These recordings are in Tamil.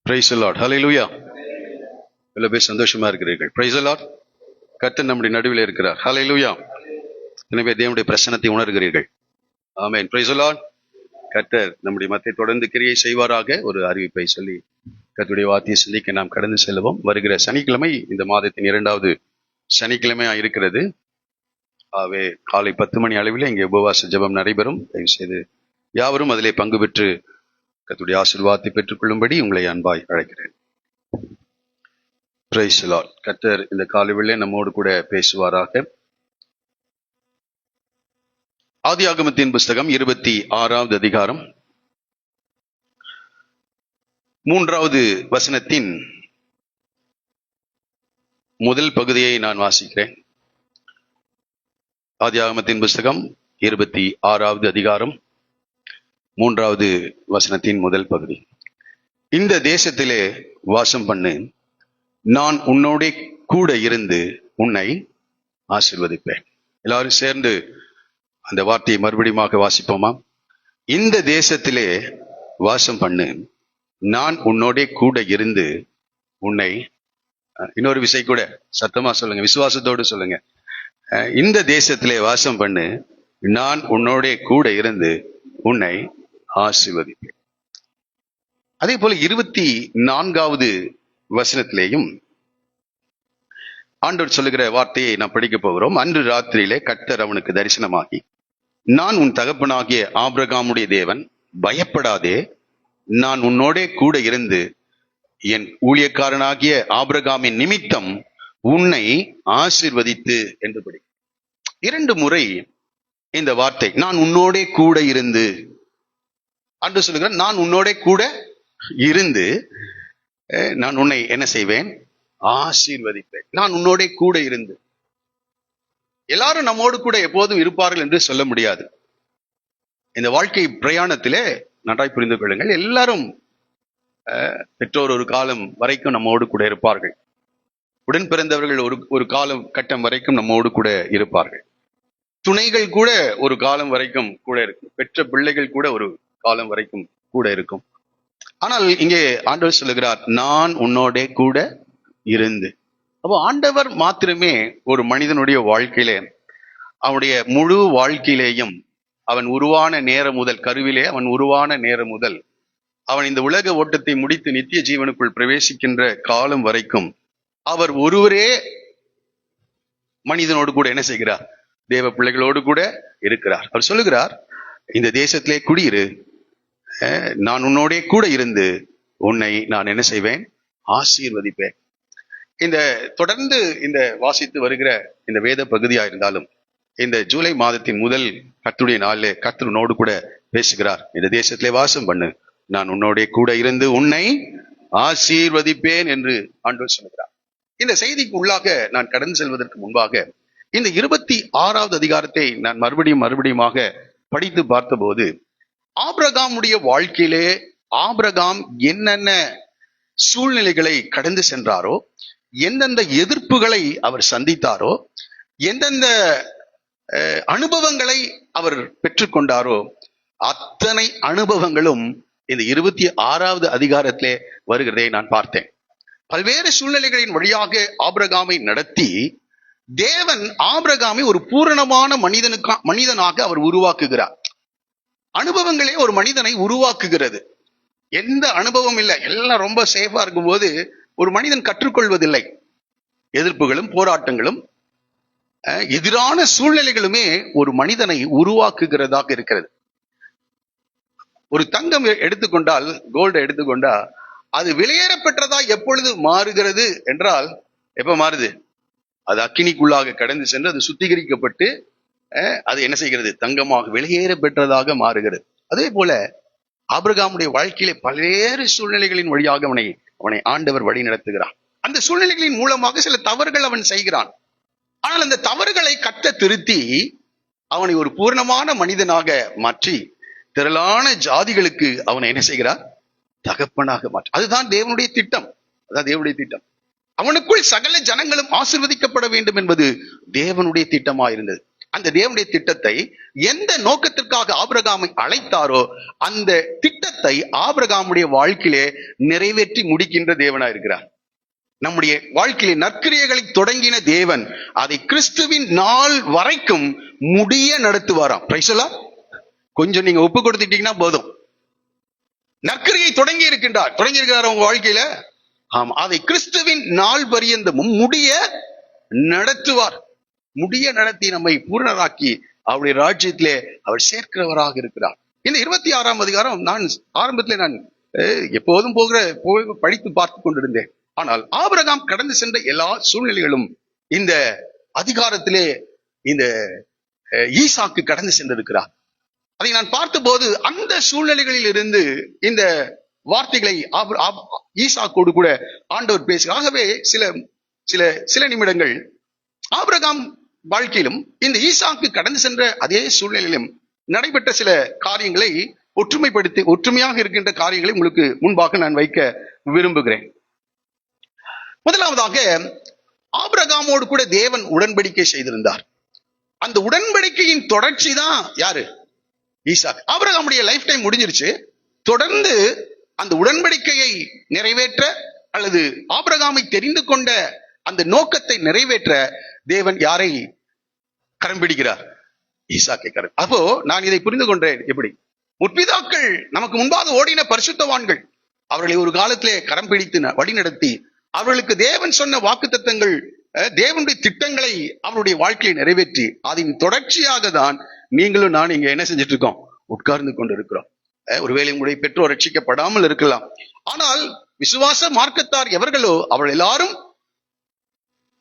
Price the Lord. ஹல்லேலூயா. எல்லாம் பேர் சந்தோஷமா இருக்கிறீர்கள். Praise the Lord. கர்த்தர் நம்முடைய நடுவில் இருக்கிறார். ஹல்லேலூயா. எனவே தேவனுடைய பிரசன்னத்தை உணர்கிறீர்கள். ஆமென். Praise the Lord. கர்த்தர் நம்முடைய மத்தியில் தொடர்ந்து கிரியை செய்வாராக. ஒரு அறிவிப்பை சொல்லி கர்த்தருடைய வார்த்தையை சிந்திக்க நாம் கடந்து செல்வோம். வருகிற சனிக்கிழமை இந்த மாதத்தின் 2வது சனிக்கிழமையா இருக்கிறது. ஆகவே காலை 10 மணி அளவில் இங்கே உபவாச ஜெபம் நடைபெறும். தயவு செய்து யாவரும் அதிலே பங்கு பெற்று கர்த்தருடைய ஆசீர்வாதத்தை பெற்றுக் கொள்ளும்படி உங்களை அன்பாய் அழைக்கிறேன். Price the Lord. கர்த்தர் இந்த காலையிலே நம்மோடு கூட பேசுவாராக. ஆதியாகமத்தின் புஸ்தகம் 26வது அதிகாரம் 3வது வசனத்தின் முதல் பகுதியை நான் வாசிக்கிறேன். ஆதியாகமத்தின் புஸ்தகம் 26வது அதிகாரம் 3வது வசனத்தின் முதல் பகுதி. இந்த தேசத்திலே வாசம் பண்ணு, நான் உன்னோட கூட இருந்து உன்னை ஆசீர்வதிப்பேன். எல்லாரும் சேர்ந்து அந்த வார்த்தையை மறுபடியும் வாசிப்போமா? இந்த தேசத்திலே வாசம் பண்ணு, நான் உன்னோட கூட இருந்து உன்னை, இன்னொரு விசை கூட சத்தமா சொல்லுங்க, விசுவாசத்தோடு சொல்லுங்க. இந்த தேசத்திலே வாசம் பண்ணு, நான் உன்னோட கூட இருந்து உன்னை ஆசீர்வதிப்பேன். அதே போல 24வது வசனத்திலேயும் ஆண்டவர் சொல்லுகிற வார்த்தையை நாம் படிக்க போகிறோம். அன்று ராத்திரியிலே கர்த்தர் அவனுக்கு தரிசனமாகி, நான் உன் தகப்பனாகிய ஆபிரகாமுடைய தேவன், பயப்படாதே, நான் உன்னோட கூட இருந்து என் ஊழியக்காரனாகிய ஆபிரகாமின் நிமித்தம் உன்னை ஆசீர்வதித்து என்று படி. 2 முறை இந்த வார்த்தை நான் உன்னோட கூட இருந்து அன்று சொல்லுகிறேன். நான் உன்னோட கூட இருந்து நான் உன்னை என்ன செய்வேன்? ஆசீர்வதிப்பேன். நான் உன்னோட கூட இருந்து. எல்லாரும் நம்மோடு கூட எப்போதும் இருப்பார்கள் என்று சொல்ல முடியாது. இந்த வாழ்க்கை பிரயாணத்திலே நன்றாய் புரிந்து கொள்ளுங்கள், எல்லாரும் பெற்றோர் ஒரு காலம் வரைக்கும் நம்மோடு கூட இருப்பார்கள். உடன் பிறந்தவர்கள் ஒரு காலம் கட்டம் வரைக்கும் நம்மோடு கூட இருப்பார்கள். துணைகள் கூட ஒரு காலம் வரைக்கும் கூட இருக்கும். பெற்ற பிள்ளைகள் கூட ஒரு காலம் வரைக்கும் கூட இருக்கும். ஆனால் இங்கே ஆண்டவர் சொல்லுகிறார், நான் உன்னோட கூட இருந்து. அப்போ ஆண்டவர் மாத்திரமே ஒரு மனிதனுடைய வாழ்க்கையிலே, அவனுடைய முழு வாழ்க்கையிலேயும், அவன் உருவான நேரம் முதல், கருவிலே அவன் உருவான நேரம் முதல் அவன் இந்த உலக ஓட்டத்தை முடித்து நித்திய ஜீவனுக்குள் பிரவேசிக்கின்ற காலம் வரைக்கும் அவர் ஒருவரே மனிதனோடு கூட என்ன செய்கிறார்? தேவ பிள்ளைகளோடு கூட இருக்கிறார். அவர் சொல்லுகிறார், இந்த தேசத்திலே குடியிரு, நான் உன்னோட கூட இருந்து உன்னை நான் என்ன செய்வேன்? ஆசீர்வதிப்பேன். இந்த தொடர்ந்து இந்த வாசித்து வருகிற இந்த வேத பகுதியா இருந்தாலும், இந்த ஜூலை மாதத்தின் முதல் கர்த்தருடைய நாளிலே கர்த்தர் உன்னோடு கூட பேசுகிறார். இந்த தேசத்திலே வாசம் பண்ணு, நான் உன்னோட கூட இருந்து உன்னை ஆசீர்வதிப்பேன் என்று ஆண்டவர் சொல்லுகிறார். இந்த செய்திக்கு உள்ளாக நான் கடந்து செல்வதற்கு முன்பாக இந்த 26வது அதிகாரத்தை நான் மறுபடியும் படித்து பார்த்தபோது, ஆபிரகாமுடைய வாழ்க்கையிலே ஆபிரகாம் என்னென்ன சூழ்நிலைகளை கடந்து சென்றாரோ, எந்தெந்த எதிர்ப்புகளை அவர் சந்தித்தாரோ, எந்தெந்த அனுபவங்களை அவர் பெற்றுக்கொண்டாரோ, அத்தனை அனுபவங்களும் இந்த 26வது அதிகாரத்திலே வருகிறதை நான் பார்த்தேன். பல்வேறு சூழ்நிலைகளின் வழியாக ஆபிரகாமை நடத்தி தேவன் ஆபிரகாமை ஒரு பூரணமான மனிதனாக அவர் உருவாக்குகிறார். அனுபவங்களே ஒரு மனிதனை உருவாக்குகிறது. எந்த அனுபவம் இல்லை, எல்லாம் ரொம்ப சேஃபா இருக்கும்போது ஒரு மனிதன் கற்றுக்கொள்வதில்லை. எதிர்ப்புகளும் போராட்டங்களும் எதிரான சூழ்நிலைகளுமே ஒரு மனிதனை உருவாக்குகிறதாக இருக்கிறது. ஒரு தங்கம் எடுத்துக்கொண்டால், கோல்டை எடுத்துக்கொண்டா, அது விலையேற பெற்றதா எப்பொழுது மாறுகிறது என்றால், எப்ப மாறுது? அது அக்கினிக்குள்ளாக கடந்து சென்று அது சுத்திகரிக்கப்பட்டு அது என்ன செய்கிறது? தங்கமாக விலையேற பெற்றதாக மாறுகிறது. அதே போல ஆபிரகாமுடைய வாழ்க்கையிலே பல்வேறு சூழ்நிலைகளின் வழியாக அவனை ஆண்டவர் வழி நடத்துகிறான். அந்த சூழ்நிலைகளின் மூலமாக சில தவறுகள் அவன் செய்கிறான். ஆனால் அந்த தவறுகளை கர்த்தர் திருத்தி அவனை ஒரு பூர்ணமான மனிதனாக மாற்றி திரளான ஜாதிகளுக்கு அவனை என்ன செய்கிறார்? தகப்பனாக மாற்றி. அதுதான் தேவனுடைய திட்டம். அதான் தேவனுடைய திட்டம். அவனுக்குள் சகல ஜனங்களும் ஆசீர்வதிக்கப்பட வேண்டும் என்பது தேவனுடைய திட்டமா இருந்தது. அந்த தேவனுடைய திட்டத்தை, எந்த நோக்கத்திற்காக ஆபிரகாமை அழைத்தாரோ அந்த திட்டத்தை ஆபிரகாமுடைய வாழ்க்கையிலே நிறைவேற்றி முடிக்கின்ற தேவனா இருக்கிறார். நம்முடைய வாழ்க்கையிலே நற்கிரியைகளை தொடங்கின தேவன் அதை கிறிஸ்துவின் நாள் வரைக்கும் முடிய நடத்துவாராம். Price the Lord. கொஞ்சம் நீங்க ஒப்பு கொடுத்துட்டீங்கன்னா போதும். நற்கிரியை தொடங்கி இருக்கிறார் உங்க வாழ்க்கையில. ஆமா, அதை கிறிஸ்துவின் நாள் பரியந்தமும் முடிய நடத்துவார். முடிய நடத்தி நம்மை பூரணராக்கி அவருடைய ராஜ்யத்திலே அவர் சேர்க்கிறவராக இருக்கிறார். இந்த 26ஆம் அதிகாரம் நான் ஆரம்பத்திலே நான் எப்போதும் படித்து பார்த்து கொண்டிருந்தேன். ஆனால் ஆபிரகாம் கடந்து சென்ற எல்லா சூழ்நிலைகளும் இந்த அதிகாரத்திலே இந்த ஈசாக்கு கடந்து சென்றிருக்கிறார். அதை நான் பார்த்தபோது அந்த சூழ்நிலைகளில் இருந்து இந்த வார்த்தைகளை ஈசாக்கோடு கூட ஆண்டவர் பேசுகிறார். ஆகவே சில நிமிடங்கள் ஆபிரகாம் வாழ்க்கையிலும் இந்த ஈசாக்கு கடந்து சென்ற அதே சூழ்நிலையிலும் நடைபெற்ற சில காரியங்களை ஒற்றுமையாக இருக்கின்ற காரியங்களை உங்களுக்கு முன்பாக நான் வைக்க விரும்புகிறேன். முதலாவதாக, ஆபிரகாமோடு கூட தேவன் உடன்படிக்கை செய்திருந்தார். அந்த உடன்படிக்கையின் தொடர்ச்சி தான் யாரு? ஈசாக். ஆபிரகாமுடைய லைஃப் டைம் முடிஞ்சிருச்சு. தொடர்ந்து அந்த உடன்படிக்கையை நிறைவேற்ற அல்லது ஆபிரகாமை தெரிந்து கொண்ட அந்த நோக்கத்தை நிறைவேற்ற தேவன் யாரை கரம் பிடிக்கிறார்? ஈசாக்கை கரம். அப்போ நான் இதை புரிந்து கொண்டேன். எப்படி? முற்பிதாக்கள் நமக்கு முன்பாக ஓடின பரிசுத்தவான்கள், அவர்களை ஒரு காலத்திலே கரம் பிடித்து வழிநடத்தி அவர்களுக்கு தேவன் சொன்ன வாக்குத்தத்தங்கள், தேவனுடைய திட்டங்களை அவருடைய வாழ்க்கையை நிறைவேற்றி அதன் தொடர்ச்சியாக தான் நீங்களும் நான் இங்க என்ன செஞ்சிட்டு இருக்கோம்? உட்கார்ந்து கொண்டு இருக்கிறோம். ஒருவேளை உங்களுடைய பெற்றோர் ரட்சிக்கப்படாமல் இருக்கலாம். ஆனால் விசுவாச மார்க்கத்தார் எவர்களோ அவர்கள் எல்லாரும்,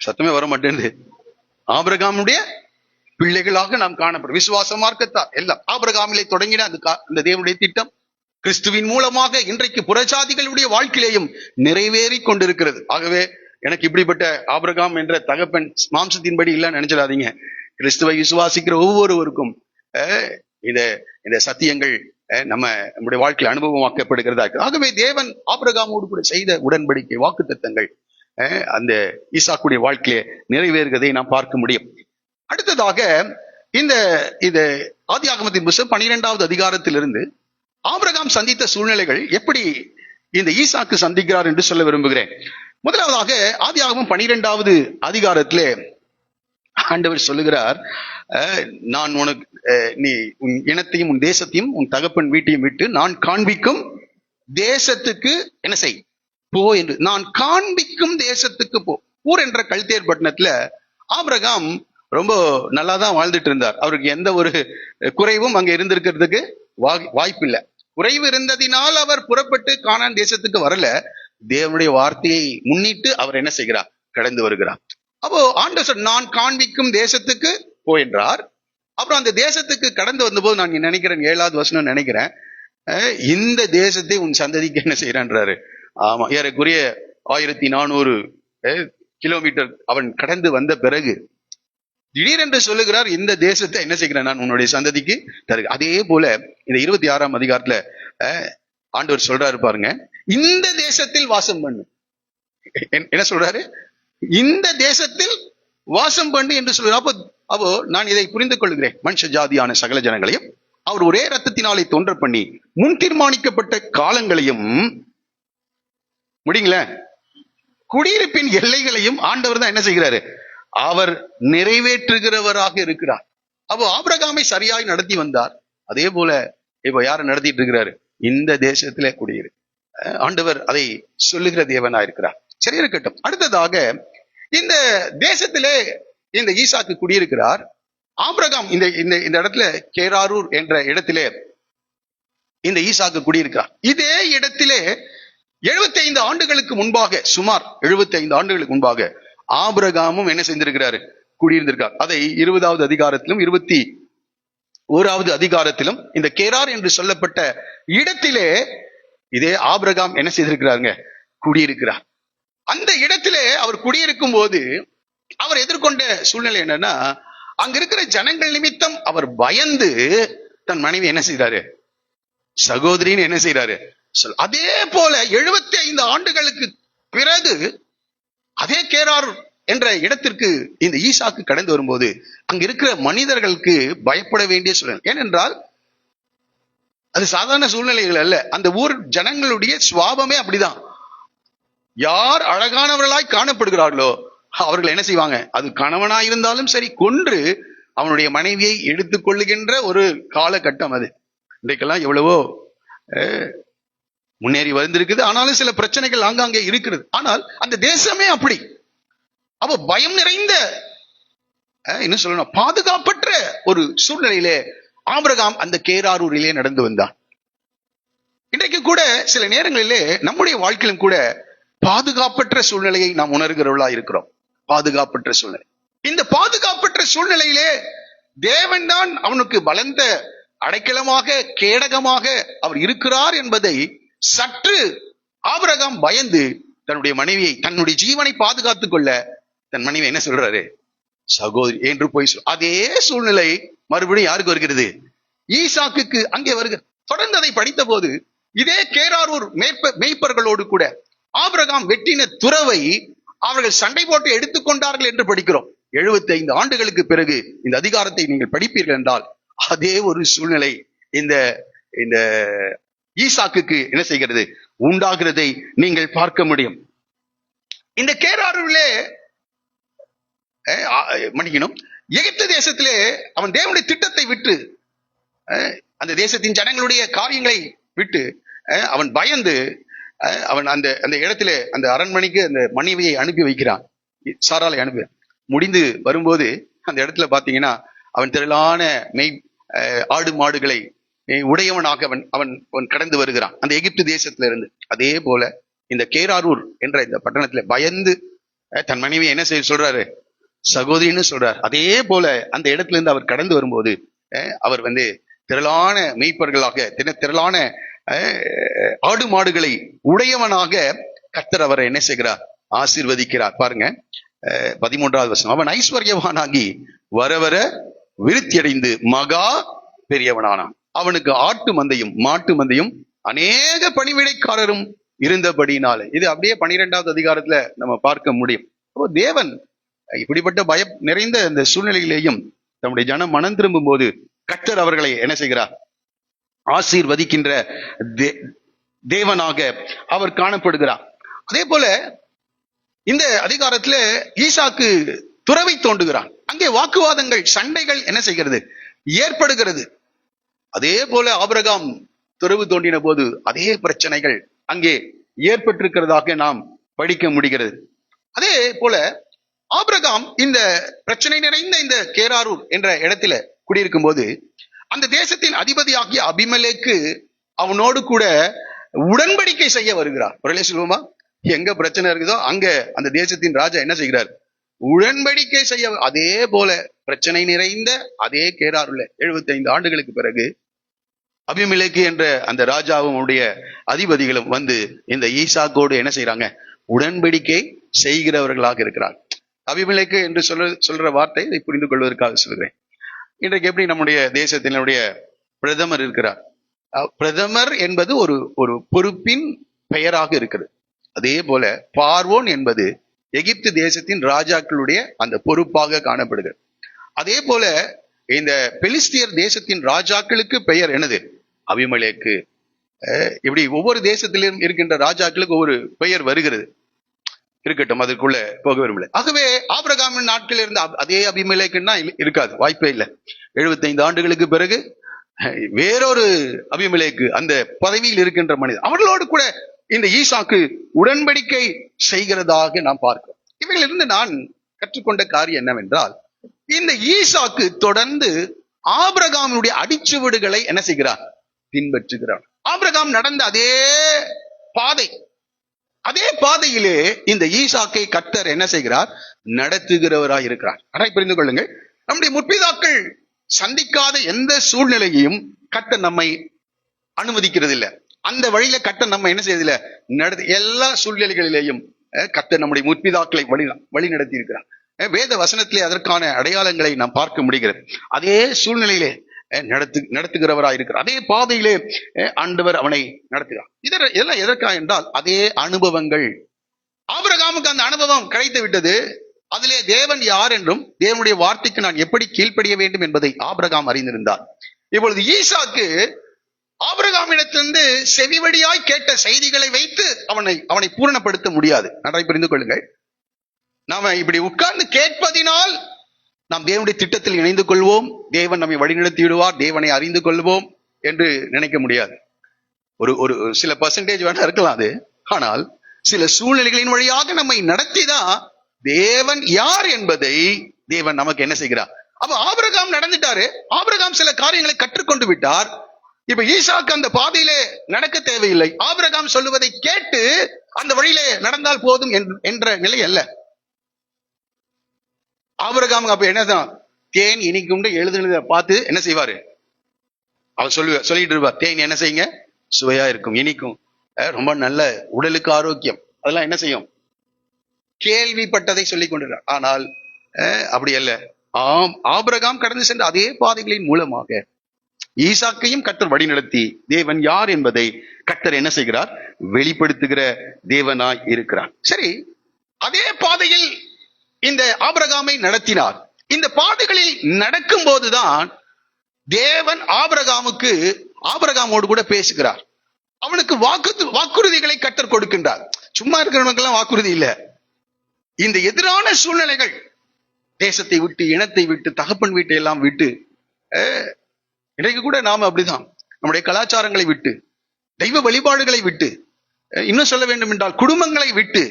சத்தமே வர மாட்டேங்குது, ஆபிரகாமுடைய பிள்ளைகளாக நாம் காணப்படும். விசுவாச மார்க்கத்தார் எல்லாம் ஆபிரகாமிலே தொடங்கின அந்த தேவனுடைய திட்டம் கிறிஸ்துவின் மூலமாக இன்றைக்கு புறஜாதிகளுடைய வாழ்க்கையிலேயும் நிறைவேறி கொண்டிருக்கிறது. ஆகவே எனக்கு இப்படிப்பட்ட ஆபிரகாம் என்ற தகப்பன் மாம்சத்தின்படி இல்லைன்னு நினைச்சிடாதீங்க. கிறிஸ்துவை விசுவாசிக்கிற ஒவ்வொருவருக்கும் இந்த சத்தியங்கள் நம்முடைய வாழ்க்கையில் அனுபவமாக்கப்படுகிறதா இருக்கு. ஆகவே தேவன் ஆபிரகாமோடு கூட செய்த உடன்படிக்கை வாக்குத்தத்தங்கள் அந்த ஈசாக்குடைய வாழ்க்கையை நிறைவேறுவதை நாம் பார்க்க முடியும். அடுத்ததாக இந்த ஆதியாகமத்தின் புத்தகம் 12வது அதிகாரத்திலிருந்து ஆபிரகாம் சந்தித்த சூழ்நிலைகள் எப்படி இந்த ஈசாக்கு சந்திக்கிறார் என்று சொல்ல விரும்புகிறேன். முதலாவதாக ஆதியாகமம் 12வது அதிகாரத்திலே ஆண்டவர் சொல்லுகிறார், நான் உனக்கு நீ உன் இனத்தையும் உன் தேசத்தையும் உன் தகப்பன் வீட்டையும் விட்டு நான் காண்பிக்கும் தேசத்துக்கு என்ன செய் போ என்று. நான் காண்பிக்கும் தேசத்துக்கு போ. ஊர் என்ற கல்தேர் பட்டணத்துல ஆபிரகாம் ரொம்ப நல்லாதான் வாழ்ந்துட்டு இருந்தார். அவருக்கு எந்த ஒரு குறைவும் அங்க இருந்திருக்கிறதுக்கு வாய்ப்பு இல்லை. குறைவு இருந்ததினால் அவர் புறப்பட்டு கானான் தேசத்துக்கு வரல. தேவனுடைய வார்த்தையை முன்னிட்டு அவர் என்ன செய்கிறார்? கடந்து வருகிறார். அப்போ ஆண்டவர் நான் காண்பிக்கும் தேசத்துக்கு போ என்றார். அப்புறம் அந்த தேசத்துக்கு கடந்து வந்தபோது நான் நினைக்கிறேன் 7வது வசனம் நினைக்கிறேன், இந்த தேசத்தை உன் சந்ததிக்கு என்ன செய்யறான்றாரு. ஆமா, ஏறக்குறைய 1400 கிலோமீட்டர் அவன் கடந்து வந்த பிறகு திடீரென்று சொல்லுகிறார், இந்த தேசத்தை என்ன செய்கிறேன் நான் உன்னுடைய சந்ததிக்கு தருக. அதே போல இந்த 26ஆம் அதிகாரத்துல ஆண்டவர் சொல்றாரு பாருங்க, இந்த தேசத்தில் வாசம் பண்ணு. என்ன சொல்றாரு? இந்த தேசத்தில் வாசம் பண்ணு என்று சொல்றாரு. அப்போ நான் இதை புரிந்து கொள்கிறேன். மனுஷ ஜாதியான சகல ஜனங்களையும் அவர் ஒரே ரத்தத்தினாலே தோன்ற பண்ணி முன் தீர்மானிக்கப்பட்ட காலங்களையும் முடிங்கள குடியிருப்பின் எல்லைகளையும் ஆண்டவர் தான் என்ன செய்கிறாரு? அவர் நிறைவேற்றுகிறவராக இருக்கிறார். அப்போ ஆபிரகாமை சரியாய் நடத்தி வந்தார். அதே போல இப்போ யாரை நடத்திட்டு இருக்கிறாரு? இந்த தேசத்திலே குடியிரு. ஆண்டவர் அதை சொல்லுகிற தேவனா இருக்கிறார். சரி, இருக்கட்டும். அடுத்ததாக இந்த தேசத்திலே இந்த ஈசாக்கு குடியிருக்கிறார். ஆபிரகாம் இந்த இடத்துல கேராரூர் என்ற இடத்திலே இந்த ஈசாக்கு குடியிருக்கிறார். இதே இடத்திலே 75 ஆண்டுகளுக்கு முன்பாக, சுமார் 75 ஆண்டுகளுக்கு முன்பாக ஆபிரகாமும் என்ன செஞ்சிருக்கிறாரு? குடியிருந்திருக்கார். அதை 20வது அதிகாரத்திலும் 21வது அதிகாரத்திலும் இந்த கேரார் என்று சொல்லப்பட்ட இடத்திலே இதே ஆபிரகாம் என்ன செய்திருக்கிறாருங்க? குடியிருக்கிறார். அந்த இடத்திலே அவர் குடியிருக்கும் போது அவர் எதிர்கொண்ட சூழ்நிலை என்னன்னா, அங்க இருக்கிற ஜனங்கள் நிமித்தம் அவர் பயந்து தன் மனைவி என்ன செய்யறாரு? சகோதரின்னு என்ன செய்யறாரு? அதே போல 75 ஆண்டுகளுக்கு பிறகு அதே கேரார் என்ற இடத்திற்கு இந்த ஈசாக்கு கடந்து வரும்போது அங்க இருக்கிற மனிதர்களுக்கு பயப்பட வேண்டிய சூழ்நிலை. ஏனென்றால் அது சாதாரண சூழ்நிலைகள் அல்ல. அந்த ஊர் ஜனங்களுடைய சுவாபமே அப்படிதான். யார் அழகானவர்களாய் காணப்படுகிறார்களோ அவர்கள் என்ன செய்வாங்க, அது கணவனாய் இருந்தாலும் சரி, கொன்று அவனுடைய மனைவியை எடுத்துக் கொள்ளுகின்ற ஒரு காலகட்டம் அது. இன்றைக்கெல்லாம் எவ்வளவோ முன்னேறி வந்திருக்குது. ஆனாலும் சில பிரச்சனைகள் ஆங்காங்கே இருக்கிறது. ஆனால் அந்த தேசமே அப்படி. அப்ப பயம் நிறைந்த என்ன சொல்லணும், பாதுகாப்பற்ற ஒரு சூழ்நிலையிலே ஆபிரகாம் அந்த கேராரூரிலே நடந்து வந்தான். இன்றைக்கு கூட சில நேரங்களிலே நம்முடைய வாழ்க்கையிலும் கூட பாதுகாப்பற்ற சூழ்நிலையை நாம் உணர்கிறவர்களா இருக்கிறோம். பாதுகாப்பற்ற சூழ்நிலை. இந்த பாதுகாப்பற்ற சூழ்நிலையிலே தேவன் தான் அவனுக்கு பலந்த அடைக்கலமாக கேடகமாக அவர் இருக்கிறார் என்பதை சற்று ஆபிரகாம் பயந்து தன்னுடைய மனைவியை, தன்னுடைய ஜீவனை பாதுகாத்துக் கொள்ள தன் மனைவி என்ன சொல்றாரு, சகோதரி என்று போய் அதே சூழ்நிலை மறுபடியும் யாருக்கு வருகிறது, ஈசாக்குக்கு அங்கே வருகிறது. தொடர்ந்து அதை படித்த போது இதே கேராரூர் மேய்ப்பர்களோடு கூட ஆபிரகாம் வெட்டின துறவை அவர்கள் சண்டை போட்டு எடுத்துக்கொண்டார்கள் என்று படிக்கிறோம். 75 ஆண்டுகளுக்கு பிறகு இந்த அதிகாரத்தை நீங்கள் படிப்பீர்கள் என்றால் அதே ஒரு சூழ்நிலை இந்த இந்த ஈசாக்குக்கு என்ன செய்கிறது, உண்டாகிறதை நீங்கள் பார்க்க முடியும். இந்த கேராரூரிலே மன்னிக்கணும், எகிப்து தேசத்திலே அவன் தேவனுடைய திட்டத்தை விட்டு, அந்த தேசத்தின் ஜனங்களுடைய காரியங்களை விட்டு அவன் பயந்து அவன் அந்த அந்த இடத்துல அந்த அரண்மனைக்கு அந்த மனைவியை அனுப்பி வைக்கிறான், சாராளை அனுப்பி. முடிந்து வரும்போது அந்த இடத்துல பாத்தீங்கன்னா அவன் திரளான ஆடு மாடுகளை உடையவனாக அவன் அவன் அவன் கடந்து வருகிறான் அந்த எகிப்து தேசத்துல இருந்து. அதே போல இந்த கேராரூர் என்ற இந்த பட்டணத்துல பயந்து தன் மனைவியை என்ன செய்ய சொல்றாரு, சகோதரின்னு சொல்றார். அதே போல அந்த இடத்துல இருந்து அவர் கடந்து வரும்போது அவர் திரளான மெய்ப்பர்களாக திரளான ஆடு மாடுகளை உடையவனாக கர்த்தர் அவரை என்ன செய்கிறார், ஆசீர்வதிக்கிறார். பாருங்க 13வது வசனம், அவன் ஐஸ்வர்யவானாகி வர வர விருத்தியடைந்து மகா பெரியவனானான். அவனுக்கு ஆட்டு மந்தையும் மாட்டு மந்தையும் அநேக பணிவிடைக்காரரும் இருந்தபடினாலே. இது அப்படியே 12வது அதிகாரத்துல நம்ம பார்க்க முடியும். அப்போ தேவன் இப்படிப்பட்ட பயம் நிறைந்த இந்த சூழ்நிலையிலேயும் நம்முடைய ஜனம் மனம் திரும்பும் போது கர்த்தர் அவர்களை என்ன செய்கிறார், ஆசீர்வதிக்கின்ற தேவனாக அவர் காணப்படுகிறார். அதே போல இந்த அதிகாரத்துல ஈசாக்கு துறவை தோண்டுகிறான். அங்கே வாக்குவாதங்கள், சண்டைகள் என்ன செய்கிறது, ஏற்படுகிறது. அதே போல ஆபிரகாம் துறவு தோண்டின போது அதே பிரச்சனைகள் அங்கே ஏற்பட்டிருக்கிறதாக நாம் படிக்க முடிகிறது. அதே போல ஆபிரகாம் இந்த பிரச்சனை நிறைந்த இந்த கேராரூர் என்ற இடத்துல குடியிருக்கும் போது அந்த தேசத்தின் அதிபதியாகிய அபிமெலேக்கு அவனோடு கூட உடன்படிக்கை செய்ய வருகிறார். ஒரு சொல்லுவோமா, எங்க பிரச்சனை இருக்குதோ அங்க அந்த தேசத்தின் ராஜா என்ன செய்கிறார், உடன்படிக்கை செய்ய. அதே போல பிரச்சனை நிறைந்த அதே கேராரூர்ல 75 ஆண்டுகளுக்கு பிறகு அபிமெலேக்கு என்ற அந்த ராஜாவும் அதிபதிகளும் இந்த ஈசாக்கோடு என்ன செய்யறாங்க, உடன்படிக்கை செய்கிறவர்களாக இருக்கிறார். அபிமெலேக்கு என்று சொல்ற வார்த்தை இதை புரிந்து கொள்வதற்காக சொல்கிறேன். இன்றைக்கு எப்படி நம்முடைய தேசத்தினுடைய பிரதமர் இருக்கிறார், பிரதமர் என்பது ஒரு ஒரு பொறுப்பின் பெயராக இருக்கிறது. அதே போல பார்வோன் என்பது எகிப்து தேசத்தின் ராஜாக்களுடைய அந்த பொறுப்பாக காணப்படுகிறது. அதே போல இந்த பெலிஸ்தியர் தேசத்தின் ராஜாக்களுக்கு பெயர் என்னது, அபிமெலேக்கு. இப்படி ஒவ்வொரு தேசத்திலும் இருக்கின்ற ராஜாக்களுக்கு ஒவ்வொரு பெயர் வருகிறது. இருக்கட்டும், அதற்குள்ள போக விரும்பல. ஆகவே ஆபிரகாமின் நாட்கள் இருந்த அதே அபிமெலேக்குன்னா இருக்காது, வாய்ப்பே இல்லை. 75 ஆண்டுகளுக்கு பிறகு வேறொரு அபிமெலேக்கு அந்த பதவியில் இருக்கின்ற மனிதர், அவர்களோடு கூட இந்த ஈசாக்கு உடன்படிக்கை செய்கிறதாக நாம் பார்க்கிறோம். இவைகளிலிருந்து நான் கற்றுக்கொண்ட காரியம் என்னவென்றால், இந்த ஈசாக்கு தொடர்ந்து ஆபிரகாமுடைய அடிச்சுவடுகளை என்ன செய்கிறார், பின்பற்றுகிறார். ஆபிரகாம் நடந்த அதே பாதை, அதே பாதையிலே இந்த ஈசாக்கை கர்த்தர் என்ன செய்கிறார், நடத்துகிறவராய் இருக்கிறார். அதை புரிந்து கொள்ளுங்கள். நம்முடைய முற்பிதாக்கள் சந்திக்காத எந்த சூழ்நிலையையும் கர்த்தர் நம்மை அனுமதிக்கிறது இல்லை. அந்த வழியில கர்த்தர் நம்ம என்ன செய்யறதில்லை, எல்லா சூழ்நிலைகளிலேயும் கர்த்தர் நம்முடைய முற்பிதாக்களை வழி நடத்தி இருக்கிறார். வேத வசனத்திலே அதற்கான அடையாளங்களை நாம் பார்க்க முடிகிறது. அதே சூழ்நிலையிலே நடத்துகிறவராய் இருக்கிறார். அதே பாதையிலே ஆண்டவர் அவனை நடத்துகிறார். இதெல்லாம் எதற்காக என்றால் அதே அனுபவங்கள். ஆபிரகாமுக்கு அந்த அனுபவம் கிடைத்து விட்டது. அதிலே தேவன் யார் என்றும் தேவனுடைய வார்த்தைக்கு நான் எப்படி கீழ்ப்படிய வேண்டும் என்பதை ஆபிரகாம் அறிந்திருந்தார். இப்பொழுது ஈசாக்கு ஆபிரகாமிடத்திலிருந்து செவிவடியாய் கேட்ட செய்திகளை வைத்து அவனை பூரணப்படுத்த முடியாது. நன்றாய் புரிந்து கொள்ளுங்கள். நாம இப்படி உட்கார்ந்து கேட்பதினால் நாம் தேவனுடைய திட்டத்தில் இணைந்து கொள்வோம், தேவன் நம்மை வழிநடத்தி விடுவார், தேவனை அறிந்து கொள்வோம் என்று நினைக்க முடியாது. ஒரு சில பர்சன்டேஜ் வேணா இருக்கலாம் அது. ஆனால் சில சூழ்நிலைகளின் வழியாக நம்மை நடத்திதான் தேவன் யார் என்பதை தேவன் நமக்கு என்ன செய்கிறார். அப்ப ஆபிரகாம் நடந்துட்டாரு, ஆபிரகாம் சில காரியங்களை கற்றுக்கொண்டு விட்டார். இப்ப ஈசாக்கு அந்த பாதையிலே நடக்க தேவையில்லை, ஆபிரகாம் சொல்லுவதை கேட்டு அந்த வழியிலே நடந்தால் போதும் என்ற நிலை அல்ல. ஆபிரகாம் அப்ப என்னதான் தேன் இனிக்கும் எழுதுனத பார்த்து என்ன செய்வாரு, அவர் சொல்லிட்டு இருப்பார், தேன் என்ன செய்யுங்க, சுவையா இருக்கும், இனிக்கும், ரொம்ப நல்ல உடலுக்கு ஆரோக்கியம், அதெல்லாம் என்ன செய்யும், கேள்விப்பட்டதை சொல்லிக் கொண்டிருக்கிறார். ஆனால் அப்படி அல்ல. ஆபிரகாம் கடந்து சென்ற அதே பாதைகளின் மூலமாக ஈசாக்கையும் கர்த்தர் வழிநடத்தி தேவன் யார் என்பதை கர்த்தர் என்ன செய்கிறார், வெளிப்படுத்துகிற தேவனாய் இருக்கிறார். சரி, அதே பாதையில் இந்த ஆபிரகாமை நடத்தினார். இந்த பாதைகளில் நடக்கும் போதுதான் தேவன் ஆபிரகாமோடு கூட பேசுகிறார். அவனுக்கு வாக்குறுதிகளை கர்த்தர் கொடுக்கின்றார். சும்மா இருக்கிறவனுக்கெல்லாம் வாக்குறுதி இல்ல. இந்த எதிரான சூழ்நிலைகள், தேசத்தை விட்டு, இனத்தை விட்டு, தகப்பன் வீட்டை எல்லாம் விட்டு, இன்றைக்கு கூட நாம அப்படிதான் நம்முடைய கலாச்சாரங்களை விட்டு, தெய்வ வழிபாடுகளை விட்டு, இன்னும் சொல்ல வேண்டும் என்றால் குடும்பங்களை விட்டு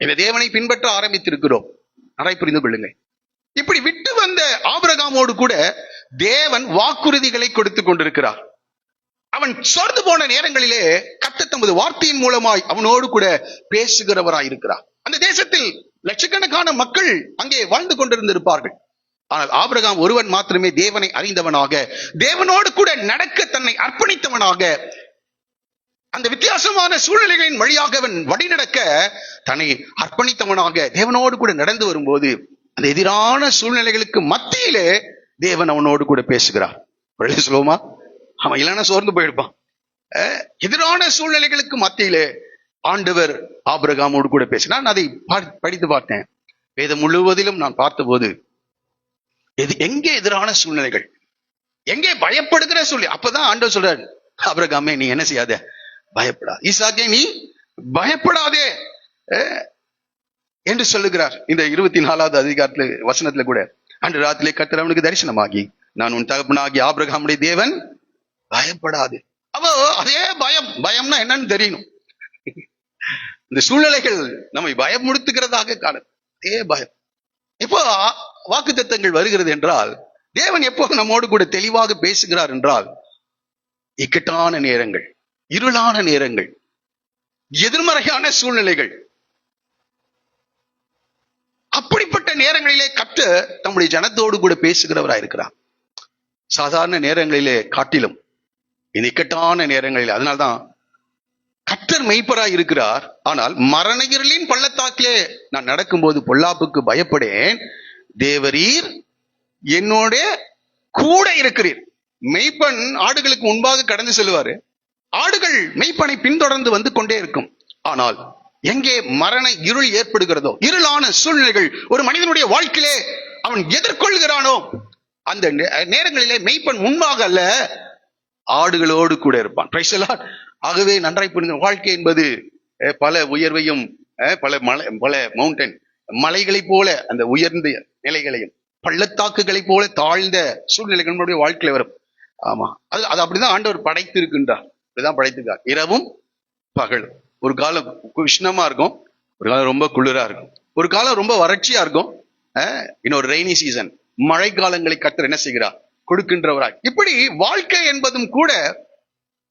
இந்த தேவனை பின்பற்ற ஆரம்பித்திருக்கிறோம். நிறைய புரிந்து கொள்ளுங்கள். இப்படி விட்டு வந்த ஆபிரகாமோடு கூட தேவன் வாக்குறுதிகளை கொடுத்து கொண்டிருக்கிறார். அவன் சோர்ந்து போன நேரங்களிலே கர்த்தர் தமது வார்த்தையின் மூலமாய் அவனோடு கூட பேசுகிறவராய் இருக்கிறார். அந்த தேசத்தில் லட்சக்கணக்கான மக்கள் அங்கே வாழ்ந்து கொண்டிருந்திருப்பார்கள். ஆனால் ஆபிரகாம் ஒருவன் மாத்திரமே தேவனை அறிந்தவனாக, தேவனோடு கூட நடக்க தன்னை அர்ப்பணித்தவனாக, அந்த வித்தியாசமான சூழ்நிலைகளின் வழியாக அவன் வழிநடக்க தன்னை அர்ப்பணித்தவனாக தேவனோடு கூட நடந்து வரும்போது அந்த எதிரான சூழ்நிலைகளுக்கு மத்தியிலே தேவன் அவனோடு கூட பேசுகிறார். சொல்லுவோமா, அவன் இல்லைன்னா சோர்ந்து போயிருப்பான். எதிரான சூழ்நிலைகளுக்கு மத்தியிலே ஆண்டவர் ஆபிரகாமோடு கூட பேசினார். நான் அதை படித்து பார்த்தேன். வேதம் முழுவதிலும் நான் பார்த்தபோது எங்கே எதிரான சூழ்நிலைகள், எங்கே பயப்படுகிற சூழ்நிலை, அப்பதான் ஆண்டவர் சொல்றாரு, ஆபிரகாமே நீ என்ன செய்யாத, பயப்படா, ஈசாக்கே நீ பயப்படாதே என்று சொல்லுகிறார். இந்த 24வது அதிகாரத்துல வசனத்துல கூட, அன்று ராத்திரிலே கர்த்தர் அவனுக்கு தரிசனமாகி, நான் உன் தகப்பனாகி ஆபிரகாமுடைய தேவன், பயப்படாது. அப்போ அதே பயம்னா என்னன்னு தெரியணும். இந்த சூழ்நிலைகள் நம்மை பயமுறுத்துகிறதாக காணும். அதே பயம். இப்போ வாக்குத்தத்தங்கள் வருகிறது என்றால், தேவன் எப்போ நம்மோடு கூட தெளிவாக பேசுகிறார் என்றால், இக்கட்டான நேரங்கள், இருளான நேரங்கள், எதிர்மறையான சூழ்நிலைகள், அப்படிப்பட்ட நேரங்களிலே கர்த்தர் தம்முடைய ஜனத்தோடு கூட பேசுகிறவராய் இருக்கிறார். சாதாரண நேரங்களிலே காட்டிலும் இந்த இக்கட்டான நேரங்களில், அதனால்தான் கர்த்தர் மெய்ப்பராய் இருக்கிறார். ஆனால் மரண இருளின் பள்ளத்தாக்கிலே நான் நடக்கும்போது பொல்லாப்புக்கு பயப்படேன், தேவரீர் என்னோட கூட இருக்கிறீர். மெய்ப்பன் ஆடுகளுக்கு முன்பாக கடந்து செல்வாரு, ஆடுகள் மெய்ப்பனை பின்தொடர்ந்து வந்து கொண்டே இருக்கும். ஆனால் எங்கே மரண இருள் ஏற்படுகிறதோ, இருளான சூழ்நிலைகள் ஒரு மனிதனுடைய வாழ்க்கையிலே அவன் எதிர்கொள்கிறானோ, அந்த நேரங்களிலே மெய்ப்பன் முன்பாக அல்ல, ஆடுகளோடு கூட இருப்பான். Price the Lord. ஆகவே நன்றாய் புரிந்து, வாழ்க்கை என்பது பல உயர்வையும், பல மவுண்டன் மலைகளை போல அந்த உயர்ந்த நிலைகளையும், பள்ளத்தாக்குகளை போல தாழ்ந்த சூழ்நிலைகள் நம்முடைய வாழ்க்கையில வரும். ஆமா, அது அப்படிதான் ஆண்டவர் படைத்து இருக்கின்றார். அப்படிதான் படைத்திருக்கார். இரவும் பகலும். ஒரு காலம் உஷ்ணமா இருக்கும், ஒரு காலம் ரொம்ப குளிரா இருக்கும், ஒரு காலம் ரொம்ப வறட்சியா இருக்கும், இன்னொரு ரெய்னி சீசன், மழை காலங்களை கர்த்தர் என்ன செய்கிறார், கொடுக்கின்றவராய். இப்படி வாழ்க்கை என்பதும் கூட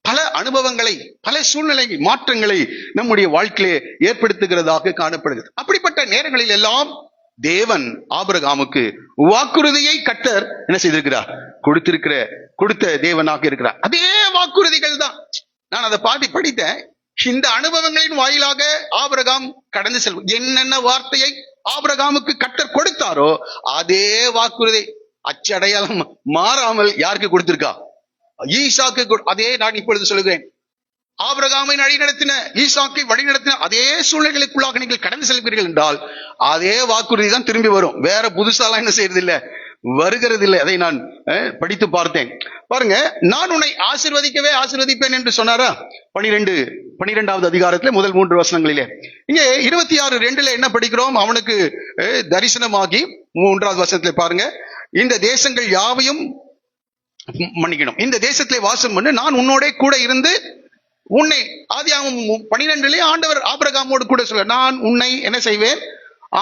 பல அனுபவங்களை, பல சூழ்நிலை மாற்றங்களை நம்முடைய வாழ்க்கையிலே ஏற்படுத்துகிறதாக காணப்படுகிறது. அப்படிப்பட்ட நேரங்களில் எல்லாம் தேவன் ஆபிரகாமுக்கு வாக்குறுதியை கர்த்தர் என்ன செய்திருக்கிறார், கொடுத்த தேவனாக இருக்கிறார். அதே வாக்குறுதிகள் தான். நான் அதை படித்தேன். இந்த அனுபவங்களின் வாயிலாக ஆபிரகாம் கடந்து செல்வோம். என்னென்ன வார்த்தையை ஆபிரகாமுக்கு கர்த்தர் கொடுத்தாரோ அதே வாக்குறுதி அச்சடையாளம் மாறாமல் யாருக்கு கொடுத்திருக்கா, ஈசாக்கு. அதே நான் இப்பொழுது சொல்லுகிறேன், ஆபிரகாமை வழிநடத்தின, ஈசாக்கை வழிநடத்தின அதே சூழ்நிலைகளுக்குள்ளாக நீங்கள் கடந்து செல்வீர்கள் என்றால் அதே வாக்குறுதி தான் திரும்பி வரும். வேற புதுசாலாம் என்ன செய்யறது இல்ல, வருகிறது இல்லை. அதை நான் படித்து பார்த்தேன். பாருங்க, நான் உன்னை ஆசீர்வதிக்கவே ஆசீர்வதிப்பேன் என்று சொன்னாரா 12வது அதிகாரத்துல முதல் 3 வசனங்களிலே. இங்கே 26:2 என்ன படிக்கிறோம்? அவனுக்கு தரிசனமாகி 3வது வசனத்துல பாருங்க, இந்த தேசங்கள் யாவையும் மன்னிக்கணும், இந்த தேசத்திலே வாசம் பண்ணு, நான் உன்னோட கூட இருந்து உன்னை, ஆதியாகமம் 12 ஆண்டவர் ஆபிரகாமோடு கூட சொல்ல, நான் உன்னை என்ன செய்வேன்,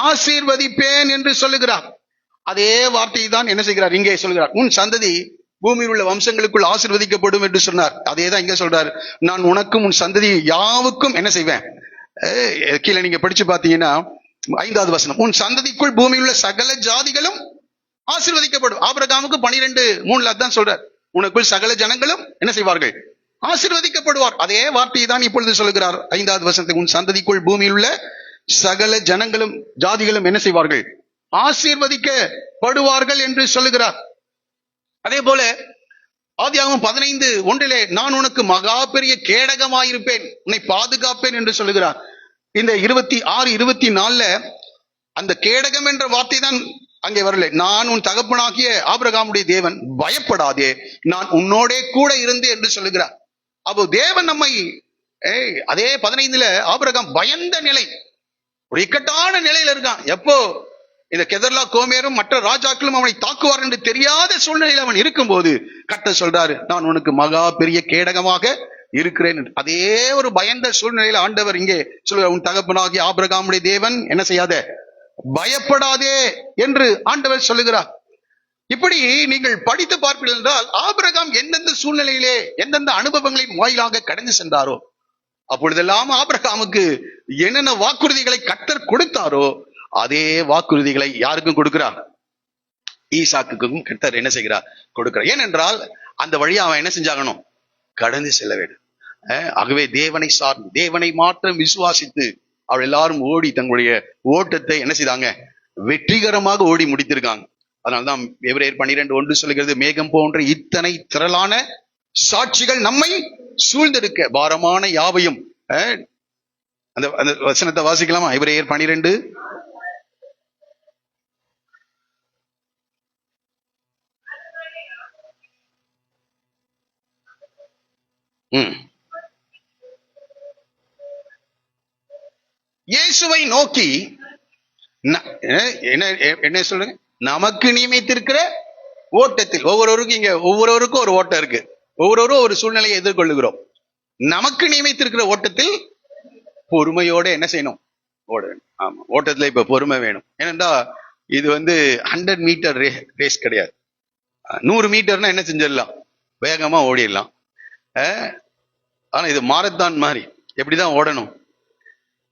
ஆசீர்வதிப்பேன் என்று சொல்லுகிறார். அதே வார்த்தையை தான் என்ன செய்கிறார் இங்கே சொல்கிறார். உன் சந்ததி பூமியில் உள்ள வம்சங்களுக்குள் ஆசீர்வதிக்கப்படும் என்று சொன்னார். அதே தான் இங்க சொல்றாரு, நான் உனக்கும் உன் சந்ததி யாவுக்கும் என்ன செய்வேன். கீழே நீங்க படிச்சு பாத்தீங்கன்னா 5வது வசனம், உன் சந்ததிக்குள் பூமியில் உள்ள சகல ஜாதிகளும் ஆசீர்வதிக்கப்படும். ஆபிரகாமுக்கு 12:3 தான் சொல்றார், உனக்குள் சகல ஜனங்களும் என்ன செய்வார்கள், ஆசீர்வதிக்கப்படுவார். அதே வார்த்தையை தான் இப்பொழுது சொல்லுகிறார் 5வது வசனத்தை, உன் சந்ததிக்குள் பூமியில் உள்ள சகல ஜனங்களும் ஜாதிகளும் என்ன செய்வார்கள், ஆசீர்வதிக்கப்படுவார்கள் என்று சொல்லுகிறார். அதே போல ஆதியாகமம் 15:1 நான் உனக்கு மகா பெரிய கேடகமாயிருப்பேன், உன்னை பாதுகாப்பேன் என்று சொல்லுகிறார். இந்த 26-24 அந்த கேடகம் என்ற வார்த்தை தான் அங்கே வரல. நான் உன் தகப்பனாகிய ஆபிரகாமுடைய தேவன், பயப்படாதே, நான் உன்னோட கூட இருந்து என்று சொல்லுகிறார். அப்போ தேவன் நம்மை, அதே 15 ஆபிரகாம் பயந்த நிலை, ஒரு இக்கட்டான நிலையில இருக்கான். எப்போ இந்த கெதர்லா கோமேரும் மற்ற ராஜாக்களும் அவனை தாக்குவார் என்று தெரியாத சூழ்நிலையில் அவன் இருக்கும் போது கர்த்தர் சொல்றாரு, நான் உனக்கு மகா பெரிய கேடகமாக இருக்கிறேன். அதே ஒரு பயந்த சூழ்நிலையில் ஆண்டவர் இங்கே சொல்ற, உன் தகப்பனாகிய ஆபிரகாமுடைய தேவன் என்ன செய்யாத, பயப்படாதே என்று ஆண்டவர் சொல்லுகிறார். இப்படி நீங்கள் படித்து பார்ப்பீர்கள் என்றால் ஆபிரகாம் எந்தெந்த சூழ்நிலையிலே எந்தெந்த அனுபவங்களின் வாயிலாக கடந்து சென்றாரோ அப்பொழுதெல்லாம் ஆபிரகாமுக்கு என்னென்ன வாக்குறுதிகளை கர்த்தர் கொடுத்தாரோ அதே வாக்குறுதிகளை யாருக்கும் கொடுக்கிறார், ஈசாக்குக்கும் கர்த்தர் என்ன செய்கிறார், கொடுக்கிறார். ஏனென்றால் அந்த வழியா அவன் என்ன செஞ்சாகணும், கடந்து செல்ல வேண்டும். ஆகவே தேவனை சார்ந்து தேவனை மாத்திரம் விசுவாசித்து அவள் எல்லாரும் ஓடி தங்களுடைய ஓட்டத்தை என்ன செய்தாங்க, வெற்றிகரமாக ஓடி முடித்திருக்காங்க. அதனால்தான் எபிரேயர் 12:1 சொல்கிறது, மேகம் போன்ற இத்தனை திரளான சாட்சிகள் நம்மை சூழ்ந்திருக்க பாரமான யாவையும். அந்த வசனத்தை வாசிக்கலாமா? எபிரேயர் 12. இயேசுவை நோக்கி என்ன சொல்லுங்க, நமக்கு நியமித்திருக்கிற ஓட்டத்தில், ஒவ்வொருவருக்கும் ஒரு ஓட்டம் இருக்கு, ஒவ்வொருவரும் ஒரு சூழ்நிலையை எதிர்கொள்ளுகிறோம். நமக்கு நியமித்திருக்கிற ஓட்டத்தில் பொறுமையோட என்ன செய்யணும், ஓட வேண்டும். ஆமா, ஓட்டத்துல இப்ப பொறுமை வேணும். ஏனென்றா இது 100 மீட்டர் ரேஸ் கிடையாது. 100 மீட்டர்னா என்ன செஞ்சிடலாம், வேகமா ஓடிடலாம். ஆனா இது மாரத்தான் மாதிரி, எப்படிதான் ஓடணும்,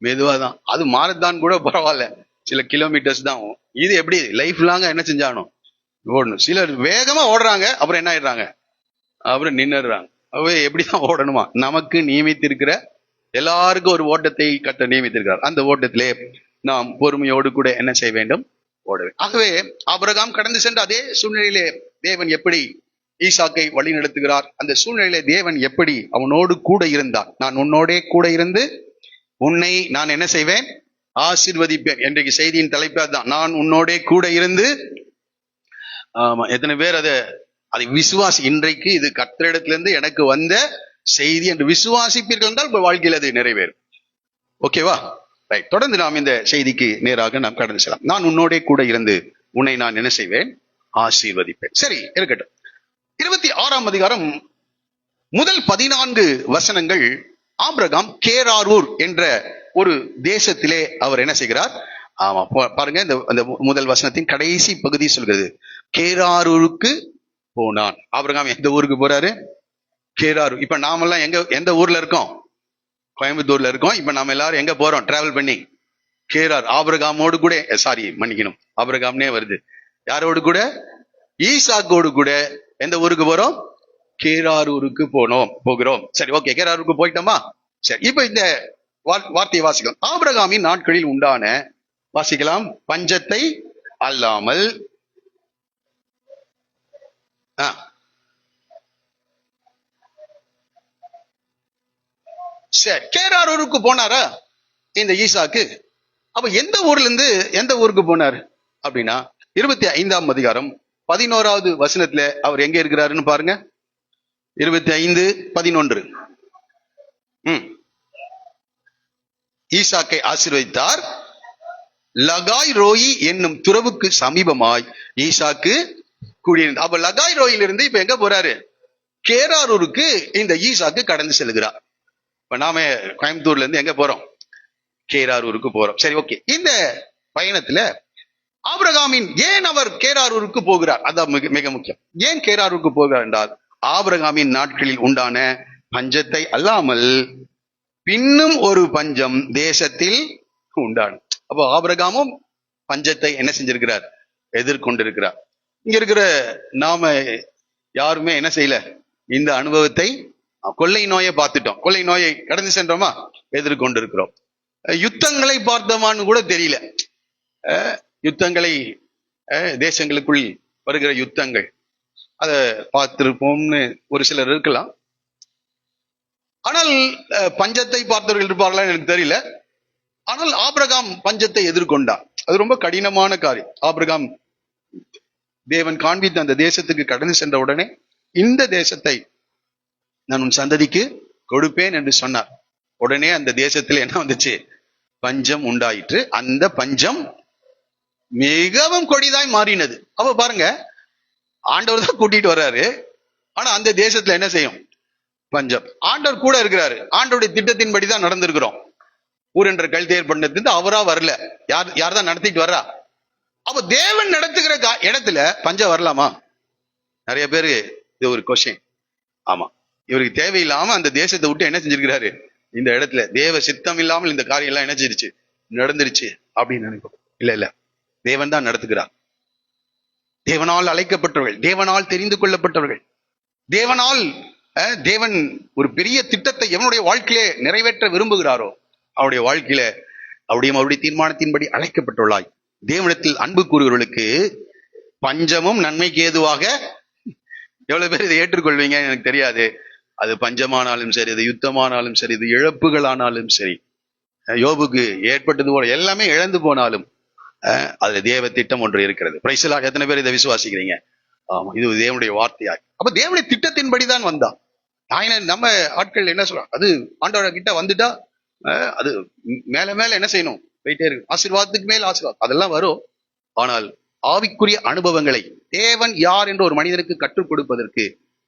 மெதுவாதான். அது மாரத்தான் கூட பரவாயில்ல, சில கிலோமீட்டர்ஸ் தான். இது எப்படி லைஃப் லாங்கா என்ன செஞ்சாகணும், ஓடணும். சிலர் வேகமா ஓடுறாங்க, அப்புறம் என்ன ஆயிடுறாங்க, அப்புறம் நின்னுடுறாங்க. எப்படிதான் ஓடணுமா, நமக்கு நியமித்திருக்கிற எல்லாருக்கும் ஒரு ஓட்டத்தை கர்த்தர் நியமித்திருக்கிறார். அந்த ஓட்டத்திலே நாம் பொறுமையோடு கூட என்ன செய்ய வேண்டும், ஓட வேண்டும். ஆகவே ஆபிரகாம் கடந்து சென்ற அதே சூழ்நிலையிலே தேவன் எப்படி ஈசாக்கை வழி நடத்துகிறார், அந்த சூழ்நிலையிலே தேவன் எப்படி அவனோடு கூட இருந்தார். நான் உன்னோட கூட இருந்து உன்னை நான் என்ன செய்வேன், ஆசீர்வதிப்பேன். இன்றைக்கு செய்தியின் தலைப்பு தான், நான் உன்னோட கூட இருந்து. ஆமா, எத்தனை பேர் அதை விசுவாசி, இன்றைக்கு இது கர்த்தரிடத்திலிருந்து எனக்கு வந்த செய்தி என்று விசுவாசிப்பீர்கள் என்றால் உங்கள் வாழ்க்கையில் அது நிறைவேறும். ஓகேவா? ரைட். தொடர்ந்து நாம் இந்த செய்திக்கு நேராக நாம் கடந்து செல்லலாம். நான் உன்னோட கூட இருந்து உன்னை நான் என்ன செய்வேன், ஆசீர்வதிப்பேன். சரி, இருக்கட்டும். 26ஆம் அதிகாரம் முதல் 14 வசனங்கள் ஆபிரகாம் கேராரூர் என்ற ஒரு தேசத்திலே அவர் என்ன செய்கிறார். ஆமா, பாருங்க, இந்த முதல் வசனத்தின் கடைசி பகுதி சொல்கிறது, கேராரூருக்கு போனான். ஆபிரகாம் எந்த ஊருக்கு போறாரு, கேராரூர். இப்ப நாமெல்லாம் எந்த ஊர்ல இருக்கோம், கோயம்புத்தூர்ல இருக்கோம். இப்ப நாம எல்லாரும் எங்க போறோம், டிராவல் பண்ணி கேரார். ஆபிரகாமோடு கூட, மன்னிக்கணும், ஆபிரகாம்னே வருது, யாரோடு கூட, ஈசாக்கோடு கூட எந்த ஊருக்கு போறோம், கேராரூருக்கு போகிறோம். சரி, ஓகே, கேராரூருக்கு போயிட்டோமா? சரி, இப்ப இந்த வார்த்தையை வாசிக்கலாம். ஆபிரகாமின் நாட்களில் உண்டான, வாசிக்கலாம், பஞ்சத்தை அல்லாமல் சரி, கேராரூருக்கு போனாரா இந்த ஈசாக்கு? அப்ப எந்த ஊர்ல இருந்து எந்த ஊருக்கு போனார் அப்படின்னா 25ஆம் அதிகாரம் 11வது வசனத்துல அவர் எங்க இருக்கிறாருன்னு பாருங்க. 25:11. ஈசாக்கை ஆசீர்வதித்தார். லகாய் ரோயி என்னும் துறவுக்கு சமீபமாய் ஈசாக்கு குடியிருந்தார். அப்ப லகாய் ரோயிலிருந்து இப்ப எங்க போறாரு? கேராரூருக்கு இந்த ஈசாக்கு கடந்து செல்கிறார். இப்ப நாம கோயம்புத்தூர்ல இருந்து எங்க போறோம்? கேராரூருக்கு போறோம். சரி, ஓகே. இந்த பயணத்துல ஆபிரகாமின் ஏன் அவர் கேராரூருக்கு போகிறார்? அதான் மிக முக்கியம். ஏன் கேராரூருக்கு போகிறார் என்றால், ஆபிரகாமின் நாட்களில் உண்டான பஞ்சத்தை அல்லாமல் பின்னும் ஒரு பஞ்சம் தேசத்தில் உண்டான. அப்போ ஆபிரகாமும் பஞ்சத்தை என்ன செஞ்சிருக்கிறார்? எதிர்கொண்டிருக்கிறார். இங்க இருக்கிற நாம யாருமே என்ன செய்யல, இந்த அனுபவத்தை, கொள்ளை நோயை பார்த்துட்டோம், கொள்ளை நோயை கடந்து சென்றோமா, எதிர்கொண்டிருக்கிறோம். யுத்தங்களை பார்த்தோமான்னு கூட தெரியல. யுத்தங்களை, தேசங்களுக்குள் வருகிற யுத்தங்கள், அதை பார்த்திருப்போம்னு ஒரு சிலர் இருக்கலாம். ஆனால் பஞ்சத்தை பார்த்தவர்கள் இருப்பார்களா எனக்கு தெரியல. ஆனால் ஆபிரகாம் பஞ்சத்தை எதிர்கொண்டார். அது ரொம்ப கடினமான காரியம். ஆபிரகாம் தேவன் காண்பித்த அந்த தேசத்துக்கு கடந்து சென்ற உடனே, இந்த தேசத்தை நான் உன் சந்ததிக்கு கொடுப்பேன் என்று சொன்னார். உடனே அந்த தேசத்தில் என்ன வந்துச்சு? பஞ்சம் உண்டாயிற்று. அந்த பஞ்சம் மிகவும் கொடிதாய் மாறினது. அப்ப பாருங்க, ஆண்டவர் தான் கூட்டிட்டு வர்றாரு, ஆனா அந்த தேசத்துல என்ன செய்யும்? பஞ்சம். ஆண்டவர் கூட இருக்கிறாரு. ஆண்டவருடைய திட்டத்தின்படி தான் நடந்திருக்கிறோம். ஊரென்ற கல்தேர் பண்ணது அவரா வரல, யார் தான் நடத்திட்டு வர்றா? அப்ப தேவன் நடத்துகிற இடத்துல பஞ்சம் வரலாமா? நிறைய பேரு இது ஒரு கொஸ்டின். ஆமா, இவருக்கு தேவையில்லாம அந்த தேசத்தை விட்டு என்ன செஞ்சிருக்கிறாரு? இந்த இடத்துல தேவ சித்தம் இல்லாமல் இந்த காரியம் எல்லாம் என்ன செஞ்சிருச்சு, நடந்துருச்சு அப்படின்னு நினைப்போம். இல்ல, தேவன் தான் நடத்துகிறார். தேவனால் அழைக்கப்பட்டவர்கள், தேவனால் தெரிந்து கொள்ளப்பட்டவர்கள், தேவன் ஒரு பெரிய திட்டத்தை எவனுடைய வாழ்க்கையிலே நிறைவேற்ற விரும்புகிறாரோ அவருடைய வாழ்க்கையில அவருடைய தீர்மானத்தின்படி அழைக்கப்பட்டுள்ளாய். தேவனிடத்தில் அன்பு கூறுகிறவர்களுக்கு பஞ்சமும் நன்மைக்கு ஏதுவாக. எவ்வளவு பேர் இதை ஏற்றுக்கொள்வீங்க எனக்கு தெரியாது. அது பஞ்சமானாலும் சரி, அது யுத்தமானாலும் சரி, இது இழப்புகளானாலும் சரி, யோபுக்கு ஏற்பட்டது போல எல்லாமே இழந்து போனாலும் அதுல தேவ திட்டம் ஒன்று இருக்கிறது. பிரைஸ்லாக எத்தனை பேர் இதை விசுவாசிக்கிறீங்க? ஆமா, இது தேவனுடைய வார்த்தையாய். அப்ப தேவனுடைய திட்டத்தின்படிதான் வந்தா. நம்ம ஆட்கள் என்ன சொல்றாங்க? அது ஆண்டவர கிட்ட வந்துட்டா அது மேல மேல என்ன செய்யணும்? போயிட்டே இருக்கு. ஆசீர்வாதத்துக்கு மேல் ஆசீர்வாதம் அதெல்லாம் வரும். ஆனால் ஆவிக்குரிய அனுபவங்களை தேவன் யார் என்று ஒரு மனிதனுக்கு கற்றுக் கொடுப்பதற்கு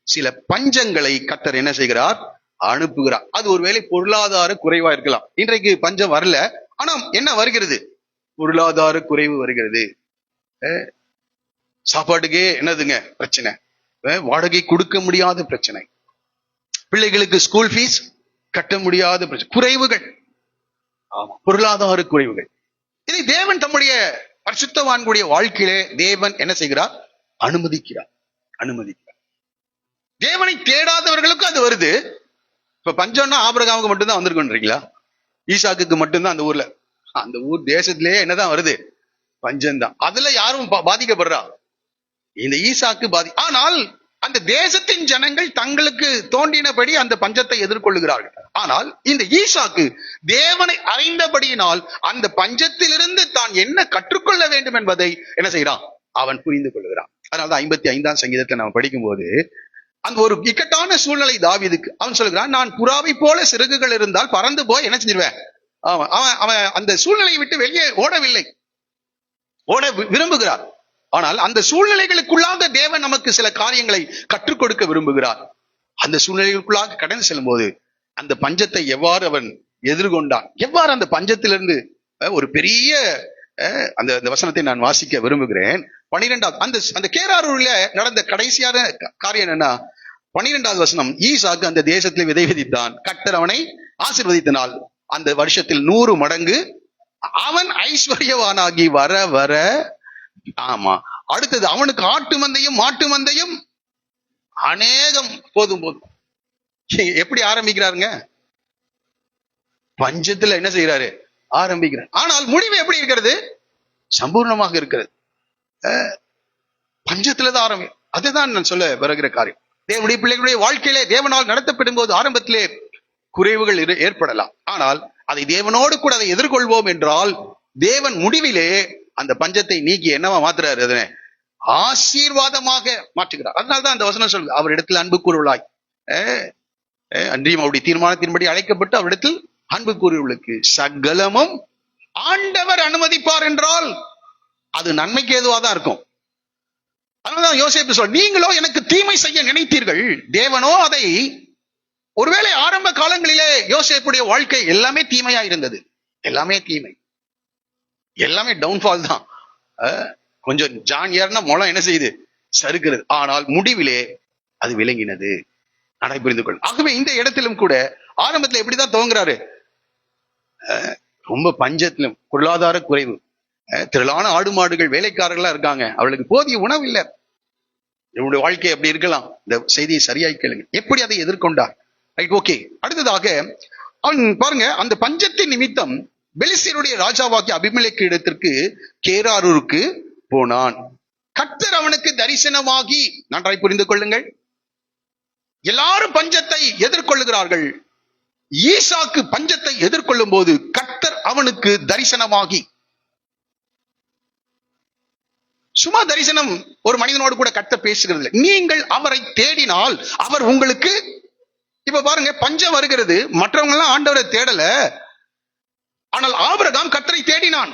சில பஞ்சங்களை கர்த்தர் என்ன செய்கிறார்? அனுப்புகிறார். அது ஒருவேளை பொருளாதார குறைவா இருக்கலாம். இன்றைக்கு பஞ்சம் வரல, ஆனா என்ன வருகிறது? பொருளாதார குறைவு வருகிறது. சாப்பாட்டுக்கே என்னதுங்க பிரச்சனை, வாடகை கொடுக்க முடியாத பிரச்சனை, பிள்ளைகளுக்கு ஸ்கூல் ஃபீஸ் கட்ட முடியாத பிரச்சனை, குறைவுகள். ஆமா, பொருளாதார குறைவுகள். இதை தேவன் தம்முடைய பரிசுத்தவான்களுடைய வாழ்க்கையிலே தேவன் என்ன செய்கிறார்? அனுமதிக்கிறார். தேவனை தேடாதவர்களுக்கும் அது வருது. இப்ப பஞ்சம்னா ஆபிரகாமுக்கு மட்டும்தான் வந்திருக்குன்றீங்களா? ஈசாக்குக்கு மட்டும்தான் அந்த ஊர்ல, அந்த ஊர் தேசத்திலேயே என்னதான் வருது? பஞ்சம்தான். அதுல யாரும் பாதிக்கப்படுறா? இந்த ஈசாக்கு ஆனால் அந்த தேசத்தின் ஜனங்கள் தங்களுக்கு தோன்றினபடி அந்த பஞ்சத்தை எதிர்கொள்ளுகிறார்கள். ஆனால் இந்த ஈசாக்கு தேவனை அறிந்தபடியினால் அந்த பஞ்சத்திலிருந்து தான் என்ன கற்றுக்கொள்ள வேண்டும் என்பதை என்ன செய்யறான்? அவன் புரிந்து கொள்கிறான். அதனாலதான் 55ஆம் சங்கீதத்தை நம்ம படிக்கும் போது அங்க ஒரு இக்கட்டான சூழ்நிலை தாவீதுக்கு. அவன் சொல்லுகிறான், நான் புறாவை போல சிறகுகள் இருந்தால் பறந்து போய் என்ன செஞ்சிருவேன். அவன் அந்த சூழ்நிலையை விட்டு வெளியே ஓடவில்லை, ஓட விரும்புகிறார். ஆனால் அந்த சூழ்நிலைகளுக்குள்ளாக தேவன் நமக்கு சில காரியங்களை கற்றுக் கொடுக்க விரும்புகிறார். அந்த சூழ்நிலைகளுக்குள்ளாக கடந்து செல்லும் போது அந்த பஞ்சத்தை எவ்வாறு அவன் எதிர்கொண்டான், எவ்வாறு அந்த பஞ்சத்திலிருந்து ஒரு பெரிய அந்த வசனத்தை நான் வாசிக்க விரும்புகிறேன். 12வது அந்த கேராரூரில் நடந்த கடைசியான காரியம் என்னன்னா, 12வது வசனம், ஈசாக்கு அந்த தேசத்தில் விதை விதித்தான், கர்த்தர் அவனை ஆசீர்வதித்தனால் அந்த வருஷத்தில் 100 மடங்கு அவன் ஐஸ்வர்யவானாகி வர வர. ஆமா, அடுத்தது அவனுக்கு ஆட்டு மந்தையும் மாட்டு மந்தையும் அநேகம். போதும். எப்படி ஆரம்பிக்கிறாருங்க? பஞ்சத்துல என்ன செய்யறாரு? ஆரம்பிக்கிறார். ஆனால் முடிவு எப்படி இருக்கிறது? சம்பூர்ணமாக இருக்கிறது. பஞ்சத்துலதான் ஆரம்பி. அதுதான் நான் சொல்ல வருகிற காரியம். தேவனுடைய பிள்ளைகளுடைய வாழ்க்கையிலே தேவனால் நடத்தப்படும் போது ஆரம்பத்திலே குறைவுகள் ஏற்படலாம். ஆனால் அதை தேவனோடு கூட அதை எதிர்கொள்வோம் என்றால் தேவன் முடிவிலே அந்த பஞ்சத்தை நீக்கி என்னவா மாத்துறாரு? அதனை ஆசீர்வாதமாக மாற்றுகிறார். அதனால்தான் அந்த வசனம் சொல்லுது, அவரிடத்தில் அன்பு கூறுவளாய் அன்றியும் அவருடைய தீர்மானத்தின்படி அழைக்கப்பட்டு அவரிடத்தில் அன்பு கூறுவளுக்கு சகலமும் ஆண்டவர் அனுமதிப்பார் என்றால் அது நன்மைக்கு ஏதுவாதான் இருக்கும். அதனாலதான் யோசேப்பு சொல்ற, நீங்களோ எனக்கு தீமை செய்ய நினைத்தீர்கள், தேவனோ அதை. ஒருவேளை ஆரம்ப காலங்களிலே யோசேப்புடைய வாழ்க்கை எல்லாமே தீமையா இருந்தது, எல்லாமே தீமை, எல்லாமே டவுன்ஃபால் தான். கொஞ்சம் ஜான் ஏர்னா முளம் என்ன செய்யுது? சறுக்கிறது. ஆனால் முடிவிலே அது விளங்கினது. புரிந்து கொள். ஆகவே இந்த இடத்திலும் கூட ஆரம்பத்தில் எப்படிதான் துவங்குறாரு? ரொம்ப பஞ்சத்திலும், பொருளாதார குறைவு, திரளான ஆடு மாடுகள் வேலைக்காரர்களா இருக்காங்க, அவளுக்கு போதிய உணவு இல்லை. இவனுடைய வாழ்க்கை அப்படி இருக்கலாம். இந்த செய்தியை சரியாய் கேளுங்க, எப்படி அதை எதிர்கொண்டார். Right, okay. அடுத்ததாக அவன் பாருங்க, அந்த பஞ்சத்தின் நிமித்தம் பெலிஸ்தருடைய ராஜாவாகிய அபிமெலேக்கு இடத்திற்கு கேராரூருக்கு போனான். கர்த்தர் அவனுக்கு தரிசனமாகி, நன்றாய் புரிந்து கொள்ளுங்கள், எல்லாரும் பஞ்சத்தை எதிர்கொள்ளுகிறார்கள். ஈசாக்கு பஞ்சத்தை எதிர்கொள்ளும் போது கர்த்தர் அவனுக்கு தரிசனமாகி, சும்மா தரிசனம், ஒரு மனிதனோடு கூட கர்த்தர் பேசுகிறது இல்லை. நீங்கள் அவரை தேடினால் அவர் உங்களுக்கு, இப்ப பாருங்க, பஞ்சம் வருகிறது, மற்றவங்க எல்லாம் ஆண்டவரை தேடல, ஆனால் ஆபிரகாம் கர்த்தரை தேடினான்.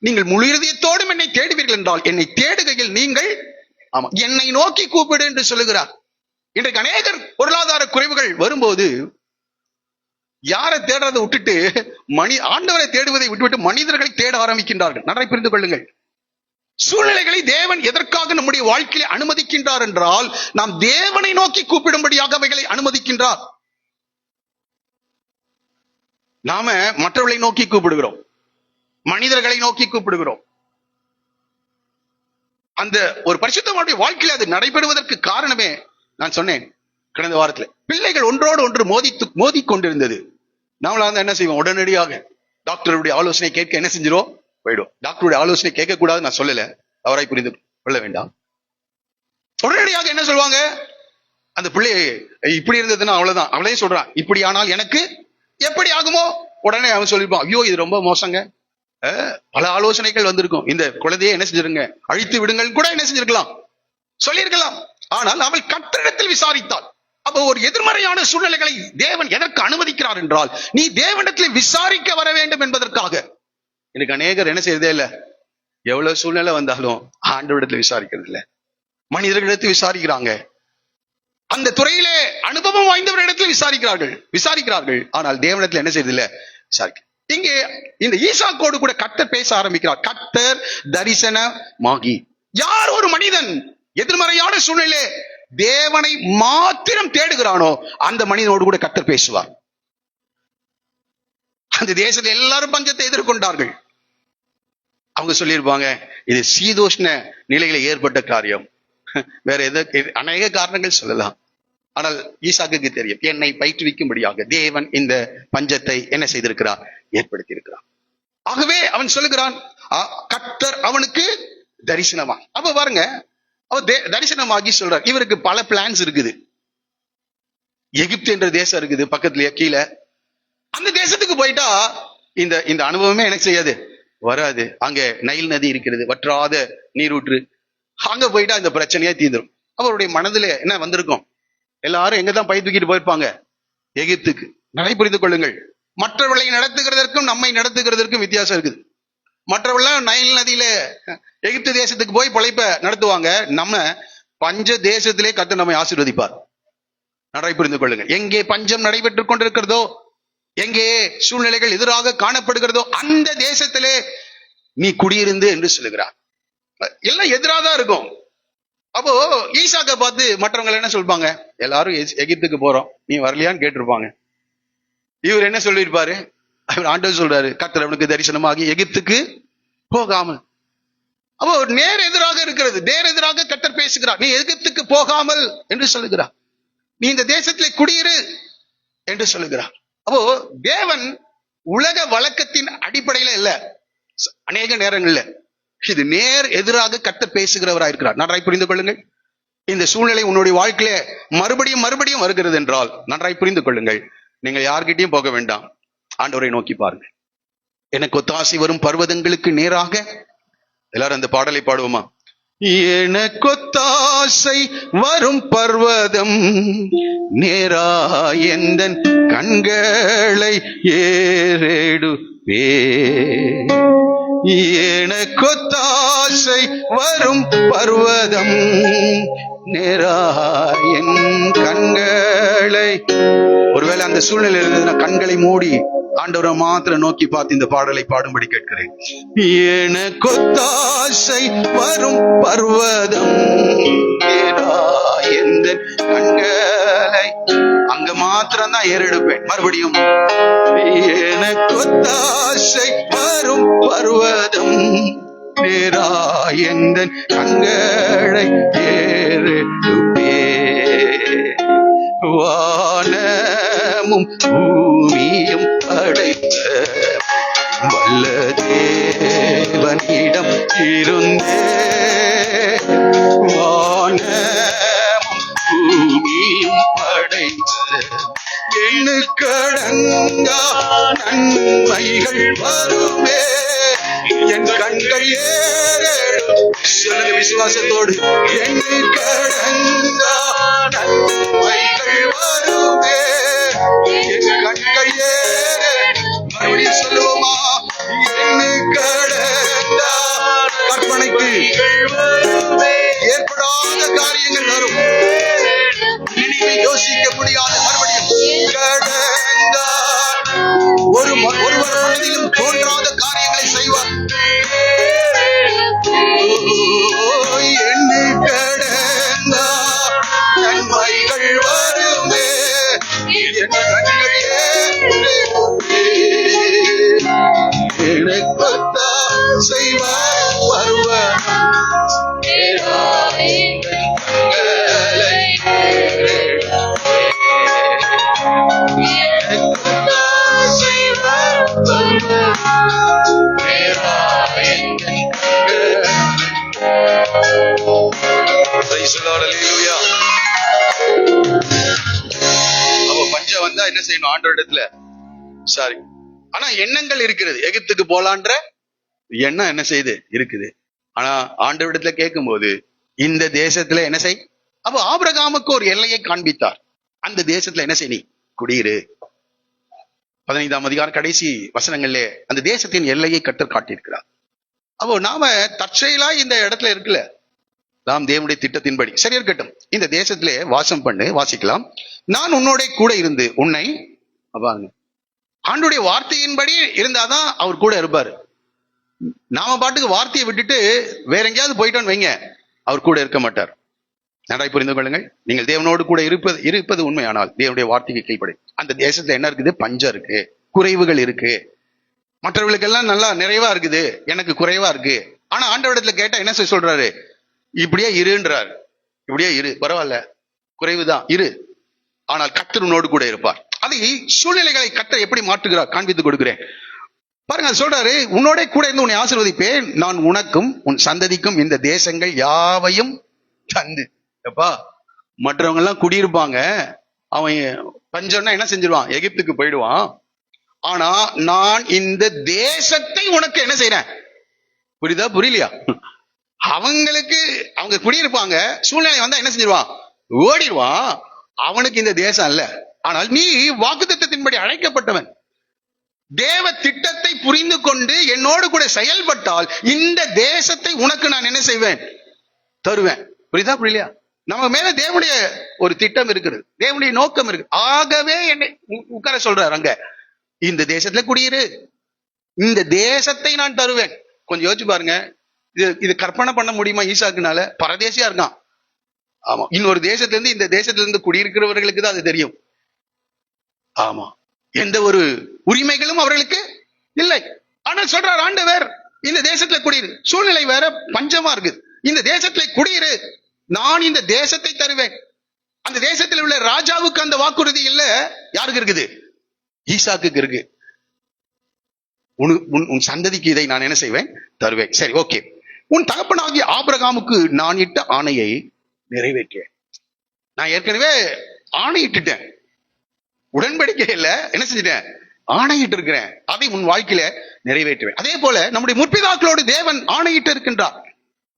நீங்கள் முழு இதயத்தோடும் என்னை தேடுவீர்கள் என்றால் என்னை தேடுகையில் நீங்கள் என்னை நோக்கி கூப்பிடு என்று சொல்லுகிறார். இன்றைக்கு அநேகர் பொருளாதார குறைவுகள் வரும்போது யாரை தேடுறதை விட்டுட்டு ஆண்டவரை தேடுவதை விட்டுவிட்டு மனிதர்களை தேட ஆரம்பிக்கின்றார்கள். நன்றாய் புரிந்து கொள்ளுங்கள். சூழ்நிலைகளை தேவன் எதற்காக நம்முடைய வாழ்க்கையை அனுமதிக்கின்றார் என்றால் நாம் தேவனை நோக்கி கூப்பிடும்படியாக அவைகளை அனுமதிக்கின்றார். நாம மற்றவர்களை நோக்கி கூப்பிடுகிறோம், மனிதர்களை நோக்கி கூப்பிடுகிறோம். அந்த ஒரு பரிசுத்தமான வாழ்க்கையில அது நடைபெறுவதற்கு காரணமே, நான் சொன்னேன் கடந்த வாரத்துல, பிள்ளைகள் ஒன்றோடு ஒன்று மோதி கொண்டிருந்தது. நாமளா வந்து என்ன செய்வோம்? உடனடியாக டாக்டருடைய ஆலோசனை கேட்க என்ன செஞ்சிடும்? போயிடும். டாக்டருடைய ஆலோசனை கேட்க கூடாது நான் சொல்லல, அவராய் புரிந்து கொள்ள வேண்டாம். உடனடியாக என்ன சொல்லுவாங்க? அந்த பிள்ளை இப்படி இருந்ததுன்னா அவ்வளவுதான், அவளே சொல்றான், இப்படி ஆனால் எனக்கு எப்படி ஆகுமோ? உடனே அவன் சொல்லிருப்பான், ஐயோ இது ரொம்ப மோசங்க, பல ஆலோசனைகள் வந்திருக்கும், இந்த குழந்தையை என்ன செஞ்சிருங்க, அழித்து விடுங்கள் கூட என்ன செஞ்சிருக்கலாம், சொல்லியிருக்கலாம். ஆனால் அவள் கர்த்தரிடத்தில் விசாரித்தாள். அப்போ ஒரு எதிர்மறையான சூழ்நிலைகளை தேவன் எதற்கு அனுமதிக்கிறார் என்றால் நீ தேவனிடத்தில் விசாரிக்க வர வேண்டும் என்பதற்காக. எனக்கு அநேகர் என்ன செய்யறதே இல்ல, எவ்வளவு சூழ்நிலை வந்தாலும் ஆண்டவரிடத்தில் விசாரிக்கிறது இல்ல, மனிதர்களிடத்தில் விசாரிக்கிறாங்க. அந்த துறையிலே அனுபவம் வாய்ந்தவரிடத்தில் விசாரிக்கிறார்கள், ஆனால் தேவனிடத்தில் என்ன செய்யறது இல்ல, விசாரிக்க. இங்கே இந்த ஈசாக்கோடு கூட கர்த்தர் பேச ஆரம்பிக்கிறார். கர்த்தர் தரிசனமாகி, யார் ஒரு மனிதன் எதிர்மறையான சூழ்நிலை தேவனை மாத்திரம் தேடுகிறானோ அந்த மனிதனோடு கூட கர்த்தர் பேசுவார். அந்த தேசத்தில் எல்லாரும் பஞ்சத்தை எதிர்கொண்டார்கள். அவங்க சொல்லியிருப்பாங்க, இது சீதோஷ்ண நிலையில ஏற்பட்ட காரியம், வேற எதற்கு அநேக காரணங்கள் சொல்லலாம். ஆனால் ஈசாக்குக்கு தெரியும், என்னை பயிற்றுவிக்கும்படியாக தேவன் இந்த பஞ்சத்தை என்ன செய்திருக்கிறார், ஏற்படுத்தி இருக்கிறார். ஆகவே அவன் சொல்லுகிறான், கர்த்தர் அவனுக்கு தரிசனமா. அப்ப பாருங்க, அவர் தரிசனமாகி சொல்றார், இவருக்கு பல பிளான்ஸ் இருக்குது. எகிப்து என்ற தேசம் இருக்குது பக்கத்துலயே கீழே, அந்த தேசத்துக்கு போயிட்டா இந்த அனுபவமே எனக்கு செய்யாது, வராது. அங்க நைல் நதி இருக்கிறது, வற்றாத நீரூற்று, அங்க போயிட்டா இந்த பிரச்சனையே தீர்ந்துடும். அவருடைய மனதில என்ன வந்திருக்கும், எல்லாரும் எங்கதான் பை தூக்கிட்டு போயிருப்பாங்க, எகிப்துக்கு. நடை புரிந்து கொள்ளுங்கள், மற்றவர்களை நடத்துகிறதற்கும் நம்மை நடத்துகிறதற்கும் வித்தியாசம் இருக்குது. மற்றவர்கள் நைல் நதியில எகிப்து தேசத்துக்கு போய் பிழைப்ப நடத்துவாங்க, நம்ம பஞ்ச தேசத்திலே கர்த்தர் நம்மை ஆசீர்வதிப்பார். நடை புரிந்து கொள்ளுங்கள். எங்கே பஞ்சம் நடைபெற்றுக் கொண்டிருக்கிறதோ, எங்கே சூழ்நிலைகள் எதிராக காணப்படுகிறதோ அந்த தேசத்திலே நீ குடியிருந்து என்று சொல்லுகிறார். எல்லாம் எதிராக தான் இருக்கும். அப்போ ஈசாக்க பார்த்து மற்றவங்க என்ன சொல்லுவாங்க, எல்லாரும் எகிப்துக்கு போறோம், நீ வரலையான்னு கேட்டிருப்பாங்க. இவர் என்ன சொல்லியிருப்பாரு, அவர் ஆண்டவர் சொல்றாரு, கர்த்தர் அவனுக்கு தரிசனமாகி எகிப்துக்கு போகாமல். அப்போ நேர் எதிராக இருக்கிறது, நேர் எதிராக கர்த்தர் பேசுகிறார். நீ எகிப்துக்கு போகாமல் என்று சொல்லுகிறார், நீ இந்த தேசத்திலே குடியிரு என்று சொல்லுகிறார். அப்போ தேவன் உலக வழக்கத்தின் அடிப்படையில இல்ல, அநேக நேரங்கள்ல இது நேர் எதிராக கர்த்தர் பேசுகிறவராக இருக்கிறார். நன்றாய் புரிந்து கொள்ளுங்கள். இந்த சூழ்நிலை உன்னுடைய வாழ்க்கையில மறுபடியும் வருகிறது என்றால் நன்றாய் புரிந்து கொள்ளுங்கள், நீங்கள் யார்கிட்டயும் போக வேண்டாம், ஆண்டவரை நோக்கி பாருங்க. எனக்கு ஒத்தாசை வரும் பர்வதங்களுக்கு நேராக. எல்லாரும் அந்த பாடலை பாடுவோமா? எனக்கொத்தாசை வரும் பர்வதம் நேரா எந்தன் கண்களை ஏறெடுப்பே. எனக்கொத்தாசை வரும் பர்வதம் நேரா என் கண்களை. ஒருவேளை அந்த சூழ்நிலை இருந்ததுன்னா கண்களை மூடி ஆண்டவரை மாத்திரம் நோக்கி பார்த்து இந்த பாடலை பாடும்படி கேட்கிறேன். எனக்கொத்தாசை வரும் பர்வதம் நேரா எந்த கண்களை. அங்க மாத்திரம் தான் ஏறெடுப்பேன். மறுபடியும் எனக்கொத்தாசை வரும் பர்வதம் நேரா எந்த கண்களை ஏறெடுப்பே. வானமும் பூமியும் படைத்த வல்ல தேவனிடம் இருந்தே. வானமும் பூமியும் படைத்த எண்ணுக்கடங்கா நன்மைகள் வருமே. என் கண்கள் சொல்லுங்க விசுவாசத்தோடு. எண்ணுக்கடங்கா நன்மைகள் வருமே. என் கண்கள் மறுபடியும் சொல்லுவோமா? எண்ணுக்கடங்கா கற்பனைக்கு ஏற்படாத காரியங்கள் வரும். இனிமே யோசிக்க முடியாத மறுபடியும் கடங்கா ஒருவர் மனதிலும் தோன்றாத காரியங்களை செய்வார். எண்ணு கடங்கா நன்மைகள் வருமே. எனக்கொத்தா செய்வார் வருவார். பஞ்சம் வந்தா என்ன செய்யணும்? ஆண்டவரிடத்துல சாரி. ஆனா எண்ணங்கள் இருக்கிறது. எகிப்துக்கு போலான்ற எண்ணம் என்ன செய்யுது? இருக்குது. ஆனா ஆண்டவரிடத்துல கேட்கும் போது இந்த தேசத்துல என்ன செய். அப்போ ஆபிரகாமுக்கு ஒரு எல்லையை காண்பித்தார். அந்த தேசத்துல என்ன செய், நீ குடியிரு. 15ஆம் அதிகாரம் கடைசி வசனங்கள்ல அந்த தேசத்தின் எல்லையை கர்த்தர் காட்டியிருக்கிறார். அப்போ நாம தற்செயலா இந்த இடத்துல இருக்குல்ல, நாம் தேவனுடைய திட்டத்தின்படி சரி இருக்கட்டும், இந்த தேசத்திலே வாசம் பண்ணு. வாசிக்கலாம். நான் உன்னோட கூட இருந்து உன்னை. ஆண்டுடைய வார்த்தையின்படி இருந்தாதான் அவர் கூட இருப்பாரு. நாம பாட்டுக்கு வார்த்தையை விட்டுட்டு வேற எங்கேயாவது போயிட்டோன்னு வைங்க, அவர் கூட இருக்க மாட்டார். நன்றாய் புரிந்து கொள்ளுங்கள். நீங்கள் தேவனோடு கூட இருப்பது உண்மையானால் தேவனுடைய வார்த்தைக்கு கீழ்ப்படி. அந்த தேசத்துல என்ன இருக்குது? பஞ்சம் இருக்கு, குறைவுகள் இருக்கு. மற்றவர்களுக்கெல்லாம் நல்லா நிறைவா இருக்குது, எனக்கு குறைவா இருக்கு. ஆனா ஆண்டவரிடத்துல கேட்டா என்ன சொல்றாரு? இப்படியே இருன்றார். இப்படியே இரு, பரவாயில்ல, குறைவுதான் இரு, ஆனால் கர்த்தர் உன்னோடு கூட இருப்பார். அதை சூழ்நிலைகளை கர்த்தர் எப்படி மாற்றுகிறார் காண்பித்து கொடுக்கிறேன் பாருங்க. அது சொல்றாரு, உன்னோட கூட இருந்து உன்னை ஆசீர்வதிப்பேன், நான் உனக்கும் உன் சந்ததிக்கும் இந்த தேசங்கள் யாவையும் தந்து. எப்பா, மற்றவங்க எல்லாம் குடியிருப்பாங்க, அவன் பஞ்சம்னா என்ன செஞ்சிருவான்? எகிப்துக்கு போயிடுவான். ஆனா நான் இந்த தேசத்தை உனக்கு என்ன செய்யறேன்? புரியுதா? புரியலையா? அவங்களுக்கு அவங்க குடியிருப்பாங்க, சூழ்நிலை வந்தா என்ன செஞ்சிருவான்? ஓடிடுவான். அவனுக்கு இந்த தேசம் அல்ல. ஆனால் நீ வாக்குத்தத்தத்தின்படி அழைக்கப்பட்டவன், தேவ திட்டத்தை புரிந்து கொண்டு என்னோடு கூட செயல்பட்டால் இந்த தேசத்தை உனக்கு நான் என்ன செய்வேன்? தருவேன். புரியுதா? புரியலையா? நம்ம மேல தேவனுடைய ஒரு திட்டம் இருக்குது, தேவனுடைய நோக்கம் இருக்கு. ஆகவே என்னை உட்கார சொல்றாரு அங்க, இந்த தேசத்துல குடியிரு, இந்த தேசத்தை நான் தருவேன். கொஞ்சம் யோசிச்சு பாருங்க. இது கற்பனை பண்ண முடியுமா? ஈசாக்குனால பரதேசியா இருக்கான். ஆமா, இன்னொரு தேசத்துல இருந்து இந்த தேசத்துல இருந்து குடியிருக்கிறவர்களுக்கு தான் அது தெரியும். ஆமா, எந்த ஒரு உரிமைகளும் அவர்களுக்கு இல்லை. ஆனால் சொல்றார் ஆண்டவர், இந்த தேசத்துல குடியிரு. சூழ்நிலை வேற, பஞ்சமா இருக்கு, இந்த தேசத்துல குடியிரு, நான் இந்த தேசத்தை தருவேன். அந்த தேசத்தில் உள்ள ராஜாவுக்கு அந்த வாக்குறுதி இல்ல, யாருக்கு இருக்குது? ஈசாக்குக்கு இருக்கு. உன் சந்ததிக்கு இதை நான் என்ன செய்வேன்? தருவேன். சரி, ஓகே. உன் தகப்பனாகிய ஆபிரகாமுக்கு நான் இட்ட ஆணையை நிறைவேற்றுவேன். நான் ஏற்கனவே ஆணையிட்டுட்டேன். உடன்படிக்கையில என்ன செஞ்சிட்டேன்? ஆணையிட்டு இருக்கிறேன், அதை உன் வாழ்க்கையில நிறைவேற்றுவேன். அதே போல நம்முடைய முற்பிதாக்களோடு தேவன் ஆணையிட்டு இருக்கின்றார்.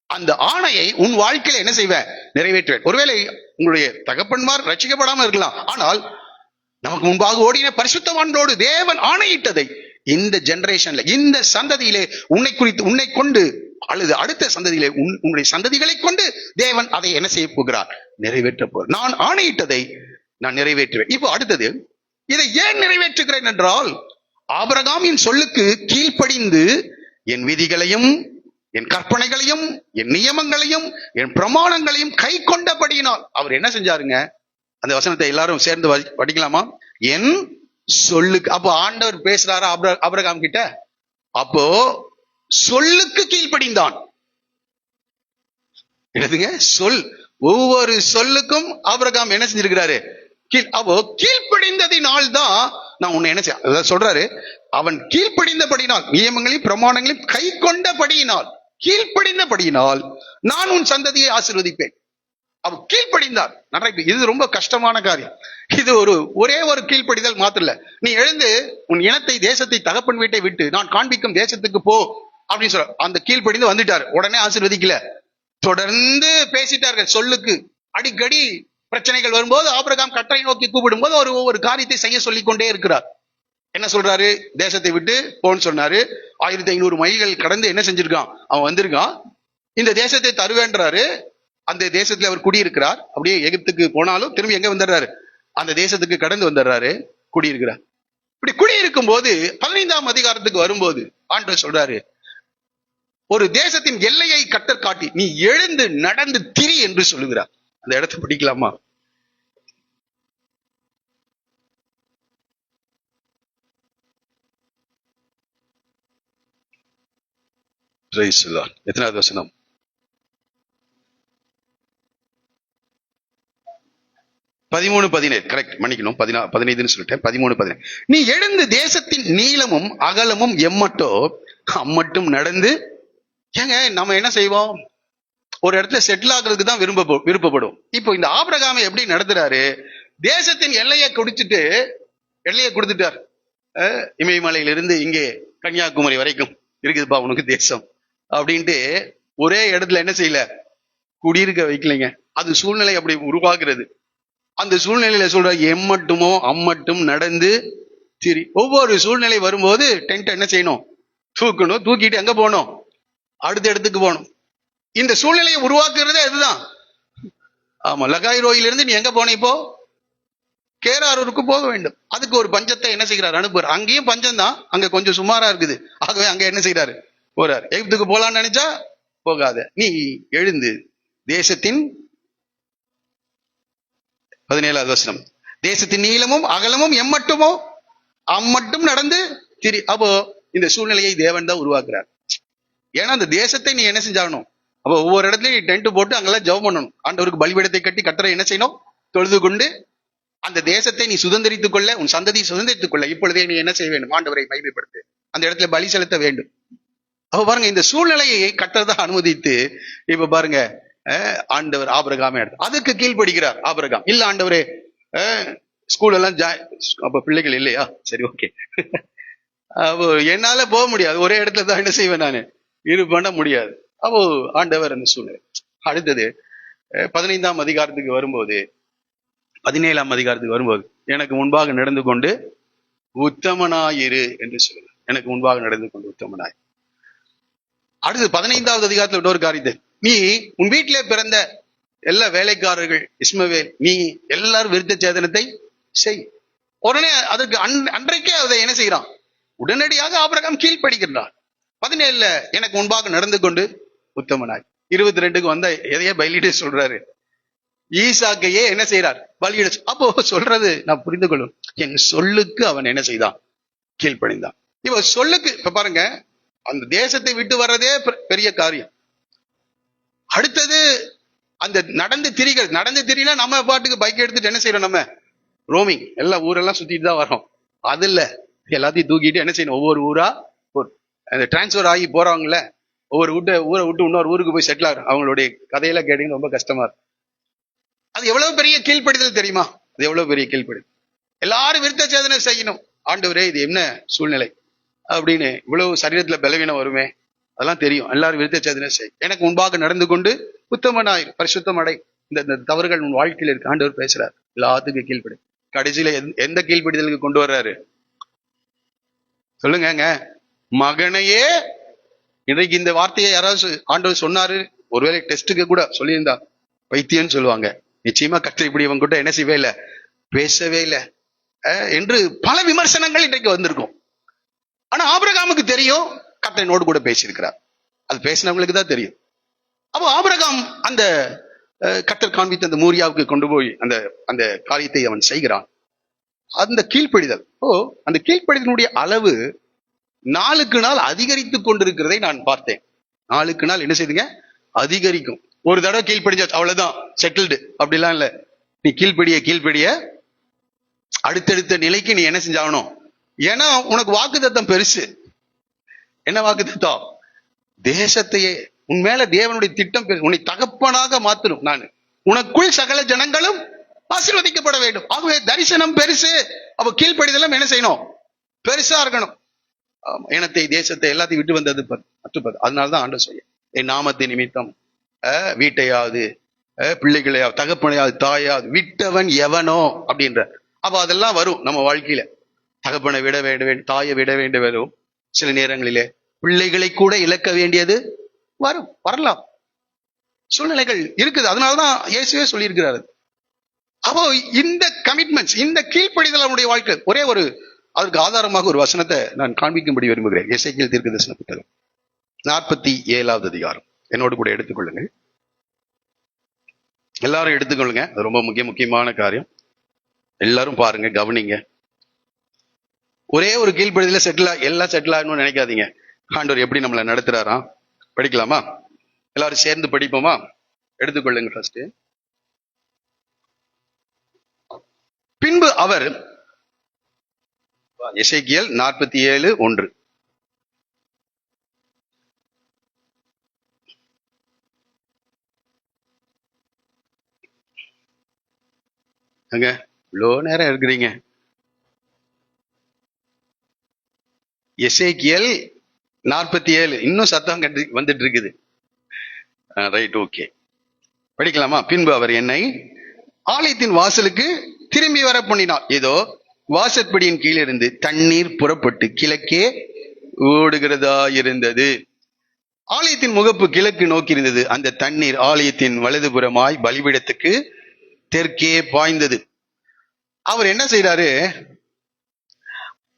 அந்த ஆணையை உன் வாழ்க்கையில என்ன செய்வேன்? நிறைவேற்றுவேன். ஒருவேளை உங்களுடைய தகப்பன்மார் ரட்சிக்கப்படாம இருக்கலாம், ஆனால் நமக்கு முன்பாக ஓடின பரிசுத்தவான்களோடு தேவன் ஆணையிட்டதை இந்த ஜெனரேஷன்ல, இந்த சந்ததியிலே உன்னை குறித்து, உன்னை கொண்டு அல்லது அடுத்த சந்ததியிலே உன்னுடைய சந்ததிகளை கொண்டு தேவன் அதை என்ன செய்ய போகிறார்? நிறைவேற்ற போகிறார். நான் ஆணையிட்டதை நான் நிறைவேற்றுவேன். இப்போ அடுத்தது, இதை ஏன் நிறைவேற்றுகிறேன் என்றால், ஆபிரகாமின் சொல்லுக்கு கீழ்ப்படிந்து என் விதிகளையும் என் கற்பனைகளையும் என் நியமங்களையும் என் பிரமாணங்களையும் கை கொண்டபடியினால். அவர் என்ன செஞ்சாருங்க? அந்த வசனத்தை எல்லாரும் சேர்ந்து படிக்கலாமா? என் சொல்லுக்கு. அப்போ ஆண்டவர் பேசுறாரு ஆபிரகாம் கிட்ட. அப்போ சொல்லுக்கு கீழ்ப்படிந்தான். என்னதுங்க? சொல். ஒவ்வொரு சொல்லுக்கும் ஆபிரகாம் என்ன செஞ்சிருக்கிறாரு? அப்போ கீழ்ப்படிந்ததினால் தான் நான் உன்னை என்ன செய்ய சொல்றாரு. அவன் கீழ்ப்படிந்தபடியினால், நியமங்களையும் பிரமாணங்களையும் கை கொண்டபடியினால், கீழ்ப்படிந்தபடியினால் நான் உன் சந்ததியை ஆசீர்வதிப்பேன். அவன் கீழ்ப்படிந்தார். இது ரொம்ப கஷ்டமான காரியம். இது ஒரே ஒரு கீழ்ப்படிதல் மாத்திரல. நீ எழுந்து உன் இனத்தை, தேசத்தை, தகப்பன் வீட்டை விட்டு நான் காண்பிக்கும் தேசத்துக்கு போ அப்படின்னு சொல்ற. அந்த கீழ்ப்படிந்து வந்துட்டார். உடனே ஆசீர்வதிக்கல, தொடர்ந்து பேசிட்டார்கள். சொல்லுக்கு அடிக்கடி பிரச்சனைகள் வரும்போது ஆபிரகாம் கட்டளை நோக்கி கூப்பிடும் போது ஒவ்வொரு காரியத்தை செய்ய சொல்லிக் கொண்டே இருக்கிறார். என்ன சொல்றாரு? தேசத்தை விட்டு போன்னு சொன்னாரு. 1500 மைல்கள் கடந்து என்ன செஞ்சிருக்கான்? அவன் வந்திருக்கான். இந்த தேசத்தை தருவேன்றாரு. அந்த தேசத்துல அவர் குடியிருக்கிறார். அப்படியே எகிப்துக்கு போனாலும் திரும்பி எங்க வந்துடுறாரு? அந்த தேசத்துக்கு கடந்து வந்துடுறாரு, குடியிருக்கிறார். இப்படி குடியிருக்கும் போது 15ஆம் அதிகாரத்துக்கு வரும்போது ஆண்டவர் சொல்றாரு, ஒரு தேசத்தின் எல்லையை கட்டர் காட்டி நீ எழுந்து நடந்து திரி என்று சொல்லுகிறார். அந்த இடத்தை படிக்கலாமா? எத்தனாவது வசனம்? 13-17. கரெக்ட், மன்னிக்கணும், 15 சொல்லிட்டேன். 13-17. நீ எழுந்து தேசத்தின் நீளமும் அகலமும் எம்மட்டோ அம்மட்டும் நடந்து. ஏங்க நம்ம என்ன செய்வோம்? ஒரு இடத்துல செட்டில் ஆகுறதுக்கு தான் விருப்பப்படும். இப்போ இந்த ஆபிரகாமை எப்படி நடத்துறாரு? தேசத்தின் எல்லையை கொடுத்துட்டார். இமயமலையிலிருந்து இங்கே கன்னியாகுமரி வரைக்கும் இருக்குதுப்பா உனக்கு தேசம் அப்படின்ட்டு ஒரே இடத்துல என்ன செய்யல? குடியிருக்க வைக்கலைங்க. அது சூழ்நிலை அப்படி உருவாக்குறது. அந்த சூழ்நிலையில சொல்ற எம்மட்டுமோ அம்மட்டும் நடந்து திரி. ஒவ்வொரு சூழ்நிலை வரும்போது டென்ட் என்ன செய்யணும்? தூக்கணும். தூக்கிட்டு எங்க போகணும்? அடுத்த இடத்துக்கு போகணும். இந்த சூழ்நிலையை உருவாக்குறதே இதுதான். ஆமா, லகாய் ரோயிலிருந்து நீ எங்க போன? இப்போ கேராரூருக்கு போக வேண்டும். அதுக்கு ஒரு பஞ்சத்தை என்ன செய்கிறார்? அனுப்புறார். அங்கேயும் பஞ்சம் தான், அங்க கொஞ்சம் சுமாரா இருக்குது. ஆகவே அங்க என்ன செய்யறாரு? போறாரு. எகிப்துக்கு போலான்னு நினைச்சா போகாத, நீ எழுந்து தேசத்தின் 17வது வசனம், தேசத்தின் நீளமும் அகலமும் எம்மட்டுமோ அம்மட்டும் நடந்து திரி. அப்போ இந்த சூழ்நிலையை தேவன் தான் உருவாக்குறார். ஏன்னா அந்த தேசத்தை நீ என்ன செஞ்சாகணும்? அப்போ ஒவ்வொரு இடத்துலயும் டென்ட் போட்டு அங்கெல்லாம் ஜெபம் பண்ணணும். ஆண்டவருக்கு பலிபீடத்தை கட்டி கர்த்தரை என்ன செய்யணும்? தொழுது கொண்டு அந்த தேசத்தை நீ சுதந்திரித்துக் கொள்ள, உன் சந்ததியை சுதந்திரித்துக் கொள்ள இப்பொழுதே நீ என்ன செய்ய வேண்டும்? ஆண்டவரை மகிமைப்படுத்து. அந்த இடத்துல பலி செலுத்த வேண்டும். அப்ப பாருங்க, இந்த சூழ்நிலையை கர்த்தர் தான் அனுமதித்து இப்ப பாருங்க ஆண்டவர் ஆபிரகாமே அதுக்கு கீழ்படுகிறார். ஆபிரகாம் இல்ல ஆண்டவரே ஸ்கூல் எல்லாம் அப்ப பிள்ளைகள் இல்லையா? சரி, ஓகே. அப்போ என்னால போக முடியாது, ஒரே இடத்துல தான் என்ன செய்வேன் நானு, பண்ண முடியாது. அப்போ ஆண்டவர் அந்த சூழ்நிலை. அடுத்தது 15ஆம் அதிகாரத்துக்கு வரும்போது, 17ஆம் அதிகாரத்துக்கு வரும்போது, எனக்கு முன்பாக நடந்து கொண்டு உத்தமனாயிரு என்று சொல்லுங்க. எனக்கு முன்பாக நடந்து கொண்டு உத்தமனாய். அடுத்து 15ஆவது அதிகாரத்துல இன்னொரு காரியத்தை, நீ உன் வீட்டிலே பிறந்த எல்லா வேலைக்காரர்கள் இஸ்மவேல், நீ எல்லாரும் விருத்த சேதனத்தை செய். உடனே அதற்கு அன்றைக்கே அதை என்ன செய்யறான்? உடனடியாக ஆபிரகாம் கீழ்ப்படிக்கிறார். 17ல எனக்கு முன்பாக நடந்து கொண்டு உத்தமனாய். 22க்கு வந்த எதையே பலியிட சொல்றாரு. ஈசாக்கையே என்ன செய்யறார்? பலியிட. அப்போ சொல்றது நான் புரிந்து கொள்ளும், என் சொல்லுக்கு அவன் என்ன செய்தான்? கீழ்ப்படிந்தான். இப்ப சொல்லுக்கு இப்ப பாருங்க, அந்த தேசத்தை விட்டு வர்றதே பெரிய காரியம். அடுத்தது அந்த நடந்து திரினா நம்ம பாட்டுக்கு பைக் எடுத்துட்டு என்ன செய்யறோம்? நம்ம ரோமிங் எல்லா ஊரெல்லாம் சுத்திட்டு தான் வரோம். அது இல்ல, எல்லாத்தையும் தூக்கிட்டு என்ன செய்யணும்? ஒவ்வொரு ஊரா அந்த டிரான்ஸ்பர் ஆகி போறவங்கள ஒவ்வொரு ஊரை விட்டு இன்னொரு ஊருக்கு போய் செட்டில் ஆகும். அவங்களுடைய கதையெல்லாம் கேட்டீங்கன்னா ரொம்ப கஷ்டமா இருக்கும். அது எவ்வளவு பெரிய கீழ்ப்படிதல் தெரியுமா? அது எவ்வளவு பெரிய கீழ்ப்படிதல். எல்லாரும் விருத்த சேதனை செய்யணும். ஆண்டவரே இது என்ன சூழ்நிலை அப்படின்னு, இவ்வளவு சரீரத்துல பலவீனம் வருமே, அதெல்லாம் தெரியும். எல்லாரும் விருத்த சேதனை செய், எனக்கு முன்பாக நடந்து கொண்டு உத்தமனாயிரு, பரிசுத்தம் அடை, இந்த தவறுகள் உன் வாழ்க்கையில் இருக்கு. ஆண்டவர் பேசுறாரு, எல்லாத்துக்கும் கீழ்ப்படி. கடைசியில எந்த கீழ்ப்படிதலுக்கு கொண்டு வர்றாரு சொல்லுங்க? மகனையே. இன்றைக்கு இந்த வார்த்தையை யாராவது ஆண்டவர் சொன்னாரு, ஒருவேளை டெஸ்ட்டுக்கு கூட சொல்லியிருந்தா பைத்தியம்னு சொல்லுவாங்க. நிச்சயமா கர்த்தர் இப்படி இவங்க கூட என்ன செய்யவே இல்லை, பேசவே இல்லை என்று பல விமர்சனங்கள் இன்றைக்கு வந்திருக்கும். ஆனா ஆபிரகாமுக்கு தெரியும் கர்த்தர் என்னோடு கூட பேசியிருக்கிறார். அது பேசினவங்களுக்கு தான் தெரியும். அப்போ ஆபிரகாம் அந்த கர்த்தர் காண்பித்த அந்த மூரியாவுக்கு கொண்டு போய் அந்த அந்த காரியத்தை அவன் செய்கிறான். அந்த கீழ்ப்படிதல், அந்த கீழ்ப்படிதலுடைய அளவு நாளுக்கு நாள் அதிகரித்து கொண்டிருக்கிறதை நான் பார்த்தேன். நாளுக்கு நாள் என்ன செய்யுங்க, அதிகரிக்கும். ஒரு தடவை கீழ்ப்படிஞ்சா அவ்வளவுதான், செட்டில்டு அப்படிலாம் இல்லை. நீ கீழ்ப்படிய அடுத்தடுத்த நிலைக்கு நீ என்ன செஞ்சாகணும். ஏன்னா உனக்கு வாக்குத்தத்தம் பெருசு. என்ன வாக்குத்தத்தம்? தேசத்தையே, உன் மேல தேவனுடைய திட்டம் பெருசு. உன்னை தகப்பனாக மாத்தணும். நான் உனக்குள் சகல ஜனங்களும் ஆசீர்வதிக்கப்பட வேண்டும். ஆகவே தரிசனம் பெருசு. அப்ப கீழ்ப்படிதலும் என்ன செய்யணும், பெருசா இருக்கணும். இனத்தை, தேசத்தை எல்லாத்தையும் விட்டு வந்தது மற்றப்பது. அதனாலதான் ஆண்டவர் சொல்ல, என் நாமத்தை நிமித்தம் வீட்டையாவது பிள்ளைகளையாவது தகப்பனையாவது தாயாவது விட்டவன் எவனோ அப்படின்ற. அப்ப அதெல்லாம் வரும் நம்ம வாழ்க்கையில. தகப்பனை விட வேண்டும், தாயை விட வேண்டும் வரும். சில நேரங்களிலே பிள்ளைகளை கூட இழக்க வேண்டியது வரலாம். சூழ்நிலைகள் இருக்குது. அதனாலதான் இயேசுவே சொல்லியிருக்கிறாரு. அப்போ இந்த கமிட்மெண்ட்ஸ், இந்த கீழ்ப்படிதல் அவனுடைய வாழ்க்கை. ஒரே ஒரு அதற்கு ஆதாரமாக ஒரு வசனத்தை நான் காண்பிக்கும்படி விரும்புகிறேன். எசேக்கியேல் தீர்க்கதரிசன புத்தகம் 47வது அதிகாரம். என்னோடு கூட எடுத்துக்கொள்ளுங்கள். எல்லாரும் எடுத்துக்கொள்ளுங்க. அது ரொம்ப முக்கியமான காரியம். எல்லாரும் பாருங்க, கவனிங்க. ஒரே ஒரு கீழ்ப்படிதல எல்லாம் செட்டில் ஆகணும்னு நினைக்காதீங்க. ஆண்டவர் எப்படி நம்மளை நடத்துறாராம். படிக்கலாமா? எல்லாரும் சேர்ந்து படிப்போமா? எடுத்துக்கொள்ளுங்க. ஃபர்ஸ்ட், பின்பு அவர், எசேக்கியேல் 47:1. அங்க இவ்வளோ நேரம் இருக்கிறீங்க. எசேக்கியேல் 47 இன்னும் சத்தம் வந்துட்டு இருக்குது. ரைட், ஓகே, படிக்கலாமா? பின்பு அவர் என்னை ஆலயத்தின் வாசலுக்கு திரும்பி வர பண்ணினார். ஏதோ வாசற்படியின் கீழிருந்து தண்ணீர் புறப்பட்டு கிழக்கே ஓடுகிறதா இருந்தது. ஆலயத்தின் முகப்பு கிழக்கு நோக்கி இருந்தது. அந்த தண்ணீர் ஆலயத்தின் வலதுபுறமாய் பலிபீடத்துக்கு தெற்கே பாய்ந்தது. அவர் என்ன செய்யறாரு?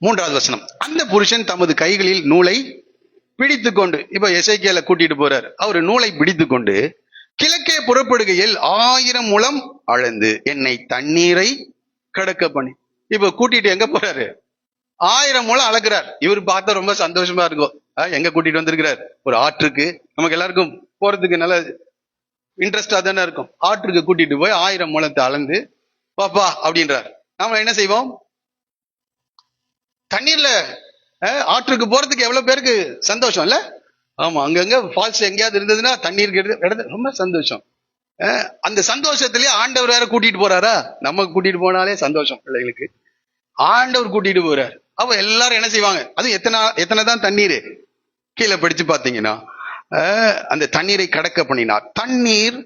3வது வசனம், அந்த புருஷன் தமது கைகளில் நூலை பிடித்து கொண்டு, இப்ப எசேக்கியேலை கூட்டிட்டு போறாரு. அவர் நூலை பிடித்து கொண்டு கிழக்கே புறப்படுகையில் 1000 முழம் அளந்து என்னை தண்ணீரை கடக்க பண்ணி. இப்ப கூட்டிட்டு எங்க போறாரு? 1000 முழம் அளக்குறார். இவர் பார்த்தா ரொம்ப சந்தோஷமா இருக்கும். எங்க கூட்டிட்டு வந்திருக்கிறார்? ஒரு ஆற்றுக்கு. நமக்கு எல்லாருக்கும் போறதுக்கு நல்ல இன்ட்ரெஸ்டா தானே இருக்கும். ஆற்றுக்கு கூட்டிட்டு போய் 1000 முழத்தை அளந்து பாப்பா அப்படின்றார். நாம என்ன செய்வோம்? தண்ணீர்ல ஆற்றுக்கு போறதுக்கு எவ்வளவு பேருக்கு சந்தோஷம் இல்ல? ஆமா, அங்கங்க ஃபால்ஸ் எங்கேயாவது இருந்ததுன்னா தண்ணீருக்கு எடுத்து ரொம்ப சந்தோஷம். அந்த சந்தோஷத்திலேயே ஆண்டவர் வேற கூட்டிட்டு போறாரா? நம்ம கூட்டிட்டு போனாலே சந்தோஷம் பிள்ளைகளுக்கு. ஆண்டவர் கூட்டிட்டு போறாரு. அப்ப எல்லாரும் என்ன செய்வாங்க? அது எத்தனை தான் தண்ணீர் கீழே படிச்சு பாத்தீங்கன்னா, அந்த தண்ணீரை கடக்க பண்ணினார். தண்ணீர்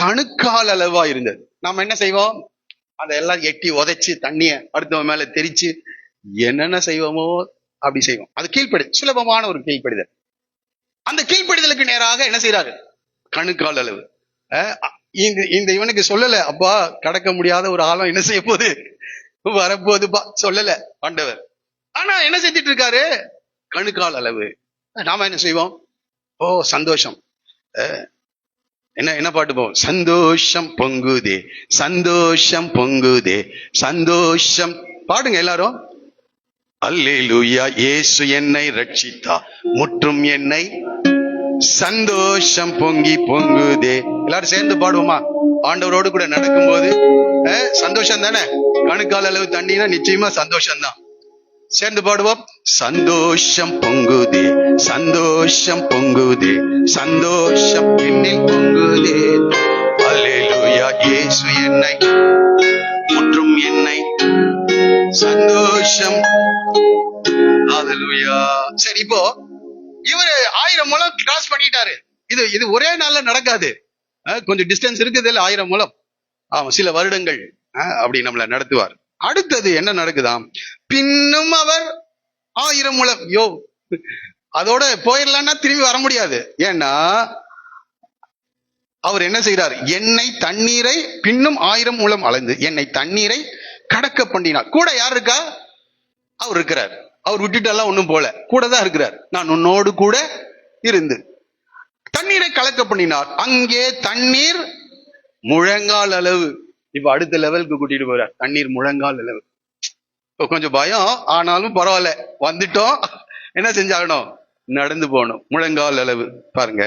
கணுக்கால் அளவா இருந்தது. நாம என்ன செய்வோம்? அதெல்லாம் எட்டி உதைச்சு தண்ணிய அடுத்தவன் மேல தெரிச்சு என்னென்ன செய்வோமோ அப்படி செய்வோம். அது கீழ்ப்படி, சுலபமான ஒரு கீழ்ப்படிதல். அந்த கீழ்ப்படிதலுக்கு நேராக என்ன செய்யறாரு? கணுக்கால் அளவு. இந்த இவனுக்கு சொல்லல, அப்பா கடக்க முடியாத ஒரு ஆழம் என்ன செய்ய போகுது, வரப்போகுதுப்பா சொல்லல ஆண்டவர். ஆனா என்ன செஞ்சிட்டு இருக்காரு? கணுக்கால் அளவு. நாம என்ன செய்வோம்? ஓ சந்தோஷம். என்ன பாட்டு போவோம்? சந்தோஷம் பொங்குதே, சந்தோஷம் பொங்குதே, சந்தோஷம். பாடுங்க எல்லாரும். அல்லேலூயா, இயேசு என்னை ரட்சித்தா, முற்றும் என்னை சந்தோஷம் பொங்கி பொங்குதே. எல்லாரும் சேர்ந்து பாடுவோமா? ஆண்டவரோடு கூட நடக்கும்போது சந்தோஷம் தானே. கணுக்கால் அளவு தண்ணினா நிச்சயமா சந்தோஷம் தான். சேர்ந்து பாடுவோம். சந்தோஷம் பொங்குதே, சந்தோஷம் பொங்குதே, சந்தோஷம் என்னில் பொங்குதே. அல்லேலூயா, இயேசு என்னை முற்றும் என்னை சந்தோஷம். ஹalleluya. சரி, இப்போ இவரு 1000 முழம் கிராஸ் பண்ணிட்டாரு. இது ஒரே நாள்ல நடக்காது. கொஞ்சம் டிஸ்டன்ஸ் இருக்குது இல்ல, 1000 முழம். ஆமா, சில வருடங்கள் அப்படி நம்மள நடத்துவார். அடுத்தது என்ன நடக்குதாம்? பின்னும் அவர் 1000 முழம். அதோட போயிடலான்னா திரும்பி வர முடியாது. ஏன்னா அவர் என்ன செய்யறார்? என்னை தண்ணீரை பின்னும் 1000 முழம் அளந்து என்னை தண்ணீரை கடக்க பண்ணினார். கூட யார் இருக்கா? அவர் இருக்கிறார். அவர் விட்டுட்டெல்லாம் ஒண்ணும் போல, கூட தான் இருக்கிறார். நான் உன்னோடு கூட இருந்து தண்ணீரை கலக்க பண்ணினார். அங்கே தண்ணீர் முழங்கால் அளவு. இப்ப அடுத்த லெவலுக்கு கூட்டிட்டு போறார். தண்ணீர் முழங்கால் அளவு. இப்ப கொஞ்சம் பயம், ஆனாலும் பரவாயில்ல, வந்துட்டோம். என்ன செஞ்சாகணும்? நடந்து போகணும். முழங்கால் அளவு. பாருங்க,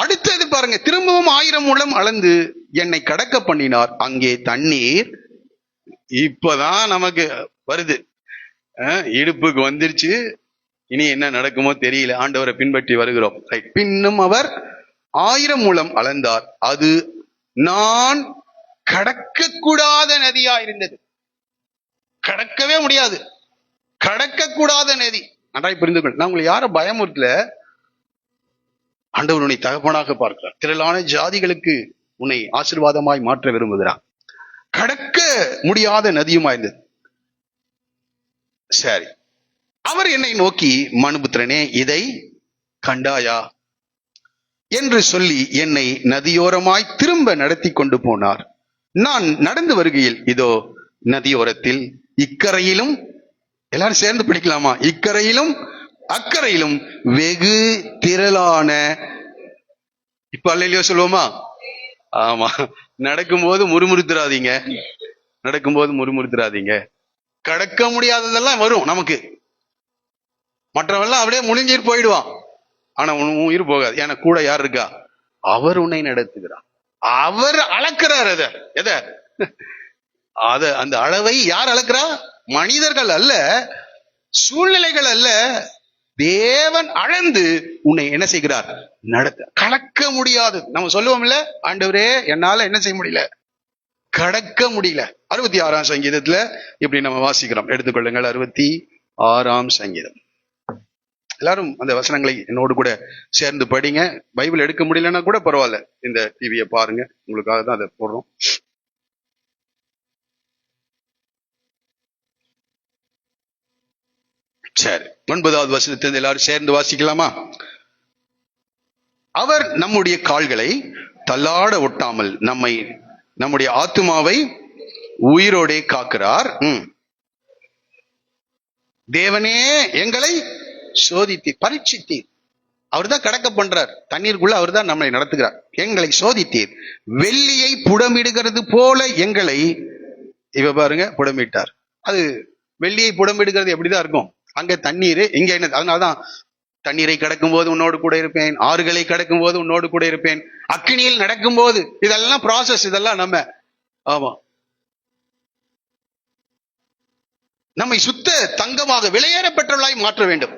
அடுத்தது பாருங்க, திரும்பவும் 1000 முழம் அளந்து என்னை கடக்க பண்ணினார். அங்கே தண்ணீர் இப்பதான் நமக்கு வருது, இடுப்புக்கு வந்துருச்சு. இனி என்ன நடக்குமோ தெரியல. ஆண்டவரை பின்பற்றி வருகிறோம். பின்னும் அவர் 1000 முழம் அளந்தார். அது நான் கடக்க கூடாத நதியா இருந்தது. கடக்கவே முடியாது, கடக்க கூடாத நதி. நன்றாய் புரிந்து கொள். நான் உங்களை யாரும் பயமுறுத்தல. ஆண்டவர் உன்னை தகப்பனாக பார்க்கிறார். திரளான ஜாதிகளுக்கு உன்னை ஆசீர்வாதமாய் மாற்ற விரும்புகிறார். கடக்க முடியாத நதியுமா இருந்தது. சரி, அவர் என்னை நோக்கி, மனுபுத்திரனே, இதை கண்டாயா என்று சொல்லி என்னை நதியோரமாய் திரும்ப நடத்தி கொண்டு போனார். நான் நடந்து வருகையில் இதோ நதியோரத்தில் இக்கரையிலும், எல்லாரும் சேர்ந்து படிக்கலாமா, இக்கரையிலும் அக்கறையிலும் வெகு திரளான, இப்ப அல்லையோ சொல்லுவோமா? ஆமா, நடக்கும்போது முறுமுறுத்துறாதீங்க, நடக்கும்போது முறுமுறுத்துறாதீங்க. கடக்க முடியாததெல்லாம் வரும் நமக்கு. மற்றவெல்லாம் அப்படியே முடிஞ்சிட்டு போயிடுவான். ஆனா உயிர் போகாது. ஏன்னா கூட யார் இருக்கா? அவர் உன்னை நடத்துகிறார். அவர் அளக்கிறார். அந்த அளவை யார் அளக்கிறா? மனிதர்கள் அல்ல, சூழ்நிலைகள் அல்ல, தேவன் அளந்து உன்னை என்ன செய்கிறார்? நடத்த. கடக்க முடியாது. நம்ம சொல்லுவோம் இல்ல, ஆண்டவரே என்னால என்ன செய்ய முடியல, கடக்க முடியல. 66ஆம் சங்கீதத்துல இப்படி நம்ம வாசிக்கிறோம். எடுத்துக்கொள்ளுங்கள், 66ஆம் சங்கீதம். எல்லாரும் அந்த வசனங்களை என்னோடு கூட சேர்ந்து படிங்க. பைபிள் எடுக்க முடியலன்னா கூட பரவாயில்ல, இந்த டிவியை பாருங்க, உங்களுக்காக தான் அதை போடுறோம். சரி, 9வது வசனத்திலிருந்து எல்லாரும் சேர்ந்து வாசிக்கலாமா? அவர் நம்முடைய கால்களை தள்ளாட ஒட்டாமல் நம்முடைய ஆத்துமாவை உயிரோடே காக்கிறார். தேவனே எங்களை சோதித்தீர், பரீட்சித்தீர். அவர் தான் கடக்க பண்றார். தண்ணீருக்குள்ள அவர் தான் நம்மளை நடத்துகிறார். எங்களை சோதித்தீர், வெள்ளியை புடமிடுகிறது போல எங்களை, இவ பாருங்க, புடமிட்டார். அது வெள்ளியை புடமிடுகிறது எப்படிதான் இருக்கும்? அங்க தண்ணீர், இங்க என்ன? அதனாலதான் தண்ணீரை கடக்கும் போது உன்னோடு கூட இருப்பேன், ஆறுகளை கடக்கும் போது உன்னோடு கூட இருப்பேன், அக்கினியில் நடக்கும் போது. இதெல்லாம் ப்ராசஸ், இதெல்லாம் நம்ம நம்மை சுத்த தங்கமாக விலையேறப்பெற்றவர்களாய் மாற்ற வேண்டும்.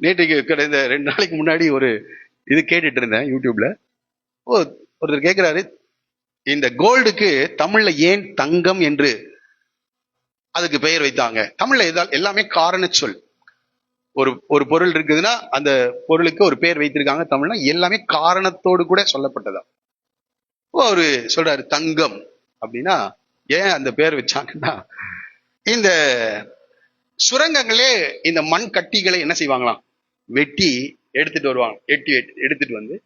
நேற்றைக்கு கடந்த 2 நாளைக்கு முன்னாடி ஒரு இது கேட்டுட்டு இருந்தேன் யூடியூப்ல. ஒருத்தர் கேட்கிறாரு, இந்த கோல்டுக்கு தமிழ்ல ஏன் தங்கம் என்று அதுக்கு பெயர் வைத்தாங்க? தமிழ்ல எல்லாமே காரண சொல். ஒரு பொருள் இருக்குதுன்னா அந்த பொருளுக்கு ஒரு பெயர் வைத்திருக்காங்க. தமிழ்னா எல்லாமே காரணத்தோடு கூட சொல்லப்பட்டதா. அவரு சொல்றாரு, தங்கம் அப்படின்னா ஏன் அந்த பெயர் வச்சாங்கன்னா, இந்த சுரங்கங்களே இந்த மண் கட்டிகளை என்ன செய்வாங்களாம், வெட்டி எடுத்துட்டு வருவாங்க. எடுத்துட்டு வந்து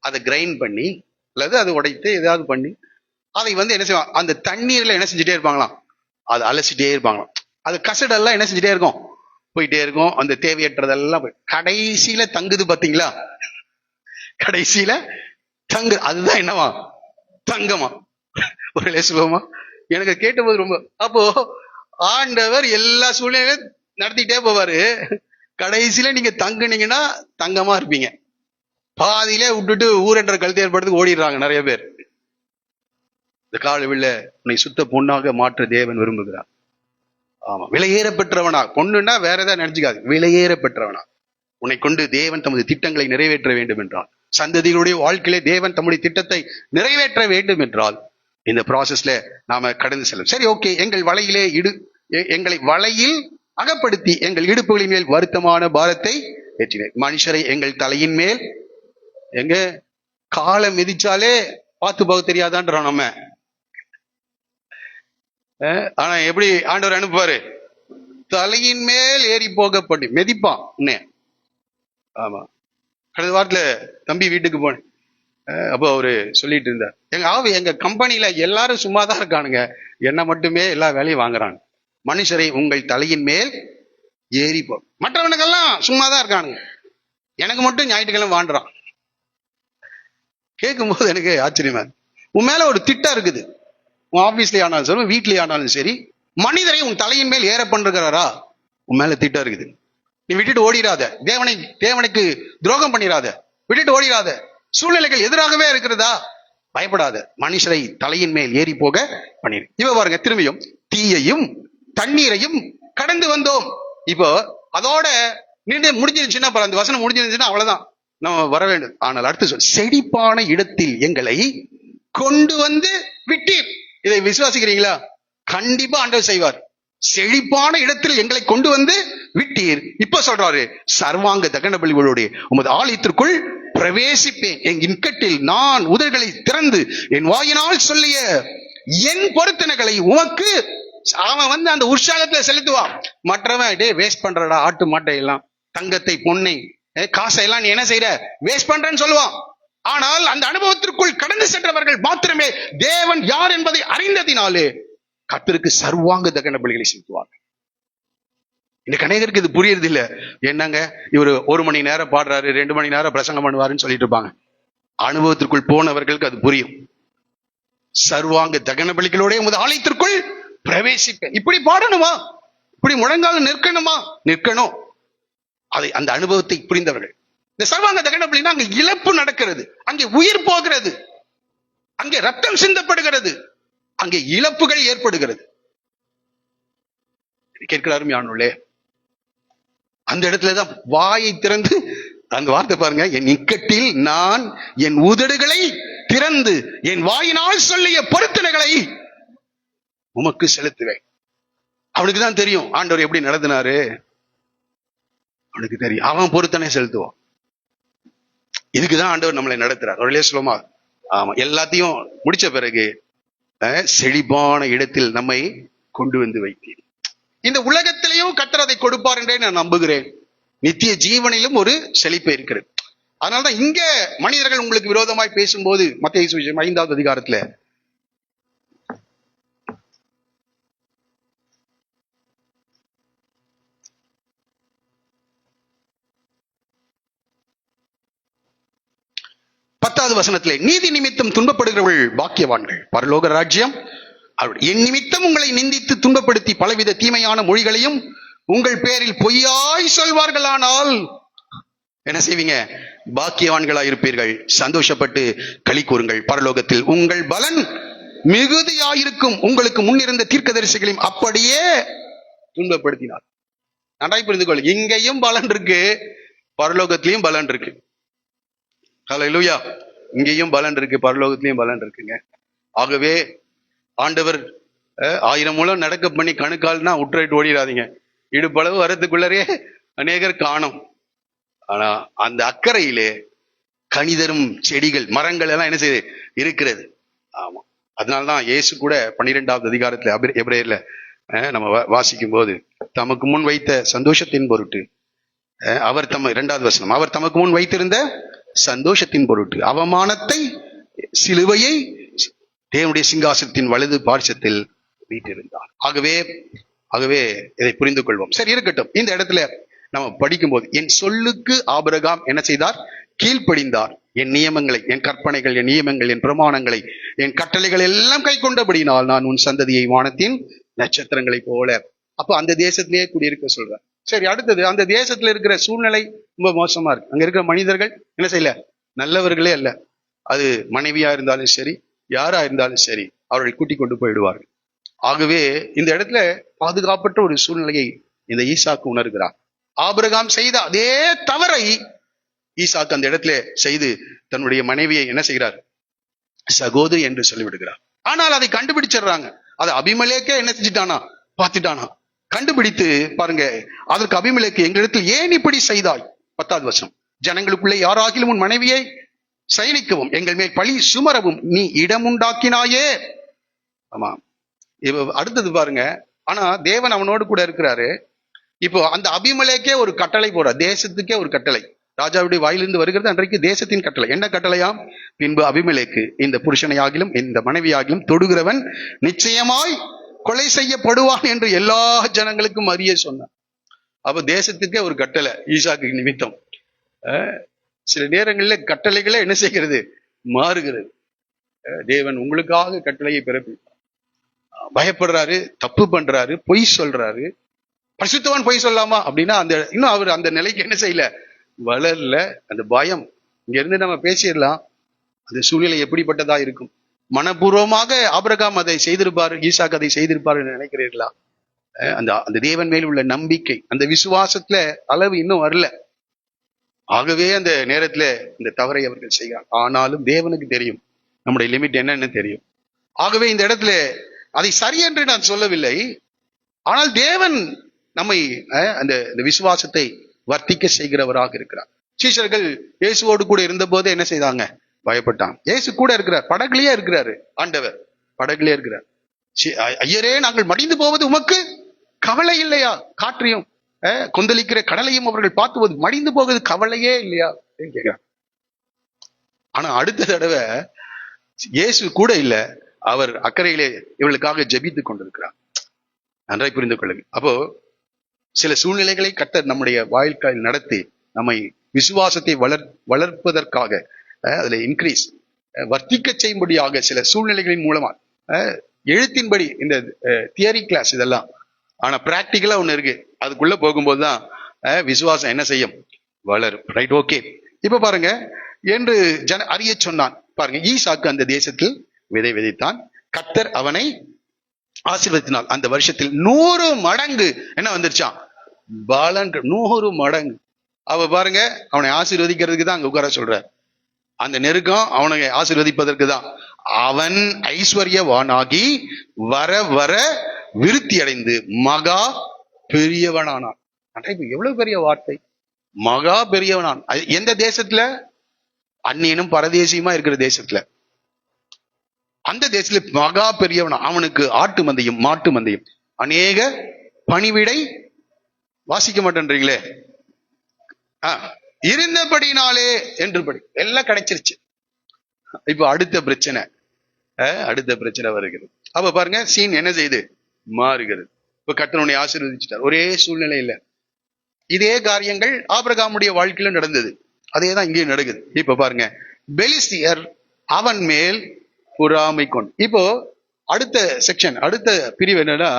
அதை கிரைண்ட் பண்ணி அல்லது அதை உடைத்து ஏதாவது பண்ணி அதை என்ன செய்வாங்க, அந்த தண்ணீர்ல என்ன செஞ்சுட்டே இருப்பாங்களாம், அதை அலசிட்டே இருப்பாங்களாம். அது கசடெல்லாம் என்ன செஞ்சுட்டே இருக்கும், போயிட்டே இருக்கும். அந்த தேவையற்றதெல்லாம் கடைசியில தங்குது. பாத்தீங்களா, கடைசியில தங்கு. அதுதான் என்னவா, தங்கமா. ஒரு சொல்லுவோமா, எனக்கு கேட்டபோது ரொம்ப, அப்போ ஆண்டவர் எல்லா சூழ்நிலையும் நடத்திட்டே போவாரு. கடைசியில நீங்க தங்குனீங்கன்னா தங்கமா இருப்பீங்க. பாதியிலே விட்டுட்டு ஊரென்ற கழுத்து ஏற்படுறதுக்கு ஓடிடுறாங்க நிறைய பேர். இந்த காலவில்ல உன்னை சுத்த பொண்ணாக மாற்ற தேவன் விரும்புகிறார். ஆமா, விலையேற பெற்றவனா. பொண்ணுன்னா வேற ஏதாவது நினைச்சுக்காது, விலையேற பெற்றவனா. உன்னை கொண்டு தேவன் தமது திட்டங்களை நிறைவேற்ற வேண்டும் என்றால், சந்ததிகளுடைய வாழ்க்கையிலே தேவன் தம்முடைய திட்டத்தை நிறைவேற்ற வேண்டும் என்றால் இந்த ப்ராசஸ்ல நாம கடந்து செல்லும். சரி, ஓகே, எங்கள் வலையிலே எங்களை வலையில் அகப்படுத்தி எங்கள் இடுப்புகளின் மேல் வருத்தமான பாரத்தை ஏற்றினர். மனுஷரை எங்கள் தலையின் மேல் எங்க காலை மிதிச்சாலே பார்த்து போக தெரியாதான்றோம் நம்ம. ஆனா எப்படி ஆண்டவர் அனுப்புவாரு? தலையின் மேல் ஏறி போக பண்ணி மிதிப்பான். ஆமா, கடந்த வாரத்துல தம்பி வீட்டுக்கு போனேன். அப்போ அவரு சொல்லிட்டு இருந்தார், எங்க கம்பெனில எல்லாரும் சும்மாதான் இருக்கானுங்க, என்ன மட்டுமே எல்லா வேலையும் வாங்குறாங்க. மனுஷரை உங்கள் தலையின் மேல் ஏறி போ, மற்றவனுக்கெல்லாம் சும்மாதான் இருக்கானுங்க, எனக்கு மட்டும் ஞாயிற்றுக்கிழமை வாண்டுறான். கேட்கும் போது எனக்கு ஆச்சரியமா, உன் மேல ஒரு திட்டம் இருக்குது. உன் ஆபீஸ்லயே ஆனாலும் சரி, வீட்லயே ஆனாலும் சரி, மனிதரை உன் தலையின் மேல் ஏற பண்றாரா? உன் மேல திட்டம் இருக்குது. நீ விட்டுட்டு ஓடிடாத. தேவனுக்கு துரோகம் பண்ணிடாத, விட்டுட்டு ஓடிடாத. சூழ்நிலைகள் எதிராகவே இருக்கிறதா? பயப்படாத. மனுஷரை தலையின் மேல் ஏறி போக பண்ணிரு. இப்ப பாருங்க, திரும்பியும் தீயையும் தண்ணீரையும் கடந்து வந்தோம். இப்போ அதோட முடிஞ்சிருச்சுன்னா, அந்த வசனம் முடிஞ்சிருச்சுன்னா அவ்வளவுதான், நம்ம வர வேண்டும். ஆனால் அடுத்து சொல், செழிப்பான இடத்தில் எங்களை கொண்டு வந்து விட்டீர். இதை விசுவாசிக்கிறீங்களா? கண்டிப்பா ஆண்டவர் செய்வார். செழிப்பான இடத்தில் எங்களை கொண்டு வந்து விட்டீர். இப்ப சொல்றாரு, சர்வாங்க தகன பலிகளோடு உமது ஆலயத்திற்குள் பிரவேசிப்பேன். என் இன்கட்டில் நான் உதடுகளை திறந்து என் வாயினால் சொல்லிய என் பொருத்தனைகளை உமக்கு. அவன் அந்த உற்சாகத்துல செலுத்துவான். மற்றவன் வேஸ்ட் பண்றடா ஆட்டு மாட்டை எல்லாம், தங்கத்தை பொன்னை காசை எல்லாம் நீ என்ன செய்யற, வேஸ்ட் பண்றேன்னு சொல்லுவான். ஆனால் அந்த அனுபவத்திற்குள் கடந்து சென்றவர்கள் மாத்திரமே தேவன் யார் என்பதை அறிந்ததினாலே கர்த்தருக்கு சர்வாங்க தகன பலிகளை செலுத்துவாங்க. இன்னைக்கு அநேகருக்கு இது புரியறது இல்ல. என்னங்க இவரு 1 மணி நேரம் பாடுறாரு, 2 மணி நேரம் பிரசங்கம் பண்ணுவாருன்னு சொல்லிட்டு இருப்பாங்க. அனுபவத்திற்குள் போனவர்களுக்கு அது புரியும். சர்வாங்க தகன பலிகளோட உமது ஆலயத்திற்குள் பிரவேசிப்பேன். இப்படி பாடணுமா? இப்படி முழங்கால நிற்கணுமா? நிற்கணும். அதை அந்த அனுபவத்தை புரிந்தவர்கள். இந்த சர்வாங்க தகன பலினா அங்க இழப்பு நடக்கிறது, அங்கே உயிர் போகிறது, அங்கே ரத்தம் சிந்தப்படுகிறது, அங்கே இழப்புகள் ஏற்படுகிறது. கேட்கிறாரும் யானுள்ளே, அந்த இடத்துலதான் வாயை திறந்து அந்த வார்த்தை பாருங்க, என் இக்கட்டில் நான் என் உதடுகளை திறந்து என் வாயினால் சொல்லிய பொருத்தனைகளை உமக்கு செலுத்துவேன். அவனுக்கு தான் தெரியும் ஆண்டவர் எப்படி நடத்தினாரு, அவனுக்கு தெரியும். அவன் பொருத்தனை செலுத்துவான். இதுக்குதான் ஆண்டவர் நம்மளை நடத்துறார். அவர்களே சொல்லுமா, ஆமா, எல்லாத்தையும் முடிச்ச பிறகு செழிப்பான இடத்தில் நம்மை கொண்டு வந்து வைத்தீர். இந்த உலகத்திலையும் கர்த்தர் அதை கொடுப்பார் என்றே நான் நம்புகிறேன். நித்திய ஜீவனிலும் ஒரு செழிப்பு இருக்கிறது. அதனாலதான் இங்க மனிதர்கள் உங்களுக்கு விரோதமாய் பேசும்போது மத்தேயு சுவிசேஷம் 5வது அதிகாரத்துல வசனத்திலே, நீதி நிமித்தம் துன்பப்படுகிறவர்கள் பாக்கியவான்கள், பரலோக ராஜ்யம். என் நிமித்தம் உங்களை நிந்தித்து துன்பப்படுத்தி பலவித தீமையான மொழிகளையும் உங்கள் பேரில் பொய்யாய் சொல்வார்களானால் என்ன செய்வீங்க? பாக்கியவான்களாய் இருப்பீர்கள். சந்தோஷப்பட்டு களி கூறுங்கள், பரலோகத்தில் உங்கள் பலன் மிகுதியாயிருக்கும். உங்களுக்கு முன்னிருந்த தீர்க்கதரிசிகளையும் அப்படியே துன்பப்படுத்தினார். நன்றாய் புரிந்து கொள், இங்கேயும் பலன் இருக்கு, பரலோகத்திலையும் பலன் இருக்கு. ஹல்லேலூயா. இங்கேயும் பலன் இருக்கு, பரலோகத்திலையும் பலன் இருக்குங்க. ஆகவே ஆண்டவர் 1000 மூலம் நடக்க பண்ணி கணுக்கால்னா உற்றைட்டு ஓடிடாதீங்க. இடுப்பளவு வரத்துக்குள்ளரே அநேகர் காணும். ஆனா அந்த அக்கறையிலே கனிதரும் செடிகள் மரங்கள் எல்லாம் என்ன செய்யுது இருக்கிறது. ஆமா, அதனால்தான் இயேசு கூட 12வது அதிகாரத்துல எபிரேயர்ல நம்ம வாசிக்கும் போது, தமக்கு முன் வைத்த சந்தோஷத்தின் பொருட்டு அவர் 2வது வசனம், அவர் தமக்கு முன் வைத்திருந்த சந்தோஷத்தின் பொருட்டு அவமானத்தை, சிலுவையை தேவனுடைய சிங்காசனத்தின் வலது பார்சத்தில் வீட்டிருந்தார். ஆகவே இதை புரிந்து கொள்வோம். சரி, இருக்கட்டும். இந்த இடத்துல நம்ம படிக்கும் போது, என் சொல்லுக்கு ஆபிரகாம் என்ன செய்தார்? கீழ்ப்படிந்தார். என் நியமங்களை, என் கற்பனைகள், என் நியமங்கள், என் பிரமாணங்களை, என் கட்டளைகள் எல்லாம் கை கொண்டபடினால் நான் உன் சந்ததியை வானத்தின் நட்சத்திரங்களை போல. அப்ப அந்த தேசத்திலேயே குடியிருக்க சொல்றார். சரி, அடுத்தது, அந்த தேசத்துல இருக்கிற சூழ்நிலை ரொம்ப மோசமா இருக்கு. அங்க இருக்கிற மனிதர்கள் என்ன செய்யல? நல்லவர்களே அல்ல. அது மனைவியா இருந்தாலும் சரி, யாரா இருந்தாலும் சரி, அவர்களை கூட்டிக் கொண்டு போயிடுவார்கள். ஆகவே இந்த இடத்துல பாதுகாப்பற்ற ஒரு சூழ்நிலையை இந்த ஈசாக்கு உணர்கிறார். ஆபிரகாம் செய்த அதே தவறை ஈசாக்கு அந்த இடத்துல செய்து தன்னுடைய மனைவியை என்ன செய்கிறார்? சகோதரி என்று சொல்லிவிடுகிறார். ஆனால் அதை கண்டுபிடிச்சிடுறாங்க. அதை அபிமலேக்கே என்ன செஞ்சுட்டானா? பார்த்துட்டானா? கண்டுபிடித்து பாருங்க, அதற்கு அபிமெலேக்கு, எங்களிடத்தில் ஏன் இப்படி செய்தாய்? 10வது வசனம், ஜனங்களுக்குள்ளே யாராகிலும் உன் மனைவியை சயனிக்கவும் எங்கள் மேல் பழி சுமரவும் நீ இடம் உண்டாக்கினாயே. ஆமா, இப்ப அடுத்தது பாருங்க. ஆனா தேவன் அவனோடு கூட இருக்கிறாரு. இப்போ அந்த அபிமெலேக்கே ஒரு கட்டளை போறார், தேசத்துக்கே ஒரு கட்டளை. ராஜாவுடைய வாயிலிருந்து வருகிறது அன்றைக்கு தேசத்தின் கட்டளை. என்ன கட்டளையாம்? பின்பு அபிமெலேக்கு, இந்த புருஷனையாகிலும் இந்த மனைவியாகிலும் தொடுகிறவன் நிச்சயமாய் கொலை செய்யப்படுவான் என்று எல்லா ஜனங்களுக்கும் அறிய சொன்னான். அப்ப தேசத்துக்கே ஒரு கட்டளை ஈசாக்கு நிமித்தம். சில நேரங்களில் கட்டளைகளே என்ன செய்கிறது? மாறுகிறது. தேவன் உங்களுக்காக கட்டளையை பிறப்பிப்பார். பயப்படுறாரு, தப்பு பண்றாரு, பொய் சொல்றாரு. பரிசுத்தவான் பொய் சொல்லாமா அப்படின்னா அந்த இன்னும் அவர் அந்த நிலைக்கு என்ன செய்யல, வளரல. அந்த பயம் இங்க இருந்து நம்ம பேசிடலாம். அந்த சூழ்நிலை எப்படிப்பட்டதா இருக்கும்? மனப்பூர்வமாக ஆபிரகாம் அதை செய்திருப்பார், ஈசாக்கு அதை செய்திருப்பார் என்று நினைக்கிறீர்களா? அந்த அந்த தேவன் மேல் உள்ள நம்பிக்கை, அந்த விசுவாசத்துல அளவு இன்னும் வரல. ஆகவே அந்த நேரத்துல இந்த தவறை அவர்கள் செய்கிறார். ஆனாலும் தேவனுக்கு தெரியும் நம்முடைய லிமிட் என்னன்னு தெரியும். ஆகவே இந்த இடத்துல அதை சரி என்று நான் சொல்லவில்லை. ஆனால் தேவன் நம்மை அந்த விசுவாசத்தை வர்த்திக்க செய்கிறவராக இருக்கிறார். சீஷர்கள் இயேசுவோடு கூட இருந்த போது என்ன செய்தாங்க? பயப்பட்டாங்க. இயேசு கூட இருக்கிறார், படகுலயே இருக்கிறாரு. ஆண்டவர் படகுலயே இருக்கிறார். ஐயரே, நாங்கள் மடிந்து போவது உமக்கு கவலை இல்லையா? காற்றையும் கொந்தளிக்கிற கடலையும் அவர்கள் பார்த்து மடிந்து போவது கவலையே இல்லையா கேட்கிறார். ஆனா அடுத்த தடவை இயேசு கூட இல்ல, அவர் அக்கறையிலே இவர்களுக்காக ஜெபித்துக் கொண்டிருக்கிறார். நன்றாய் புரிந்து கொள்ளுங்கள். அப்போ சில சூழ்நிலைகளை கர்த்தர் நம்முடைய வாழ்க்கையில் நடத்தி நம்மை விசுவாசத்தை வளர்ப்பதற்காக, அதுல இன்க்ரீஸ் வர்த்திக்க செய்யும்படியாக சில சூழ்நிலைகளின் மூலமா, எழுத்தின்படி இந்த தியரி கிளாஸ் இதெல்லாம், ஆனா பிராக்டிக்கலா ஒண்ணு இருக்கு. அதுக்குள்ள போகும்போதுதான் விசுவாசம் என்ன செய்யும்? வளரும். Right, okay. இப்ப பாருங்க, என்று அறிய சொன்னான். பாருங்க, ஈசாக்கு அந்த தேசத்தில் விதை விதைத்தான். கர்த்தர் அவனை ஆசீர்வதித்தார். அந்த வருஷத்தில் 100 மடங்கு என்ன வந்துருச்சான்? பலன். 100 மடங்கு. அவ பாருங்க, அவனை ஆசீர்வதிக்கிறதுக்கு தான் அங்க உட்கார சொல்ற. அந்த நெருக்கம் அவனை ஆசீர்வதிப்பதற்கு தான். அவன் ஐஸ்வர்யவானாகி வர வர விருத்தி அடைந்து மகா பெரியவனானான். எவ்வளவு பெரிய வார்த்தை! மகா பெரியவனான். எந்த தேசத்துல? அந்நியனும் பரதேசியுமா இருக்கிற தேசத்துல. அந்த தேசத்துல மகா பெரியவனா. அவனுக்கு ஆட்டு மந்தையும் மாட்டு மந்தையும் அநேக பணிவிடை வாசிக்க மாட்டேன்றீங்களே, இருந்தபடினாலே என்று படி எல்லாம் கிடைச்சிருச்சு. இப்ப அடுத்த பிரச்சனை வருகிறது. அப்ப பாருங்க, சீன் என்ன செய்யுது? மாறுகிறது. இப்ப கர்த்தர் ஆசீர்வதிச்சிட்டார். ஒரே சூழ்நிலை இல்ல, இதே காரியங்கள் ஆபிரகாமுடைய வாழ்க்கையில நடந்தது. அதேதான் இங்கேயும் நடக்குது. இப்ப பாருங்க, பெலிஸ்தியர் அவன் மேல் பொறாமை கொண்டு. இப்போ அடுத்த செக்ஷன், அடுத்த பிரிவு என்னன்னா,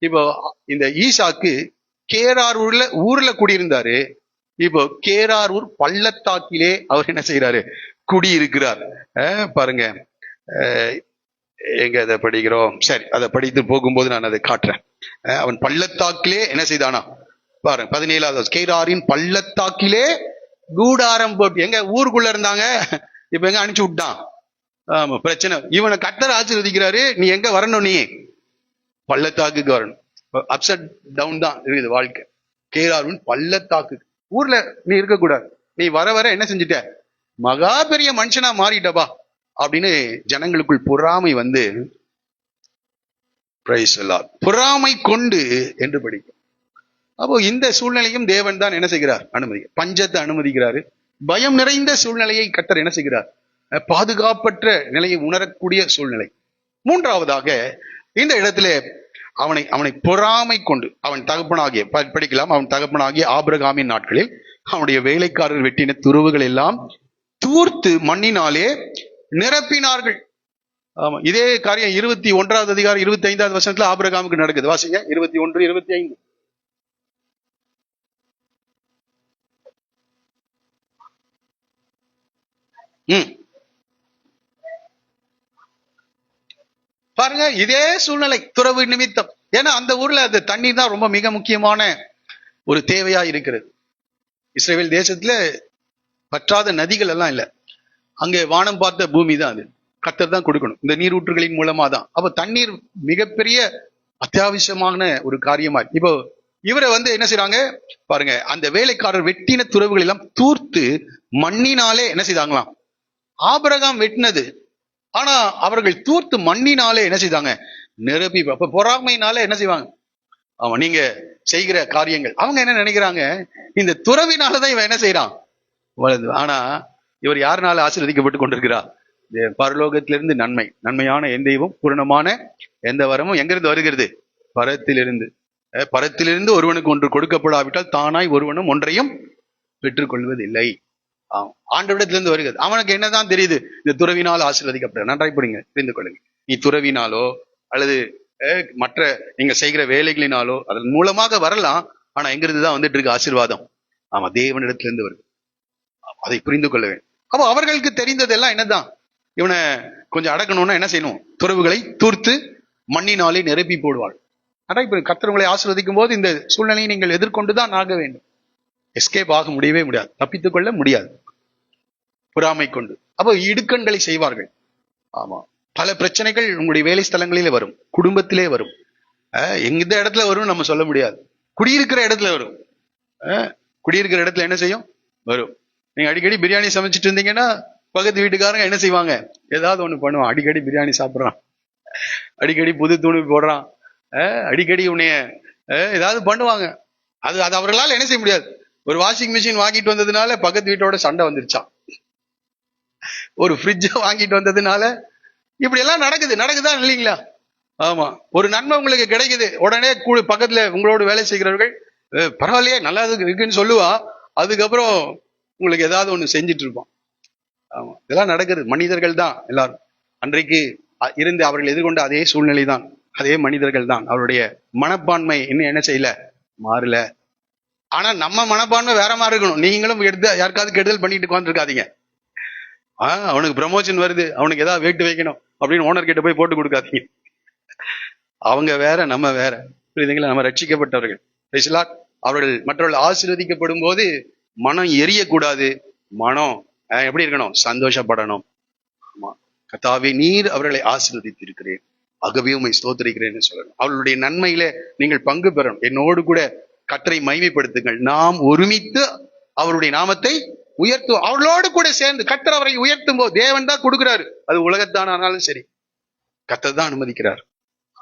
இப்போ இந்த ஈசாக்கு கேரார் ஊர்ல குடியிருந்தாரு. இப்போ கேரார் ஊர் பள்ளத்தாக்கிலே அவர் என்ன செய்யறாரு? குடியிருக்கிறார். பாருங்க, எங்க அதை படிக்கிறோம்? சரி, அதை படித்து போகும்போது நான் அதை காட்டுறேன். அவன் பள்ளத்தாக்கிலே என்ன செய்தானா பாருங்க, 17வது, கேராரின் பள்ளத்தாக்கிலே கூடாரம் போட்டு. எங்க ஊருக்குள்ள இருந்தாங்க, இப்ப எங்க அனுப்பிச்சு விட்டான். ஆமா, பிரச்சனை. இவனை கர்த்தர் ஆசீர்வதிக்கிறாரு, நீ எங்க வரணும்? நீ பள்ளத்தாக்குக்கு வரணும். அப்செட் டவுன் தான் இருக்குது வாழ்க்கை. கேராரின் பள்ளத்தாக்கு ஊர்ல நீ இருக்கக்கூடாது. நீ வர வர என்ன செஞ்சுட்ட? மகா பெரிய மனுஷனா மாறிட்டப்பா அப்படின்னு ஜனங்களுக்குள் பொறாமை வந்து, பொறாமை கொண்டு என்று படிக்கும். அப்போ இந்த சூழ்நிலையும் தேவன் தான் என்ன செய்கிறார்? பஞ்சத்தை அனுமதிக்கிறாரு. பயம் நிறைந்த சூழ்நிலையை கர்த்தர் என்ன செய்கிறார்? பாதுகாப்பற்ற நிலையை உணரக்கூடிய சூழ்நிலை. மூன்றாவதாக இந்த இடத்துல அவனை பொறாமை கொண்டு, அவன் தகப்பனாகிய படிக்கலாம், அவன் தகப்பனாகிய ஆபிரகாமின் நாட்களில் அவனுடைய வேலைக்காரர் வெட்டின துருவுகள் எல்லாம் தூர்த்து மண்ணினாலே நிரப்பினார்கள். ஆமா, இதே காரியம் 21வது அதிகாரம் 25வது வசனத்துல ஆபிரகாமுக்கு நடக்குது. வாசிங்க, 21, 25. பாருங்க, இதே சூழ்நிலை துறவு நிமித்தம். ஏன்னா அந்த ஊர்ல அந்த தண்ணீர் தான் ரொம்ப மிக முக்கியமான ஒரு தேவையா இருக்கிறது. இஸ்ரவேல் தேசத்துல பற்றாத நதிகள் எல்லாம் இல்ல, அங்கே வானம் பார்த்த பூமி தான். அது கர்த்தர் தான் கொடுக்கணும், இந்த நீரூற்றுகளின் மூலமா தான். அப்ப தண்ணீர் மிகப்பெரிய அத்தியாவசியமான ஒரு காரியமா. இப்போ இவரை என்ன செய்றாங்க பாருங்க, அந்த வேலைக்காரர் வெட்டின துறவுகள் எல்லாம் தூர்த்து மண்ணினாலே என்ன செய்தாங்களாம். ஆபிரகாம் வெட்டினது, ஆனா அவர்கள் தூர்த்து மண்ணினாலே என்ன செய்தாங்க, நிரப்பி. அப்ப பொறாமையினால என்ன செய்வாங்க, ஆமா, நீங்க செய்கிற காரியங்கள் அவங்க என்ன நினைக்கிறாங்க, இந்த துறவினாலதான் இவன் என்ன செய்யறான் வளருது. ஆனா இவர் யாருனால ஆசீர்வதிக்கப்பட்டு கொண்டிருக்கிறார், பரலோகத்திலிருந்து நன்மையான எந்தையும் பூரணமான எந்த வரமும் எங்கிருந்து வருகிறது, பரத்திலிருந்து. பரத்திலிருந்து ஒருவனுக்கு ஒன்று கொடுக்கப்படாவிட்டால் தானாய் ஒருவனும் ஒன்றையும் பெற்றுக்கொள்வதில்லை. ஆண்டவரிடத்திலிருந்து வருகிறது. அவனுக்கு என்னதான் தெரியுது, இந்த துறவினால் ஆசீர்வதிக்கப்பட்ட. நன்றாய் புரிந்து கொள்ளுங்க. நீ துறவினாலோ அல்லது மற்ற நீங்க செய்கிற வேலைகளினாலோ அதன் மூலமாக வரலாம். ஆனா எங்கிருந்து தான் வந்துட்டு இருக்கு ஆசீர்வாதம், ஆமா, தேவனிடத்திலிருந்து வருது. அதை புரிந்து கொள்ள வேண்டும். அப்போ அவர்களுக்கு தெரிந்ததெல்லாம் என்னதான், இவனை கொஞ்சம் அடக்கணும்னா என்ன செய்யணும், துறவுகளை தூர்த்து மண்ணினாலே நிரப்பி போடுவாள். ஆனா இப்ப கர்த்தர் ஆசீர்வதிக்கும் போது இந்த சூழ்நிலையை நீங்கள் எதிர்கொண்டுதான் ஆக வேண்டும். எஸ்கேப் ஆக முடியவே முடியாது, தப்பித்துக் கொள்ள முடியாது, பொறாமை கொண்டு. அப்போ இடுக்கண்களை செய்வார்கள். ஆமா, பல பிரச்சனைகள் உங்களுடைய வேலை ஸ்தலங்களிலே வரும், குடும்பத்திலே வரும். எந்த இடத்துல வரும் நம்ம சொல்ல முடியாது. குடியிருக்கிற இடத்துல வரும். குடியிருக்கிற இடத்துல என்ன செய்யும் வரும். நீங்க அடிக்கடி பிரியாணி சமைச்சிட்டு இருந்தீங்கன்னா பக்கத்து வீட்டுக்காரங்க என்ன செய்வாங்க, ஏதாவது ஒண்ணு பண்ணுவான். அடிக்கடி பிரியாணி சாப்பிடுறான், அடிக்கடி புது துணி போடுறான், அடிக்கடி உன்னைய ஏதாவது பண்ணுவாங்க. அது அவர்களால் என்ன செய்ய முடியாது. ஒரு வாஷிங் மிஷின் வாங்கிட்டு வந்ததுனால பக்கத்து வீட்டோட சண்டை வந்துருச்சான். ஒரு ஃப்ரிட்ஜ வாங்கிட்டு வந்ததுனால இப்படி எல்லாம் நடக்குதா இல்லைங்களா? ஆமா, ஒரு நன்மை உங்களுக்கு கிடைக்குது, உடனே பக்கத்துல உங்களோட வேலை செய்கிறவர்கள் பரவாயில்லையே நல்லா இருக்குன்னு சொல்லுவா. அதுக்கப்புறம் உங்களுக்கு ஏதாவது ஒண்ணு செஞ்சிட்டு இருப்பான். ஆமா, இதெல்லாம் நடக்குது. மனிதர்கள் தான் எல்லாரும். அன்றைக்கு இருந்து அவர்கள் எதிர்கொண்ட அதே சூழ்நிலை தான், அதே மனிதர்கள் தான். அவருடைய மனப்பான்மை இன்னும் என்ன செய்யல, மாறல. ஆனா நம்ம மனப்பான்மை வேற மாதிரி இருக்கணும். நீங்களும் யாருக்காவது கெடுதல் பண்ணிட்டு உட்காந்துருக்காதீங்க. அவனுக்கு ப்ரமோஷன் வருது, அவனுக்கு ஏதாவது வேட்டு வைக்கணும் அப்படின்னு ஓனர் கிட்ட போய் போட்டு கொடுக்காதீங்க. அவங்க வேற, நம்ம வேற. புரியுதுங்களா? நம்ம ரட்சிக்கப்பட்டவர்கள். அவர்கள் மற்றவர்கள் ஆசீர்வதிக்கப்படும் போது மனம் எரியக்கூடாது. மனம் எப்படி இருக்கணும், சந்தோஷப்படணும். ஆமா, கர்த்தாவே நீர் அவர்களை ஆசீர்வதித்திருக்கிறேன், ஆகவே உம்மை ஸ்தோத்திரிக்கிறேன்னு சொல்லணும். அவர்களுடைய நன்மையில நீங்கள் பங்கு பெறணும். என்னோடு கூட கர்த்தரை மகிமைப்படுத்துங்கள். நாம் ஒருமித்து அவருடைய நாமத்தை உயர்த்துவோம். அவர்களோடு கூட சேர்ந்து கர்த்தர் அவரை உயர்த்தும் போது தேவன் தான் கொடுக்கிறாரு. அது உலகத்தான் ஆனாலும் சரி, கர்த்தர் தான் அனுமதிக்கிறார்.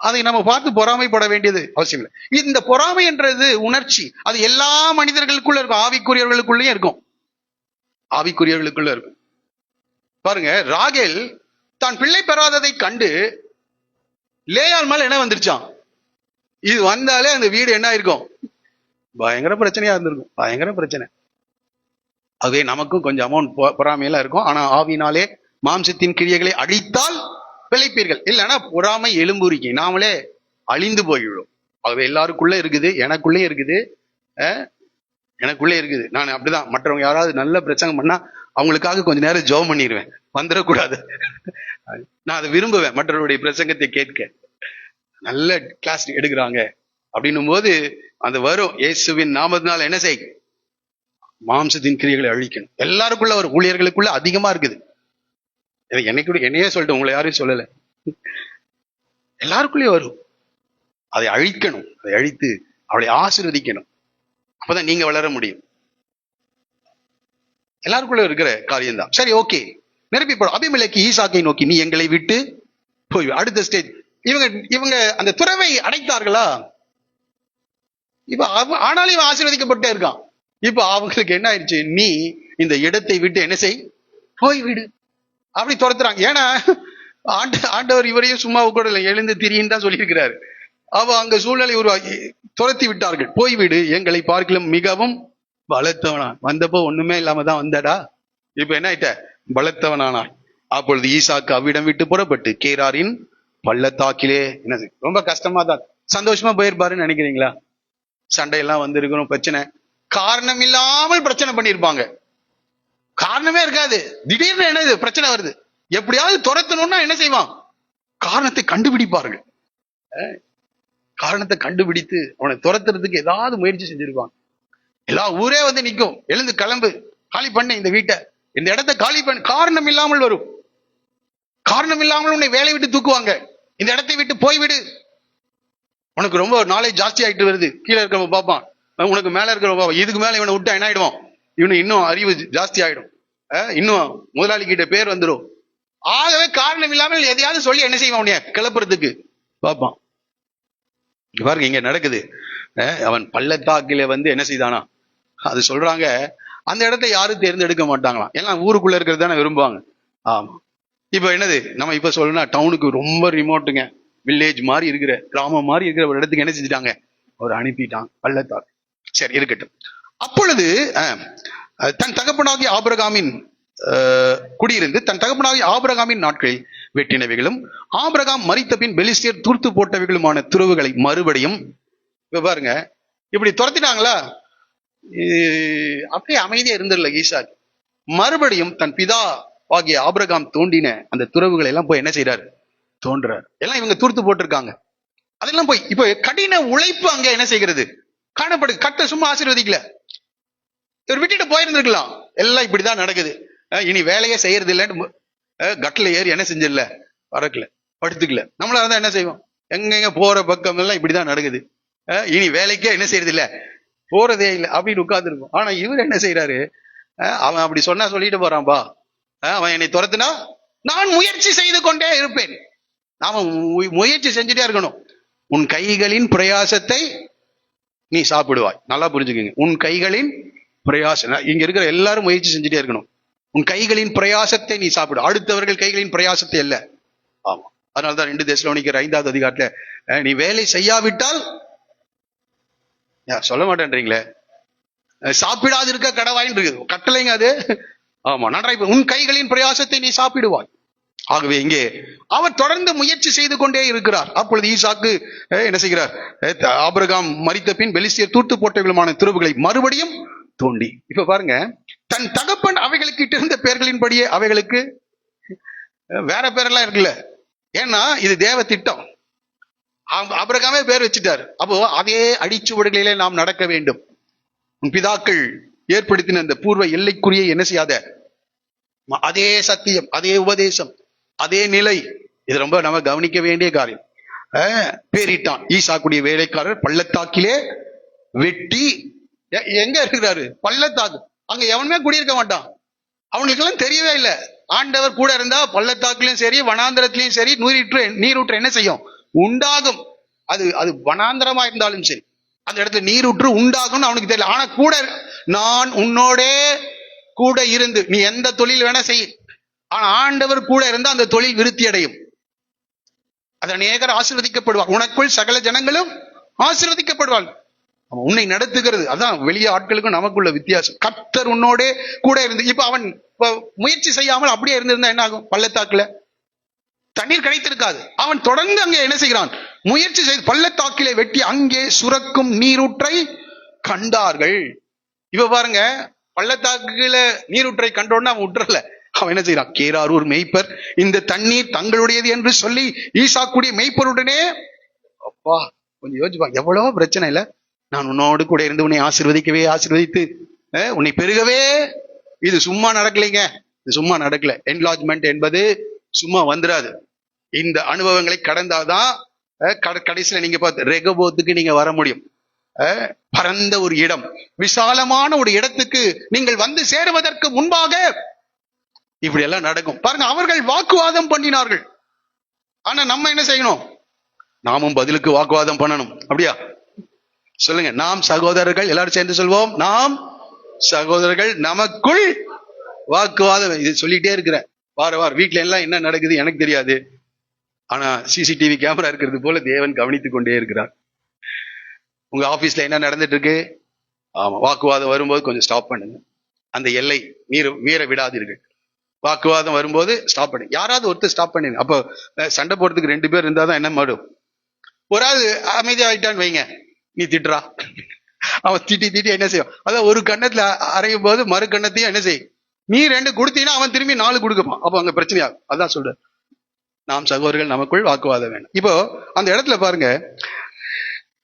அதை நம்ம பார்த்து பொறாமைப்பட வேண்டியது அவசியம் இல்லை. இந்த பொறாமை என்றது உணர்ச்சி, அது எல்லா மனிதர்களுக்குள்ள இருக்கும், ஆவிக்குரியவர்களுக்குள்ளேயும் இருக்கும். ஆவிக்குரியவர்களுக்குள்ள இருக்கும். பாருங்க, ராகேல் தான் பிள்ளை பெறாததை கண்டு லேயாள் மேல என்ன வந்துருச்சான், இது வந்தாலே அந்த வீடு என்ன இருக்கும், பயங்கர பிரச்சனையா இருந்திருக்கும், பயங்கர பிரச்சனை. அதுவே நமக்கும் கொஞ்சம் அமௌண்ட் பொறாமையெல்லாம் இருக்கும். ஆனா ஆவினாலே மாம்சத்தின் கிரியைகளை அழித்தால் பிழைப்பீர்கள், இல்லைன்னா பொறாமை எலும்புரிக்கை, நாமளே அழிந்து போய்விடும். ஆகவே எல்லாருக்குள்ள இருக்குது, எனக்குள்ளே இருக்குது, எனக்குள்ளே இருக்குது. நான் அப்படிதான். மற்றவங்க யாராவது நல்ல பிரச்சனை பண்ணா அவங்களுக்காக கொஞ்ச நேரம் ஜெபம் பண்ணிடுவேன், வந்துடக்கூடாது. நான் அதை விரும்புவேன், மற்றவருடைய பிரசங்கத்தை கேட்க. நல்ல கிளாஸ் எடுக்கிறாங்க அப்படின்னும் போது அந்த வரும், இயேசுவின் நாமத்தினால என்ன செய், மாம்சத்தின் கிரியைகளை அழிக்கணும். எல்லாருக்குள்ள வரும், ஊழியர்களுக்குள்ள அதிகமா இருக்குது. என்னையே சொல்லிட்டு உங்களை யாரையும் சொல்லல, எல்லாருக்குள்ளேயும் வரும். அதை அழிக்கணும், அதை அழித்து அவளை ஆசீர்வதிக்கணும். அப்பதான் நீங்க வளர முடியும். எல்லாருக்குள்ள இருக்கிற காரியம்தான். சரி, ஓகே, நிரப்பி போடும். அபிமெலேக்கு ஈசாக்கை நோக்கி, நீ எங்களை விட்டு போய். அடுத்த ஸ்டேஜ், இவங்க அந்த துறவை அடைத்தார்களா? இப்ப ஆனாலும் இவன் ஆசீர்வதிக்கப்பட்டே இருக்கான். இப்ப அவங்களுக்கு என்ன ஆயிடுச்சு, நீ இந்த இடத்தை விட்டு என்ன செய், போய்விடு அப்படி துரத்துறாங்க. ஏன்னா ஆண்டவர் இவரையும் சும்மா கூட இல்லை, எழுந்து திரின்னு தான் சொல்லியிருக்கிறாரு. அவ அங்க சூழ்நிலை உருவாக்கி துரத்தி விட்டார்கள். போய்விடு, எங்களை பார்க்கலாம் மிகவும் பலத்தவனா. வந்தப்போ ஒண்ணுமே இல்லாம தான் வந்தடா, இப்ப என்ன ஆயிட்ட, பலத்தவனானா. அப்பொழுது ஈசாக்கு அவ்விடம் விட்டு புறப்பட்டு கேராரின் பள்ளத்தாக்கிலே, என்ன ரொம்ப கஷ்டமா தான், சந்தோஷமா போயிருப்பாருன்னு நினைக்கிறீங்களா? சண்டையெல்லாம் வந்திருக்கணும், பிரச்சனை காரணம் இல்லாமல் பிரச்சனை பண்ணிருப்பாங்க, காரணமே இருக்காது. திடீர்னு என்னது பிரச்சனை வருது, எப்படியாவது துரத்தணும்னா என்ன செய்வான், காரணத்தை கண்டுபிடிப்பார்கள். காரணத்தை கண்டுபிடித்து அவனை துரத்துறதுக்கு ஏதாவது முயற்சி செஞ்சிருப்பாங்க. எல்லா ஊரே வந்து நிற்கும், எழுந்து கிளம்பு, காலி பண்ண இந்த வீட்டை, இந்த இடத்த காலி பண்ண. காரணம் இல்லாமல் வரும், காரணம் இல்லாமல் உன்னை வேலை விட்டு தூக்குவாங்க, இந்த இடத்தை விட்டு போய்விடு. உனக்கு ரொம்ப நாலேஜ் ஜாஸ்தி ஆயிட்டு வருது, கீழே இருக்கிறவங்க பார்ப்பான், உனக்கு மேல இருக்கிறவங்க பார்ப்பான், இதுக்கு மேல இவனை விட்டா என்ன ஆயிடுவான், இவனு இன்னும் அறிவு ஜாஸ்தி ஆயிடும், இன்னும் முதலாளி கிட்ட பேர் வந்துடும். ஆகவே காரணம் இல்லாமல் எதையாவது சொல்லி என்ன செய்வான், உன்னைய கிளப்புறதுக்கு பார்ப்பான். பாருங்க இங்க நடக்குது. அவன் பள்ளத்தாக்கில என்ன செய்தானா, அது சொல்றாங்க, அந்த இடத்தை யாரும் தேர்ந்தெடுக்க மாட்டாங்களாம், எல்லாம் ஊருக்குள்ள இருக்கிறது தானே விரும்புவாங்க. ஆமா, இப்ப என்னது நம்ம இப்ப சொல்லணும்னா டவுனுக்கு ரொம்ப ரிமோட்டுங்க, வில்லேஜ் மாதிரி இருக்கிற, கிராமம் மாதிரி இருக்கிற ஒரு இடத்துக்கு என்ன செஞ்சுட்டாங்க, அவர் அனுப்பிட்டாங்க பள்ளத்தாக்கு. சரி இருக்கட்டும். அப்பொழுது தன் தகப்பனாகிய ஆபிரகாமின் குடியிருந்து தன் தகப்பனாகிய ஆபிரகாமின் நாட்களில் வெட்டினவைகளும் ஆபிரகாம் மரித்த பின் பெலிஸ்தியர் தூர்த்து போட்டவைகளுமான துறவுகளை மறுபடியும், இப்ப பாருங்க, இப்படி துரத்திட்டாங்களா, அப்படியே அமைதியா இருந்துடல ஈசாக். மறுபடியும் தன் பிதா ஆகிய ஆபிரகாம் தோண்டின அந்த துறவுகளை எல்லாம் போய் என்ன செய்யறாரு, தோன்றார். எல்லாம் இவங்க தூர்த்து போட்டிருக்காங்க, அதெல்லாம் போய் இப்ப கடின உழைப்பு அங்க என்ன செய்கிறது காணப்படுது. கட்ட சும்மா ஆசீர்வதிக்கல, இவர் விட்டுட்டு போயிருந்திருக்கலாம். எல்லாம் இப்படிதான் நடக்குது. இனி வேலையே செய்யறது இல்லைன்னு கட்டில ஏறி என்ன செஞ்சிடல, பறக்கல, படுத்துக்கல. நம்மள தான் என்ன செய்வோம், எங்க போற பக்கம் எல்லாம் இப்படிதான் நடக்குது. இனி வேலைக்கே என்ன செய்யறது இல்ல, போறதே இல்லை அப்படின்னு உட்கார்ந்து இருக்கும். ஆனா இவர் என்ன செய்யறாரு, அவன் அப்படி சொன்னா சொல்லிட்டு போறான்பா, அவன் என்னை துரத்துனா நான் முயற்சி செய்து கொண்டே இருப்பேன். நாம முயற்சி செஞ்சுட்டே இருக்கணும். உன் கைகளின் பிரயாசத்தை நீ சாப்பிடுவாய். நல்லா புரிஞ்சுக்கங்க, உன் கைகளின் பிரயாசம். இங்க இருக்கிற எல்லாரும் முயற்சி செஞ்சுட்டே இருக்கணும். உன் கைகளின் பிரயாசத்தை நீ சாப்பிடு, அடுத்தவர்கள் கைகளின் பிரயாசத்தை அல்ல. ஆமா, அதனாலதான் 2 தெசலோனிக்கர் 5வது அதிகாரத்துல நீ வேலை செய்யாவிட்டால் சொல்ல மாட்டேன்றீங்களே, சாப்பிடாது இருக்க கடவாயின் இருக்குது கட்டளைங்க அது. ஆமா, நன்றாய் உன் கைகளின் பிரயாசத்தை நீ சாப்பிடுவாய். ஆகவே இங்கே அவர் தொடர்ந்து முயற்சி செய்து கொண்டே இருக்கிறார். அப்பொழுது ஈசாக்கு என்ன செய்கிறார், ஆபிரகாம் மரித்த பின் பெலிஸ்தியர் தூர்த்து போட்டவர்களுமான துறவுகளை மறுபடியும் தோண்டி. இப்ப பாருங்க, தன் தகப்பன் அவைகளுக்கு இருந்த பெயர்களின்படியே அவைகளுக்கு வேற பேரெல்லாம் இருக்குல்ல, ஏன்னா இது தேவ திட்டம். ஆபிரகாமே பேர் வச்சுட்டார். அப்போ அதே அடிச்சுவடுகளிலே நாம் நடக்க வேண்டும். உன் பிதாக்கள் ஏற்படுத்தின அந்த பூர்வ எல்லைக்குரிய என்ன செய்யாத அதே சத்தியம், அதே உபதேசம், அதே நிலை, இது ரொம்ப நம்ம கவனிக்க வேண்டிய காரியம். பேரிட்டான் ஈசாக்குடைய வேலைக்காரர் பள்ளத்தாக்கிலே வெட்டி, எங்க இருக்கிறாரு, பள்ளத்தாக்கு. அங்க எவனுமே குடியிருக்க மாட்டான். அவங்களுக்கு எல்லாம் தெரியவே இல்லை, ஆண்டவர் கூட இருந்தா பள்ளத்தாக்குலயும் சரி வனாந்திரத்திலையும் சரி நீரூற்று என்ன செய்யும், உண்டாகும். அது அது வனாந்திரமா இருந்தாலும் சரி அந்த இடத்துல நீரூற்று உண்டாகும் அவனுக்கு தெரியல. ஆனா கூட நான் உன்னோட கூட இருந்து நீ எந்த தொழில் வேணா செய், ஆனா ஆண்டவர் கூட இருந்தா அந்த தொழில் விருத்தி அடையும். அது அநேகர் ஆசீர்வதிக்கப்படுவார், உனக்குள் சகல ஜனங்களும் ஆசீர்வதிக்கப்படுவாள். உன்னை நடத்துகிறது, அதான் வெளியே ஆட்களுக்கும் நமக்குள்ள வித்தியாசம். கர்த்தர் உன்னோட கூட இருந்து, இப்ப அவன் முயற்சி செய்யாமல் அப்படியே இருந்திருந்தா என்ன ஆகும், பள்ளத்தாக்குல தண்ணீர் கிடைத்திருக்காது. அவன் தொடர்ந்து அங்கே என்ன செய்கிறான், முயற்சி செய்து பள்ளத்தாக்கிலே வெட்டி அங்கே சுரக்கும் நீரூற்றை கண்டார்கள். இப்ப பாருங்க, பள்ளத்தாக்குல நீரூற்றை கண்டோன்னா அவன் விட்டுறல, அவன் என்ன செய்யறான், கேராரூர் மெய்ப்பர் இந்த தண்ணீர் தங்களுடையது என்று சொல்லி ஈசாக்குடைய மெய்ப்பருடனே, அப்பா கொஞ்சம் யோசிப்பா, எவ்வளவோ பிரச்சனை இல்ல, நான் உன்னோடு கூட இருந்து உன்னை ஆசீர்வதித்து உன்னை பெருகவே, இது சும்மா நடக்கலைங்க, இது சும்மா நடக்கல. என்லார்ஜ்மெண்ட் என்பது சும்மா வந்துடாது. இந்த அனுபவங்களை கடந்தாதான் கடைசியில நீங்க பார்த்து ரெகபோத்துக்கு நீங்க வர முடியும். பரந்த ஒரு இடம், விசாலமான ஒரு இடத்துக்கு நீங்கள் வந்து சேருவதற்கு முன்பாக இப்படி எல்லாம் நடக்கும். பாருங்க, அவர்கள் வாக்குவாதம் பண்ணினார்கள். ஆனா நம்ம என்ன செய்யணும், நாமும் பதிலுக்கு வாக்குவாதம் பண்ணணும். அப்படியா சொல்லுங்க, நாம் சகோதரர்கள், எல்லாரும் சேர்ந்து சொல்வோம், நாம் சகோதரர்கள், நமக்குள் வாக்குவாதம். இது சொல்லிட்டே இருக்கிறேன் வார வீட்டுல எல்லாம் என்ன நடக்குது எனக்கு தெரியாது, ஆனா சிசிடிவி கேமரா இருக்கிறது போல தேவன் கவனித்துக் கொண்டே இருக்கிறார். உங்க ஆபீஸ்ல என்ன நடந்துட்டு இருக்கு, ஆமா, வாக்குவாதம் வரும்போது கொஞ்சம் ஸ்டாப் பண்ணுங்க, அந்த எல்லை மீற விடாதீர்கள். வாக்குவாதம் வரும்போது ஸ்டாப் பண்ணுங்க, யாராவது ஒருத்தர் ஸ்டாப் பண்ணுங்க. அப்போ சண்டை போடுறதுக்கு 2 பேர் இருந்தாதான் என்ன மாடும். ஒரு ஆள் அமைதியாயிட்டான்னு வைங்க, நீ திட்டுறா, அவன் திட்டி என்ன செய்யும், அதான் ஒரு கண்ணத்துல அறையும் போது மறு கண்ணத்தையும் என்ன செய்யும், நீ 2 கொடுத்தீங்கன்னா அவன் திரும்பி 4 கொடுக்குப்பான். அப்போ அங்க பிரச்சனையாகும். அதான் சொல்ற, நாம் சகோதரர்கள் நமக்குள் வாக்குவாதம் வேணும். இப்போ அந்த இடத்துல பாருங்க,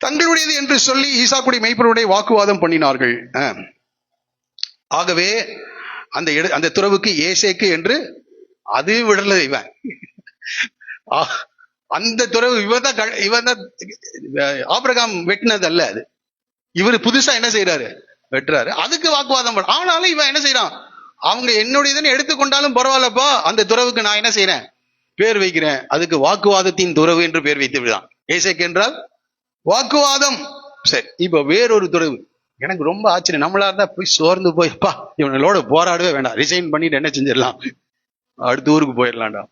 தங்களுடையது என்று சொல்லி ஈசாக்குடைய மெய்ப்பருடைய வாக்குவாதம் பண்ணினார்கள். ஆகவே அந்த துறவுக்கு ஏசேக்கு என்று அது விடல இவன். அந்த துறவு இவன் தான் ஆபிரகாம் வெட்டினது அல்ல அது. இவரு புதுசா என்ன செய்யறாரு, வெட்டுறாரு. அதுக்கு வாக்குவாதம் ஆனாலும் இவன் என்ன செய்யறான், அவங்க என்னுடையதுன்னு எடுத்துக்கொண்டாலும் பரவாயில்லப்பா, அந்த துறவுக்கு நான் என்ன செய்யறேன், பேர் வைக்கிறேன். அதுக்கு வாக்குவாதத்தின் துறவு என்று பேர் வைத்து விடுறான். ஏசேக்கு என்றால் வாக்குவாதம். சரி, இப்ப வேறொரு துறவு. எனக்கு ரொம்ப ஆச்சரியம். நம்மளா இருந்தா போய் சோர்ந்து போய்ப்பா இவனோட போராடவே வேண்டாம், ரிசைன் பண்ணிட்டு என்ன செஞ்சிடலாம், அடுத்த ஊருக்கு போயிடலாம்டா.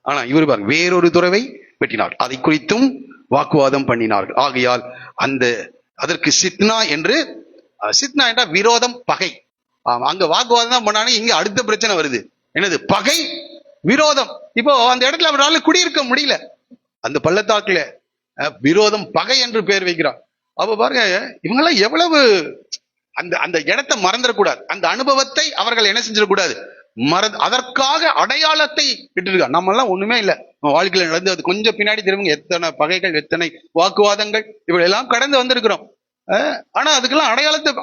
ஆனா இவரு பாருங்க, வேறொரு துறவை வெட்டினார், அதை குறித்தும் வாக்குவாதம் பண்ணினார்கள். ஆகையால் அதற்கு சித்னா என்று, சித்னா என்ற விரோதம், பகை. அங்க வாக்குவாதம் தான் பண்ணானே, இங்க அடுத்த பிரச்சனை வருது. என்னது? பகை, விரோதம். இப்போ அந்த இடத்துல அவரால் குடியிருக்க முடியல. அந்த பள்ளத்தாக்குல விரோதம், பகை என்று பெயர் வைக்கிறான். அப்ப பாருங்க, இவங்கெல்லாம் எவ்வளவு அந்த இடத்தை மறந்துடக்கூடாது, அந்த அனுபவத்தை அவர்கள் என்ன செஞ்சிடக்கூடாது, அதற்காக அடையாளத்தை விட்டுருக்காங்க. நம்ம எல்லாம் ஒண்ணுமே இல்லை, வாழ்க்கையில நடந்து அது கொஞ்சம் பின்னாடி திரும்ப எத்தனை பகைகள், எத்தனை வாக்குவாதங்கள், இவள் எல்லாம் கடந்து வந்திருக்கிறோம். ஆனா அதுக்கெல்லாம்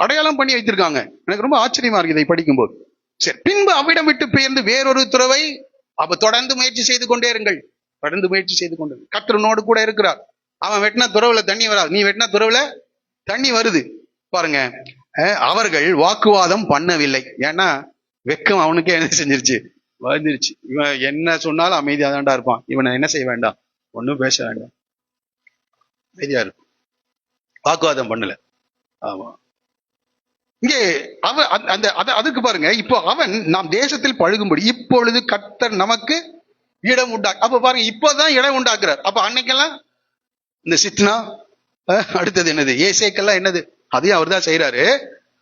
அடையாளம் பண்ணி வைத்திருக்காங்க. எனக்கு ரொம்ப ஆச்சரியமா இருக்கு இதை படிக்கும்போது. சரி, பின்பு அவ்விடம் விட்டு பெயர்ந்து வேறொரு துறவை அப்ப தொடர்ந்து முயற்சி செய்து கொண்டே இருங்கள், தொடர்ந்து முயற்சி செய்து கொண்டு. கர்த்தரோடு கூட இருக்கிறார். அவன் வெட்டினா துறவுல தண்ணி வராது, நீ வெட்டினா துறவுல தண்ணி வருது. பாருங்க, அவர்கள் வாக்குவாதம் பண்ணவில்லை. ஏன்னா வெக்கம் அவனுக்கே என்ன செஞ்சிருச்சு, வந்துருச்சு. இவன் என்ன சொன்னாலும் அமைதியா தான்டா இருப்பான், இவனை என்ன செய்ய வேண்டாம், ஒன்னும் பேச வேண்டாம், அமைதியா இருக்கும், வாக்குவாதம் பண்ணல. ஆமா, இங்கே அதுக்கு பாருங்க, இப்போ அவன் நாம் தேசத்தில் பழகும்படி இப்பொழுது கர்த்தர் நமக்கு இடம் அப்ப பாருங்க, இப்பதான் இடம் உண்டாக்குறார். அப்ப அன்னைக்கெல்லாம் இந்த சித்னா, அடுத்தது என்னது, ஏசேக்கெல்லாம் என்னது, அதையும் அவர் தான் செய்யறாரு.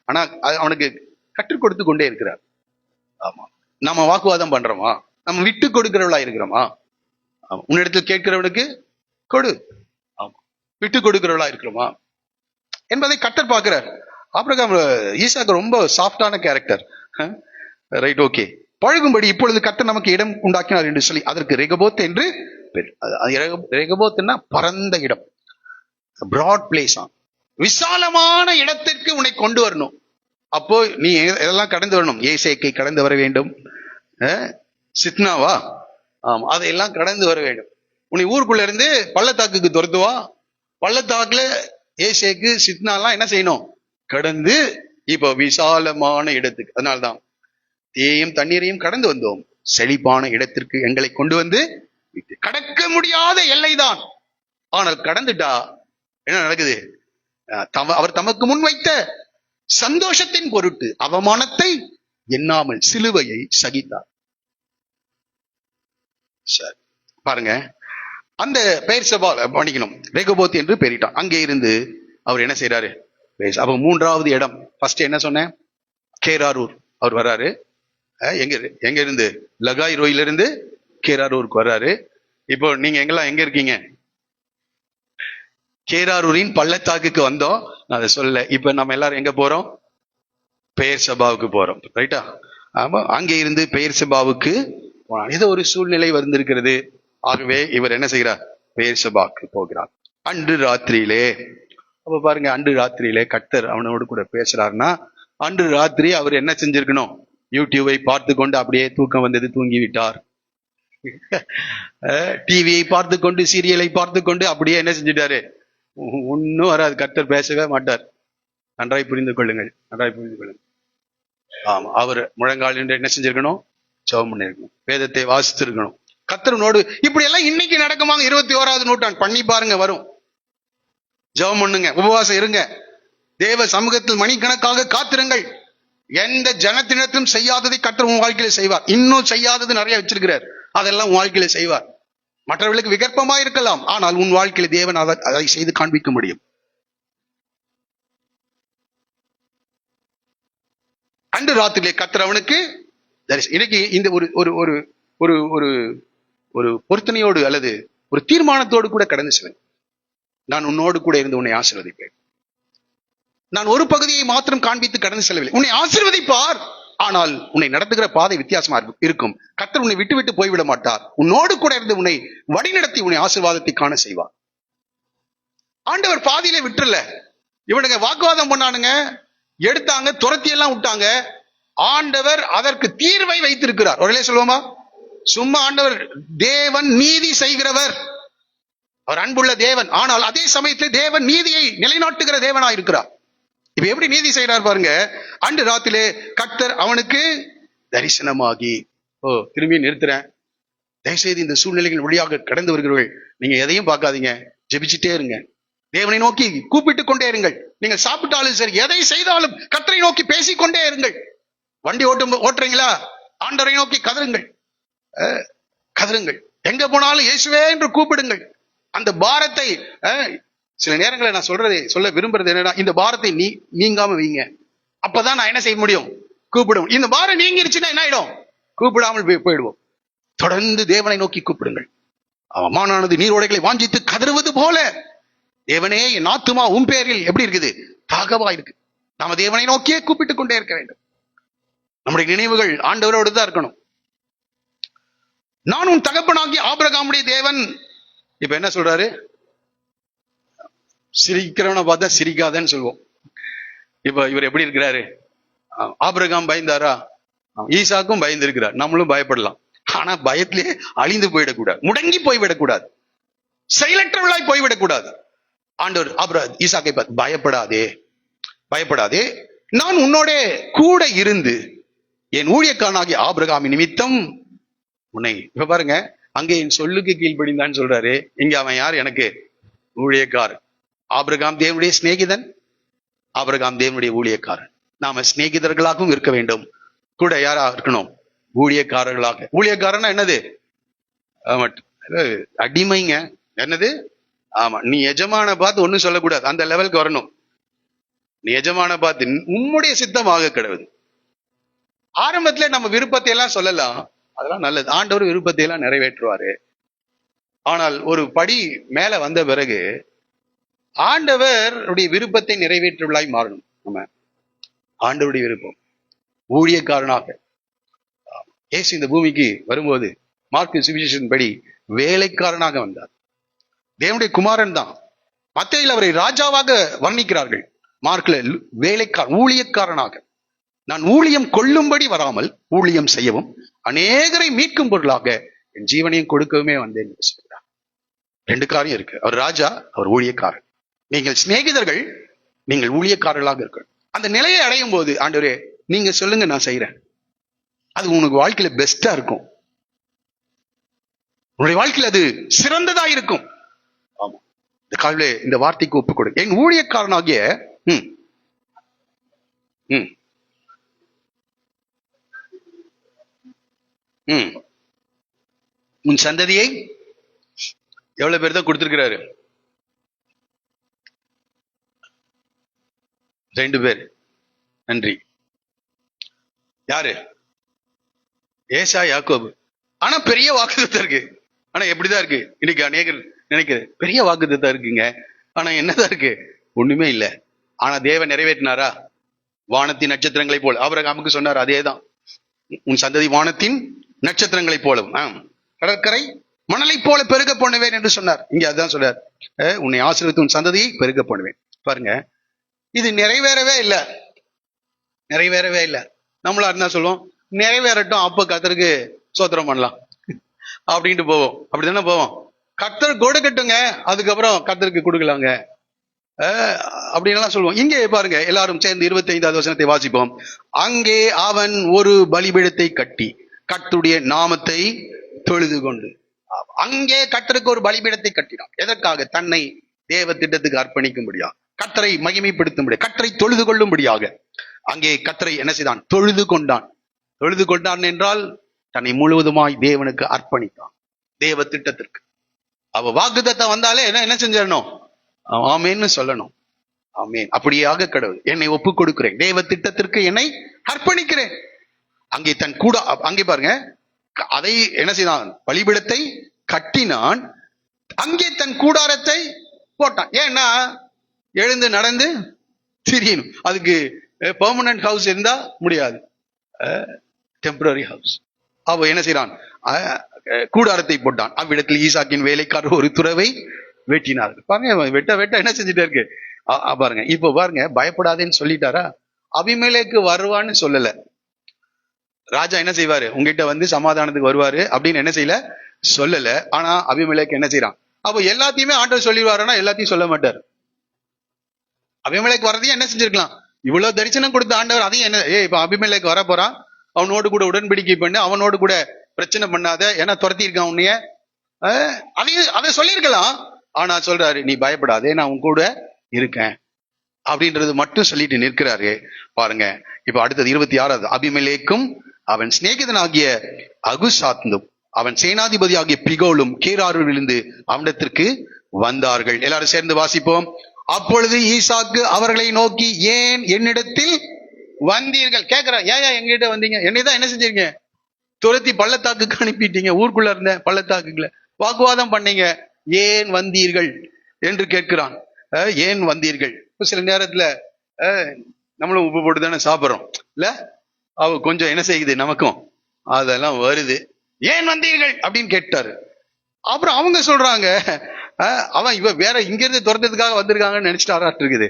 ஆனா அவனுக்கு கற்றுக் கொடுத்து கொண்டே இருக்கிறார். ஆமா, நம்ம வாக்குவாதம் பண்றோமா, நம்ம விட்டு கொடுக்கிறவளா இருக்கிறோமா? உன்னிடத்தில் கேட்கிறவனுக்கு கொடு, ஆமா, விட்டு கொடுக்கிறவளா இருக்கிறோமா என்பதை கர்த்தர் பார்க்கிறார். ஆபிரகாம், ஈசாக்கு ரொம்ப சாஃப்டான கேரக்டர். Right, okay. பழகும்படி இப்பொழுது கர்த்தர் நமக்கு இடம் உண்டாக்கினார் என்று சொல்லி அதற்கு ரெகபோத் என்று பேர். ரெகபோத்னா பரந்த இடம், பிராட் பிளேஸ், விசாலமான இடத்திற்கு உன்னை கொண்டு வரணும். அப்போ நீ எதெல்லாம் கடந்து வரணும், ஏசேக்கை கடந்து வர வேண்டும், சித்னாவா, அதையெல்லாம் கடந்து வர வேண்டும். உன்னை ஊருக்குள்ள இருந்து பள்ளத்தாக்குக்கு துரத்துவா, பள்ளத்தாக்குல ஏசேக்கு சித்னாலாம் என்ன செய்யணும், கடந்து இப்போ விசாலமான இடத்துக்கு. அதனால்தான் தேயும் தண்ணீரையும் கடந்து வந்தோம், செழிப்பான இடத்திற்கு எங்களை கொண்டு வந்து. கடக்க முடியாத எல்லைதான், ஆனால் கடந்துட்டா என்ன நடக்குது, அவர் தமக்கு முன் வைத்த சந்தோஷத்தின் பொருட்டு அவமானத்தை எண்ணாமல் சிலுவையை சகித்தார். சரி, பாருங்க, அந்த பெயர் சபா பண்ணிக்கணும், ரெகபோத் என்று பெயரிட்டான். அங்கே இருந்து அவர் என்ன செய்யறாரு, அப்ப மூன்றாவது இடம். ஃபர்ஸ்ட் என்ன சொன்னேன், கேராரூர். அவர் வர்றாரு, எங்க இருந்து, லகாய் ரோயிலிருந்து கேராரூருக்கு வர்றாரு. இப்போ நீங்க எங்கெல்லாம் எங்க இருக்கீங்க, கேராரூரின் பள்ளத்தாக்குக்கு வந்தோம், நான் அதை சொல்லல. இப்ப நம்ம எல்லாரும் எங்க போறோம், பெயர் சபாவுக்கு போறோம், ரைட்டா? ஆமா, அங்கே இருந்து பெயர் சபாவுக்கு ஏதோ ஒரு சூழ்நிலை வந்திருக்கிறது. ஆகவே இவர் என்ன செய்கிறார், பெயர் சபாவுக்கு போகிறார். அன்று ராத்திரியிலே, அப்ப பாருங்க, அன்று ராத்திரியிலே கர்த்தர் அவனோடு கூட பேசுறாருன்னா, அன்று ராத்திரி அவர் என்ன செஞ்சிருக்கணும், யூடியூபை பார்த்து கொண்டு அப்படியே தூக்கம் வந்தது, தூங்கி விட்டார். டிவியை பார்த்து கொண்டு, சீரியலை பார்த்து கொண்டு அப்படியே என்ன செஞ்சிட்டாரு, ஒன்னும் வராது, கர்த்தர் பேசவே மாட்டார். நன்றாய் புரிந்து கொள்ளுங்கள், நன்றாய் புரிந்து கொள்ளுங்கள். ஆமா, அவர் முழங்கால் என்று என்ன செஞ்சிருக்கணும், ஜெபம் பண்ணிருக்கணும், வேதத்தை வாசித்திருக்கணும். கர்த்தரோடு இப்படி எல்லாம் இன்னைக்கு நடக்குமாங்க, 21வது நூற்றாண்டு. பண்ணி பாருங்க, வரும். ஜெபம் பண்ணுங்க, உபவாசம் இருங்க, தேவ சமூகத்தில் மணிக்கணக்காக காத்திருங்கள். எந்த ஜனத்தினத்தும் செய்யாததை கர்த்தர் உன் வாழ்க்கையில செய்வார். இன்னும் செய்யாதது நிறைய வச்சிருக்கிறார், அதெல்லாம் உன் வாழ்க்கையில செய்வார். மற்றவர்களுக்கு விகற்பமா இருக்கலாம், ஆனால் உன் வாழ்க்கையில தேவன் அதை செய்து காண்பிக்க முடியும். அன்று ராத்திரிலே கர்த்தர் அவனுக்கு இன்னைக்கு இந்த ஒரு ஒரு ஒரு ஒரு ஒரு ஒரு பொருத்தனையோடு அல்லது ஒரு தீர்மானத்தோடு கூட கடந்து செல்வேன். நான் உன்னோடு கூட இருந்து உன்னை ஆசீர்வதிப்பேன். நான் ஒரு பகுதியை மாத்திரம் காண்பித்து கடந்து செல்லவில்லை, உன்னை ஆசீர்வதிப்பார். ஆனால் உன்னை நடத்துகிற பாதை வித்தியாசமா இருக்கும். கர்த்தர் உன்னை விட்டு விட்டு போய்விட மாட்டார். உன்னோடு கூட இருந்து உன்னை வழிநடத்தி உன்னை ஆசீர்வாதத்தை காண செய்வார். ஆண்டவர் பாதியிலே விட்டுறல. இவனுங்க வாக்குவாதம் பண்ணானுங்க, எடுத்தாங்க, துரத்தி எல்லாம் விட்டாங்க. ஆண்டவர் அதற்கு தீர்வை வைத்திருக்கிறார். ஒரே சொல்லுவோமா, சும்மா ஆண்டவர் தேவன் நீதி செய்கிறவர். அவர் அன்புள்ள தேவன். ஆனால் அதே சமயத்தில் தேவன் நீதியை நிலைநாட்டுகிற தேவனா இருக்கிறார். இப்ப எப்படி நீதி செய்யறார் பாருங்க. அன்று ராத்திலே கர்த்தர் அவனுக்கு தரிசனமாகி, திரும்பி நிறுத்துறேன், தயவுசெய்து இந்த சூழ்நிலைகள் வழியாக கடந்து வருகிறவர்கள் நீங்க எதையும் பார்க்காதீங்க, ஜெபிச்சுட்டே இருங்க, தேவனை நோக்கி கூப்பிட்டு கொண்டே இருங்கள். நீங்கள் சாப்பிட்டாலும் சரி, எதை செய்தாலும் கர்த்தரை நோக்கி பேசிக்கொண்டே இருங்கள். வண்டி ஓட்டுறீங்களா, ஆண்டவரை நோக்கி கதறுங்கள், கதறுங்கள். எங்க போனாலும் இயேசுவே என்று கூப்பிடுங்கள். அந்த பாரத்தை, சில நேரங்களை நான் சொல்ல விரும்புறது என்னன்னா, இந்த பாரத்தை நீங்காம வைங்க. அப்பதான் நான் என்ன செய்ய முடியும், கூப்பிடுவோம். இந்த பாரம் நீங்கிருச்சுன்னா என்ன ஆயிடும், கூப்பிடாமல் போயிடுவோம். தொடர்ந்து தேவனை நோக்கி கூப்பிடுங்கள். மானானது நீரோடைகளை வாஞ்சித்து கதறுவது போல, தேவனே என் ஆத்துமா உன் பேரில் எப்படி இருக்குது, தாகவா இருக்கு. நாம தேவனை நோக்கியே கூப்பிட்டு கொண்டே இருக்க வேண்டும். நம்முடைய நினைவுகள் ஆண்டவரோடு தான் இருக்கணும். நான் உன் தகப்பனாகிய ஆபிரகாமுடைய தேவன். இப்ப என்ன சொல்றாரு, சிரிக்கிறவனை பார்த்தா சிரிக்காதன்னு சொல்லுவோம். இப்ப இவர் எப்படி இருக்கிறாரு, ஆபிரகாம் பயந்தாரா, ஈசாக்கும் பயந்து இருக்கிறார். நம்மளும் பயப்படலாம். ஆனா பயத்திலே அழிந்து போயிடக்கூடாது, முடங்கி போய்விடக்கூடாது, செயலற்றவர்களாய் போய்விடக்கூடாது. ஆண்டவர் ஈசாக்கை பார்த்து, பயப்படாதே, பயப்படாதே, நான் உன்னோட கூட இருந்து என் ஊழியக்காரனாகிய ஆபிரகாமின் நிமித்தம் உன்னை. இப்ப பாருங்க, அங்கே என் சொல்லுக்கு கீழ்ப்படிந்தான்னு சொல்றாரு. இங்க அவன் யார், எனக்கு ஊழியக்காரன். ஆபிரகாம் தேவனுடைய சிநேகிதன், ஆபிரகாம் தேவனுடைய ஊழியக்காரன். நாம சிநேகிதர்களாகவும் இருக்க வேண்டும், கூட யாரா இருக்கணும், ஊழியக்காரர்களாக. ஊழியக்காரன்னா என்னது, அடிமைங்க. என்னது, ஆமா, நீ எஜமான பார்த்து ஒண்ணும் சொல்லக்கூடாது, அந்த லெவலுக்கு வரணும். நீ எஜமான பார்த்து உம்முடைய சித்தமாக கிடவுது. ஆரம்பத்துல நம்ம விருப்பத்தை எல்லாம் சொல்லலாம், அதெல்லாம் நல்லது, ஆண்டவர் விருப்பத்தை எல்லாம் நிறைவேற்றுவாரு. ஆனால் ஒரு படி மேல வந்த பிறகு ஆண்டவருடைய விருப்பத்தை நிறைவேற்றுவதாய் மாறணும். நம்ம ஆண்டவருடைய விருப்பம், ஊழியக்காரனாக. இயேசு இந்த பூமிக்கு வரும்போது மார்க்கு சுவிசேஷன் படி வேலைக்காரனாக வந்தார். தேவனுடைய குமாரன் தான். மத்தேயுவில் அவரை ராஜாவாக வர்ணிக்கிறார்கள், மார்க்ல ஊழியக்காரனாக. நான் ஊழியம் கொள்ளும்படி வராமல் ஊழியம் செய்யவும் அநேகரை மீட்கும் பொருளாக என் ஜீவனையும் கொடுக்கவுமே வந்தேன் என்று சொல்கிறார். ரெண்டு காரியம் இருக்கு, அவர் ராஜா, அவர் ஊழியக்காரன். நீங்கள் சிநேகிதர்கள், நீங்கள் ஊழியக்காரர்களாக இருக்கணும். அந்த நிலையை அடையும் போது, ஆண்டவரே நீங்க சொல்லுங்க, நான் செய்யறேன், அது உனக்கு வாழ்க்கையில பெஸ்டா இருக்கும், உன்னுடைய வாழ்க்கையில் அது சிறந்ததா இருக்கும். ஆமா, இந்த காலையில இந்த வார்த்தைக்கு ஒப்புக் கொடு. என் ஊழியக்காரனாகிய உன் சந்ததியை எவ்வளவு பேர் தான் கொடுத்திருக்கிறாரு, 2 பேர். நன்றி. யாரு, ஏசா, யாக்கோபு. ஆனா பெரிய வாக்குத்தத்தம் இருக்கு. ஆனா எப்படிதான் இருக்கு, இன்னைக்கு அநேகர் நினைக்கிறது பெரிய வாக்குத்தத்தம் இருக்குங்க, ஆனா என்னதான் இருக்கு, ஒண்ணுமே இல்லை. ஆனா தேவன் நிறைவேற்றினாரா, வானத்தின் நட்சத்திரங்களை போல. ஆபிரகாமுக்கு சொன்னார் அதேதான், உன் சந்ததி வானத்தின் நட்சத்திரங்களை போலவும் கடற்கரை மணலை போல பெருக பண்ணுவேன் என்று சொன்னார். இங்க அதுதான் சொல்றார், உன்னை ஆசீர்வதித்து உன் சந்ததியை பெருக பண்ணுவேன். பாருங்க, இது நிறைவேறவே இல்லை, நிறைவேறவே இல்லை. நம்மளா இருந்தா சொல்லுவோம், நிறைவேறட்டும், அப்ப கர்த்தருக்கு சோத்திரம் பண்ணலாம் அப்படின்ட்டு போவோம். அப்படித்தானே போவோம். கர்த்தர் கொடுக்கட்டுங்க, அதுக்கப்புறம் கர்த்தருக்கு கொடுக்கலாங்க அப்படின்னு சொல்லுவோம். இங்கே பாருங்க, எல்லாரும் சேர்ந்து 25வது வசனத்தை வாசிப்போம். அங்கே அவன் ஒரு பலிபீடத்தை கட்டி கர்த்தருடைய நாமத்தை தொழுது கொண்டு. அங்கே கர்த்தருக்கு ஒரு பலிபீடத்தை கட்டினான். எதற்காக, தன்னை தேவ திட்டத்துக்கு அர்ப்பணிக்கும்படியாக, கர்த்தரை மகிமைப்படுத்தும்படியாக, கர்த்தரை தொழுது கொள்ளும்படியாக. அங்கே கர்த்தரை என்ன செய்தான், தொழுது கொண்டான். தொழுது கொண்டான் என்றால் தன்னை முழுவதுமாய் தேவனுக்கு அர்ப்பணித்தான், தேவ திட்டத்திற்கு. அவ வாக்குத்தத்தம் வந்தாலே என்ன செஞ்சிடணும், ஆமேன்னு சொல்லணும். ஆமேன், அப்படியாக கடவுள் என்னை ஒப்புக் கொடுக்கிறேன், தேவ திட்டத்திற்கு என்னை அர்ப்பணிக்கிறேன். அங்கே தன் கூட, அங்கே பாருங்க, அதை என்ன செய்தான், பலிபீடத்தை கட்டினான், அங்கே தன் கூடாரத்தை போட்டான். ஏன்னா எழுந்து நடந்து திரியணும், அதுக்கு பெர்மனன்ட் ஹவுஸ் இருந்தா முடியாது, டெம்பரரி ஹவுஸ். அவ என்ன செய்யறான், கூடாரத்தை போட்டான். அவ்விடத்தில் ஈசாக்கின் வேலைக்காரர் ஒரு துறவை வெட்டினார். பாருங்க, வெட்ட வெட்ட என்ன செஞ்சுட்டே இருக்கு பாருங்க. இப்ப பாருங்க, பயப்படாதேன்னு சொல்லிட்டாரா, அபிமெலேக்கு வருவான்னு சொல்லல. ராஜா என்ன செய்வாரு, உங்ககிட்ட வந்து சமாதானத்துக்கு வருவாரு அப்படின்னு என்ன செய்யல, சொல்லல. ஆனா அபிமெலேக்கு என்ன செய்யறான், அப்போ எல்லாத்தையுமே ஆண்டவர் சொல்லிடுவாருன்னா எல்லாத்தையும் சொல்ல மாட்டார். அபிமெலேக்கு வரதையும் என்ன செஞ்சிருக்கலாம், இவ்வளவு தரிசனம் கொடுத்த ஆண்டவர் அதையும் என்ன, இப்ப அபிமெலேக்கு வர போறான், அவனோடு கூட உடன்படிக்கை பண்ணு, அவனோடு கூட பிரச்சனை பண்ணாத, ஏன்னா துரத்தி இருக்கான் உன்னைய, அதையும் அதை சொல்லியிருக்கலாம். ஆனா சொல்றாரு, நீ பயப்படாதே, நான் உன் கூட இருக்கேன் அப்படின்றது மட்டும் சொல்லிட்டு நிற்கிறாரு. பாருங்க இப்ப அடுத்தது 26. அபிமெலேக்கும் அவன் சிநேகிதனாகிய அகுசாத்தும் அவன் சேனாதிபதி ஆகிய பிகோலும் கேராரிலிருந்து அவனிடத்திற்கு வந்தார்கள். எல்லாரும் சேர்ந்து வாசிப்போம். அப்பொழுது ஈசாக்கு அவர்களை நோக்கி, ஏன் என்னிடத்தில் வந்தீர்கள்? கேட்கிறான், ஏன் எங்கிட்ட வந்தீங்க? என்னைதான் என்ன செஞ்சீங்க? துரத்தி பள்ளத்தாக்குக்கு அனுப்பிட்டீங்க, ஊருக்குள்ள இருந்த பள்ளத்தாக்குல வாக்குவாதம் பண்ணீங்க, ஏன் வந்தீர்கள் என்று கேட்கிறான். ஏன் வந்தீர்கள்? சில நேரத்துல நம்மளும் உப்பு போட்டு தானே சாப்பிட்றோம் இல்ல, அவ கொஞ்சம் என்ன செய்யுது நமக்கும் அதெல்லாம் வருது. ஏன் வந்தீர்கள் அப்படின்னு கேட்டாரு. அப்புறம் அவங்க சொல்றாங்க, அவன் இவ வேற இங்க இருந்து துரத்ததுக்காக வந்திருக்காங்கன்னு நினைச்சிட்டு ஆராட்டு இருக்குது.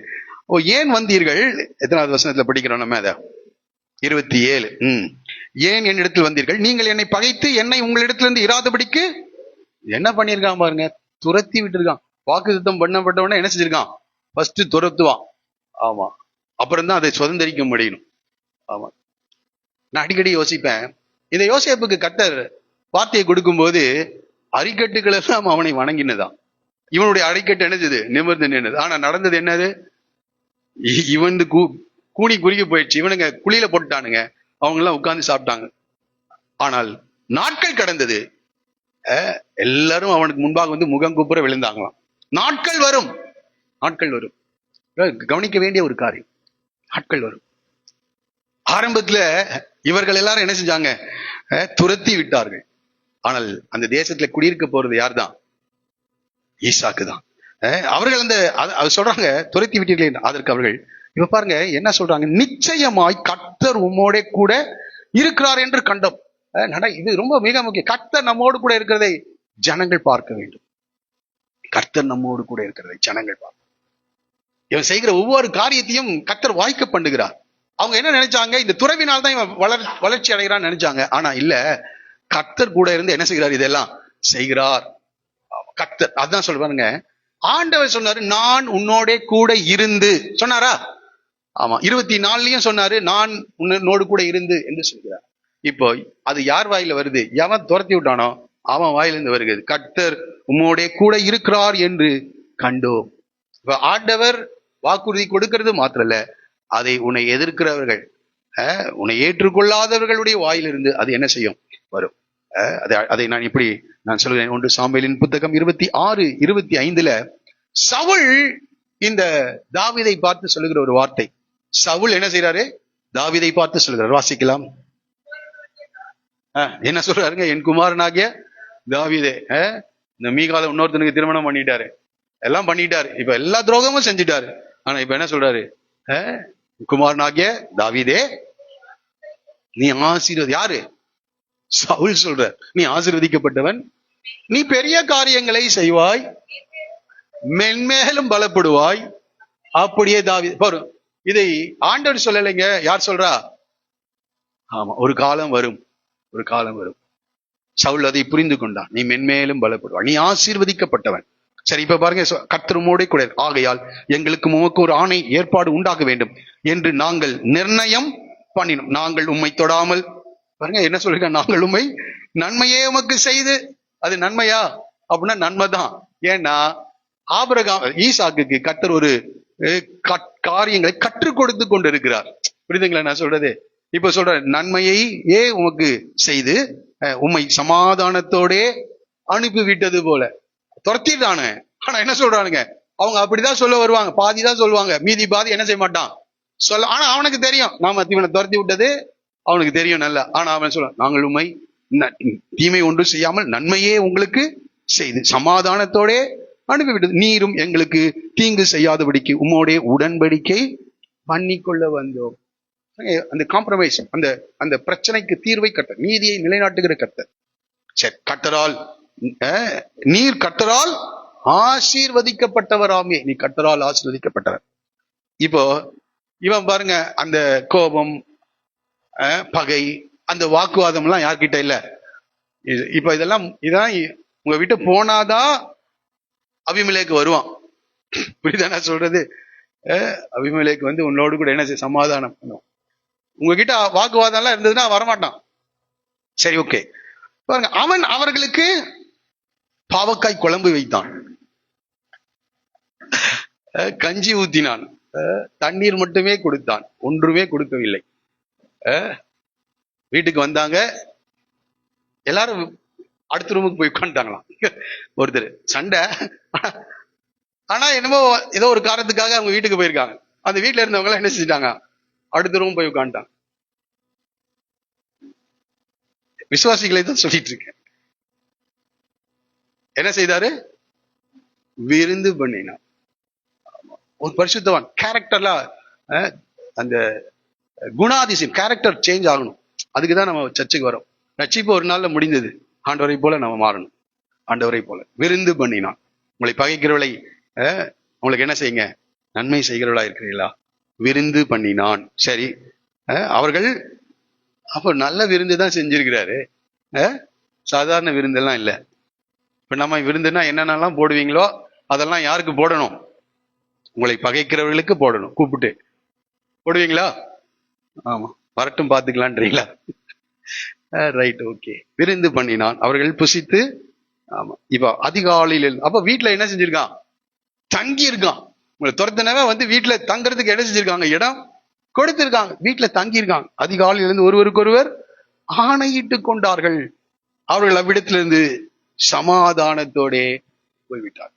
ஓ, ஏன் வந்தீர்கள்? எத்தனாவது வசனத்துல படிக்கிறோம் நம்ம அதை? 27. ஏன் என்னிடத்தில் வந்தீர்கள்? நீங்கள் என்னை பகைத்து என்னை உங்களிடத்திலிருந்து இராதபடிக்கு என்ன பண்ணிருக்கான் பாருங்க, துரத்தி விட்டுருக்கான். வாக்குத்தத்தம் பண்ணப்பட்டவன என்ன செஞ்சிருக்கான்? ஃபர்ஸ்ட் துரத்துவான். ஆமா, அப்புறம் தான் அதை சுதந்திரிக்க முடியணும். ஆமா, நான் அடிக்கடி யோசிப்பேன், இந்த யோசேப்புக்கு கர்த்தர் வார்த்தையை கொடுக்கும் போது அரிக்கட்டுகள் எல்லாம் அவனை வணங்கினதான். இவனுடைய அடிக்கட்டு என்னது? நிமிர்ந்து நின்னது. ஆனா நடந்தது என்னது? இவன் கூனி குறுகி போயிடுச்சு. இவனுங்க குழியில போட்டுட்டானுங்க, அவங்க எல்லாம் உட்கார்ந்து சாப்பிட்டாங்க. ஆனால் நாட்கள் கடந்தது, எல்லாரும் அவனுக்கு முன்பாக வந்து முகம் கூப்புற விழுந்தாங்களாம். நாட்கள் வரும், நாட்கள் வரும். கவனிக்க வேண்டிய ஒரு காரியம், நாட்கள் வரும். ஆரம்பத்துல இவர்கள் எல்லாரும் என்ன செஞ்சாங்க? துரத்தி விட்டார்கள். ஆனால் அந்த தேசத்துல குடியிருக்க போறது யார் தான்? ஈசாக்கு தான். அவர்கள் அந்த சொல்றாங்க, துரத்தி விட்டீர்கள். அதற்கு அவர்கள் இப்ப பாருங்க என்ன சொல்றாங்க, நிச்சயமாய் கர்த்தர் உம்மோட கூட இருக்கிறார் என்று கண்டோம். இது ரொம்ப மிக முக்கியம். கர்த்தர் நம்மோடு கூட இருக்கிறதை ஜனங்கள் பார்க்க வேண்டும். கர்த்தர் நம்மோடு கூட இருக்கிறதை ஜனங்கள் பார்க்க. இவன் செய்கிற ஒவ்வொரு காரியத்தையும் கர்த்தர் வாய்க்க பண்ணுகிறார். அவங்க என்ன நினைச்சாங்க, இந்த துறவினால் தான் இவன் வளர்ச்சி அடைகிறான்னு நினைச்சாங்க. ஆனா இல்ல, கர்த்தர் கூட இருந்து என்ன செய்கிறார்? இதெல்லாம் செய்கிறார் கர்த்தர். அதான் சொல்றாங்க, ஆண்டவர் சொன்னாரு, நான் உன்னோட கூட இருந்து சொன்னாரா? ஆமா, 24லயும் சொன்னாரு, நான் உன்னோடு கூட இருந்து என்று சொல்கிறார். இப்போ அது யார் வாயில வருது? எவன் துரத்தி விட்டானோ அவன் வாயிலிருந்து வருகிறது, கர்த்தர் உம்மோட கூட இருக்கிறார் என்று கண்டோம். இப்ப ஆண்டவர் வாக்குறுதி கொடுக்கிறது மாத்திரல்ல, அதை உன்னை எதிர்க்கிறவர்கள், உன்னை ஏற்றுக்கொள்ளாதவர்களுடைய வாயிலிருந்து அது என்ன செய்யும்? வரும். அதை நான் இப்படி நான் சொல்கிறேன். 1 சாமுவேலின் புத்தகம் 26:25 சவுல் இந்த தாவீதை பார்த்து சொல்லுகிற ஒரு வார்த்தை. சவுல் என்ன செய்யறாரு? தாவீதை பார்த்து சொல்கிறார். வாசிக்கலாம். என்ன சொல்றாருங்க? என் குமாரனாகிய தாவீதே. இந்த மீகால இன்னொருத்தனுக்கு திருமணம் பண்ணிட்டாரு, எல்லாம் பண்ணிட்டாரு, இப்ப எல்லா துரோகமும் செஞ்சுட்டாரு. ஆனா இப்ப என்ன சொல்றாரு? குமாரனாகிய தாவீதே, நீ யாரு? சவுல் சொல்ற, நீ ஆசீர்வதிக்கப்பட்டவன், நீ பெரிய காரியங்களை செய்வாய், மென்மேலும் பலப்படுவாய். அப்படியே தாவீது பாரு, இதை ஆண்டவர் சொல்லலைங்க, யார் சொல்றா? ஆமா, ஒரு காலம் வரும், ஒரு காலம் வரும். சவுல் அதை புரிந்து கொண்டான். நீ மென்மேலும் பலப்படுவாய், நீ ஆசீர்வதிக்கப்பட்டவன். சரி, இப்ப பாருங்க, கர்த்தர் உம்மோடே கூட, ஆகையால் எங்களுக்கு உமக்கு ஒரு ஆணை ஏற்பாடு உண்டாக வேண்டும் என்று நாங்கள் நிர்ணயம் பண்ணினோம். நாங்கள் உம்மை தொடாமல், பாருங்க என்ன சொல்லுங்க, நாங்கள் உம்மை நன்மையே உமக்கு செய்து. அது நன்மையா அப்படின்னா நன்மைதான். ஏன்னா ஆபிரகாம் ஈசாக்குக்கு கர்த்தர் ஒரு காரியங்களை கற்றுக் கொடுத்து கொண்டு இருக்கிறார். புரியுதுங்களா நான் சொல்றது? இப்ப சொல்ற, நன்மையை உமக்கு செய்து உம்மை சமாதானத்தோட அனுப்பி விட்டது போல. துரத்திட்டானு. ஆனா என்ன சொல்றானுங்க, அவங்க அப்படிதான் சொல்ல வருவாங்க, பாதிதான் சொல்லுவாங்க, மீதி பாதி என்ன செய்ய மாட்டான் சொல்ல. ஆனா அவனுக்கு தெரியும், நாம இவனை துரத்தி விட்டது அவனுக்கு தெரியும் நல்லா. ஆனா அவன் சொல்ல, நாங்கள் உம்மை தீமை ஒன்றும் செய்யாமல் நன்மையே உங்களுக்கு செய்து சமாதானத்தோட அனுப்பிவிட்டது, நீரும் எங்களுக்கு தீங்கு செய்யாதபடிக்கு உம்மோடைய உடன்படிக்கை பண்ணிக்கொள்ள வந்தோம். அந்த காம்ப்ரமைஸ், அந்த பிரச்சனைக்கு தீர்வை கர்த்தர், நீதியை நிலைநாட்டுகிற கர்த்தர். சரி, கர்த்தரால் நீர் கர்த்தரால் ஆசீர்வதிக்கப்பட்டவராமே, நீ கர்த்தரால் ஆசீர்வதிக்கப்பட்டவர். இப்போ இவன் பாருங்க, அந்த கோபம், பகை, அந்த வாக்குவாதம் எல்லாம் யார்கிட்ட இல்ல. இப்ப இதான் உங்க விட்டு போனாதான் அபிமெலேக்கு வருவான். புரியுதா நான் சொல்றது? அபிமெலேக்கு வந்து உன்னோடு கூட என்ன செய்ய சமாதானம் பண்ணும். உங்ககிட்ட வாக்குவாதம் எல்லாம் இருந்ததுன்னா வரமாட்டான். சரி, ஓகே. பாருங்க, அவன் அவர்களுக்கு பாவக்காய் குழம்பு வைத்தான், கஞ்சி ஊத்தினான், தண்ணீர் மட்டுமே கொடுத்தான், ஒன்றுமே கொடுக்கவில்லை. வீட்டுக்கு வந்தாங்க, எல்லாரும் அடுத்த ரூமுக்கு போய் உட்காந்துட்டாங்களாம். ஒருத்தர் சண்டை, ஆனா என்னமோ ஏதோ ஒரு காரணத்துக்காக அவங்க வீட்டுக்கு போயிருக்காங்க. அந்த வீட்டுல இருந்தவங்க எல்லாம் என்ன செஞ்சுட்டாங்க, அடுத்த ரூம் போய் உட்காந்துட்டாங்க. விசுவாசிகளை தான் சொல்லிட்டு இருக்கேன். என்ன செய்தாரு? விருந்து பண்ணினான். ஒரு பரிசுத்தவான் கேரக்டர்லாம், அந்த குணாதிசயம் கேரக்டர் சேஞ்ச் ஆகணும். அதுக்குதான் நம்ம சர்ச்சுக்கு வரோம். ரட்சிப்பு ஒரு நாள்ல முடிந்தது. ஆண்டவரை போல நம்ம மாறணும். ஆண்டவரை போல விருந்து பண்ணினான். உங்களை பகைக்கிறவளை உங்களுக்கு என்ன செய்யுங்க, நன்மை செய்கிறவளா இருக்கிறீங்களா? விருந்து பண்ணினான். சரி, அவர்கள் அப்ப நல்ல விருந்து தான் செஞ்சிருக்கிறாரு, சாதாரண விருந்தெல்லாம் இல்லை. இப்ப நம்ம விருந்துன்னா என்னென்னலாம் போடுவீங்களோ அதெல்லாம் யாருக்கு போடணும்? உங்களை பகைக்கிறவர்களுக்கு போடணும். கூப்பிட்டு போடுவீங்களா? ஆமா, வரட்டும் பார்த்துக்கலான்றீங்களா? Right, okay. விருந்து பண்ணினான், அவர்கள் புசித்து. ஆமா, இப்ப அதிகாலையில் அப்ப வீட்டுல என்ன செஞ்சிருக்கான்? தங்கி இருக்கான். உங்களை துரத்தினவே வந்து வீட்டுல தங்கறதுக்கு என்ன செஞ்சிருக்காங்க? இடம் கொடுத்திருக்காங்க. வீட்டுல தங்கி இருக்காங்க. அதிகாலையிலிருந்து ஒருவருக்கொருவர் ஆணையிட்டு கொண்டார்கள். அவர்கள் அவ்விடத்திலிருந்து சமாதானத்தோட போய்விட்டார்.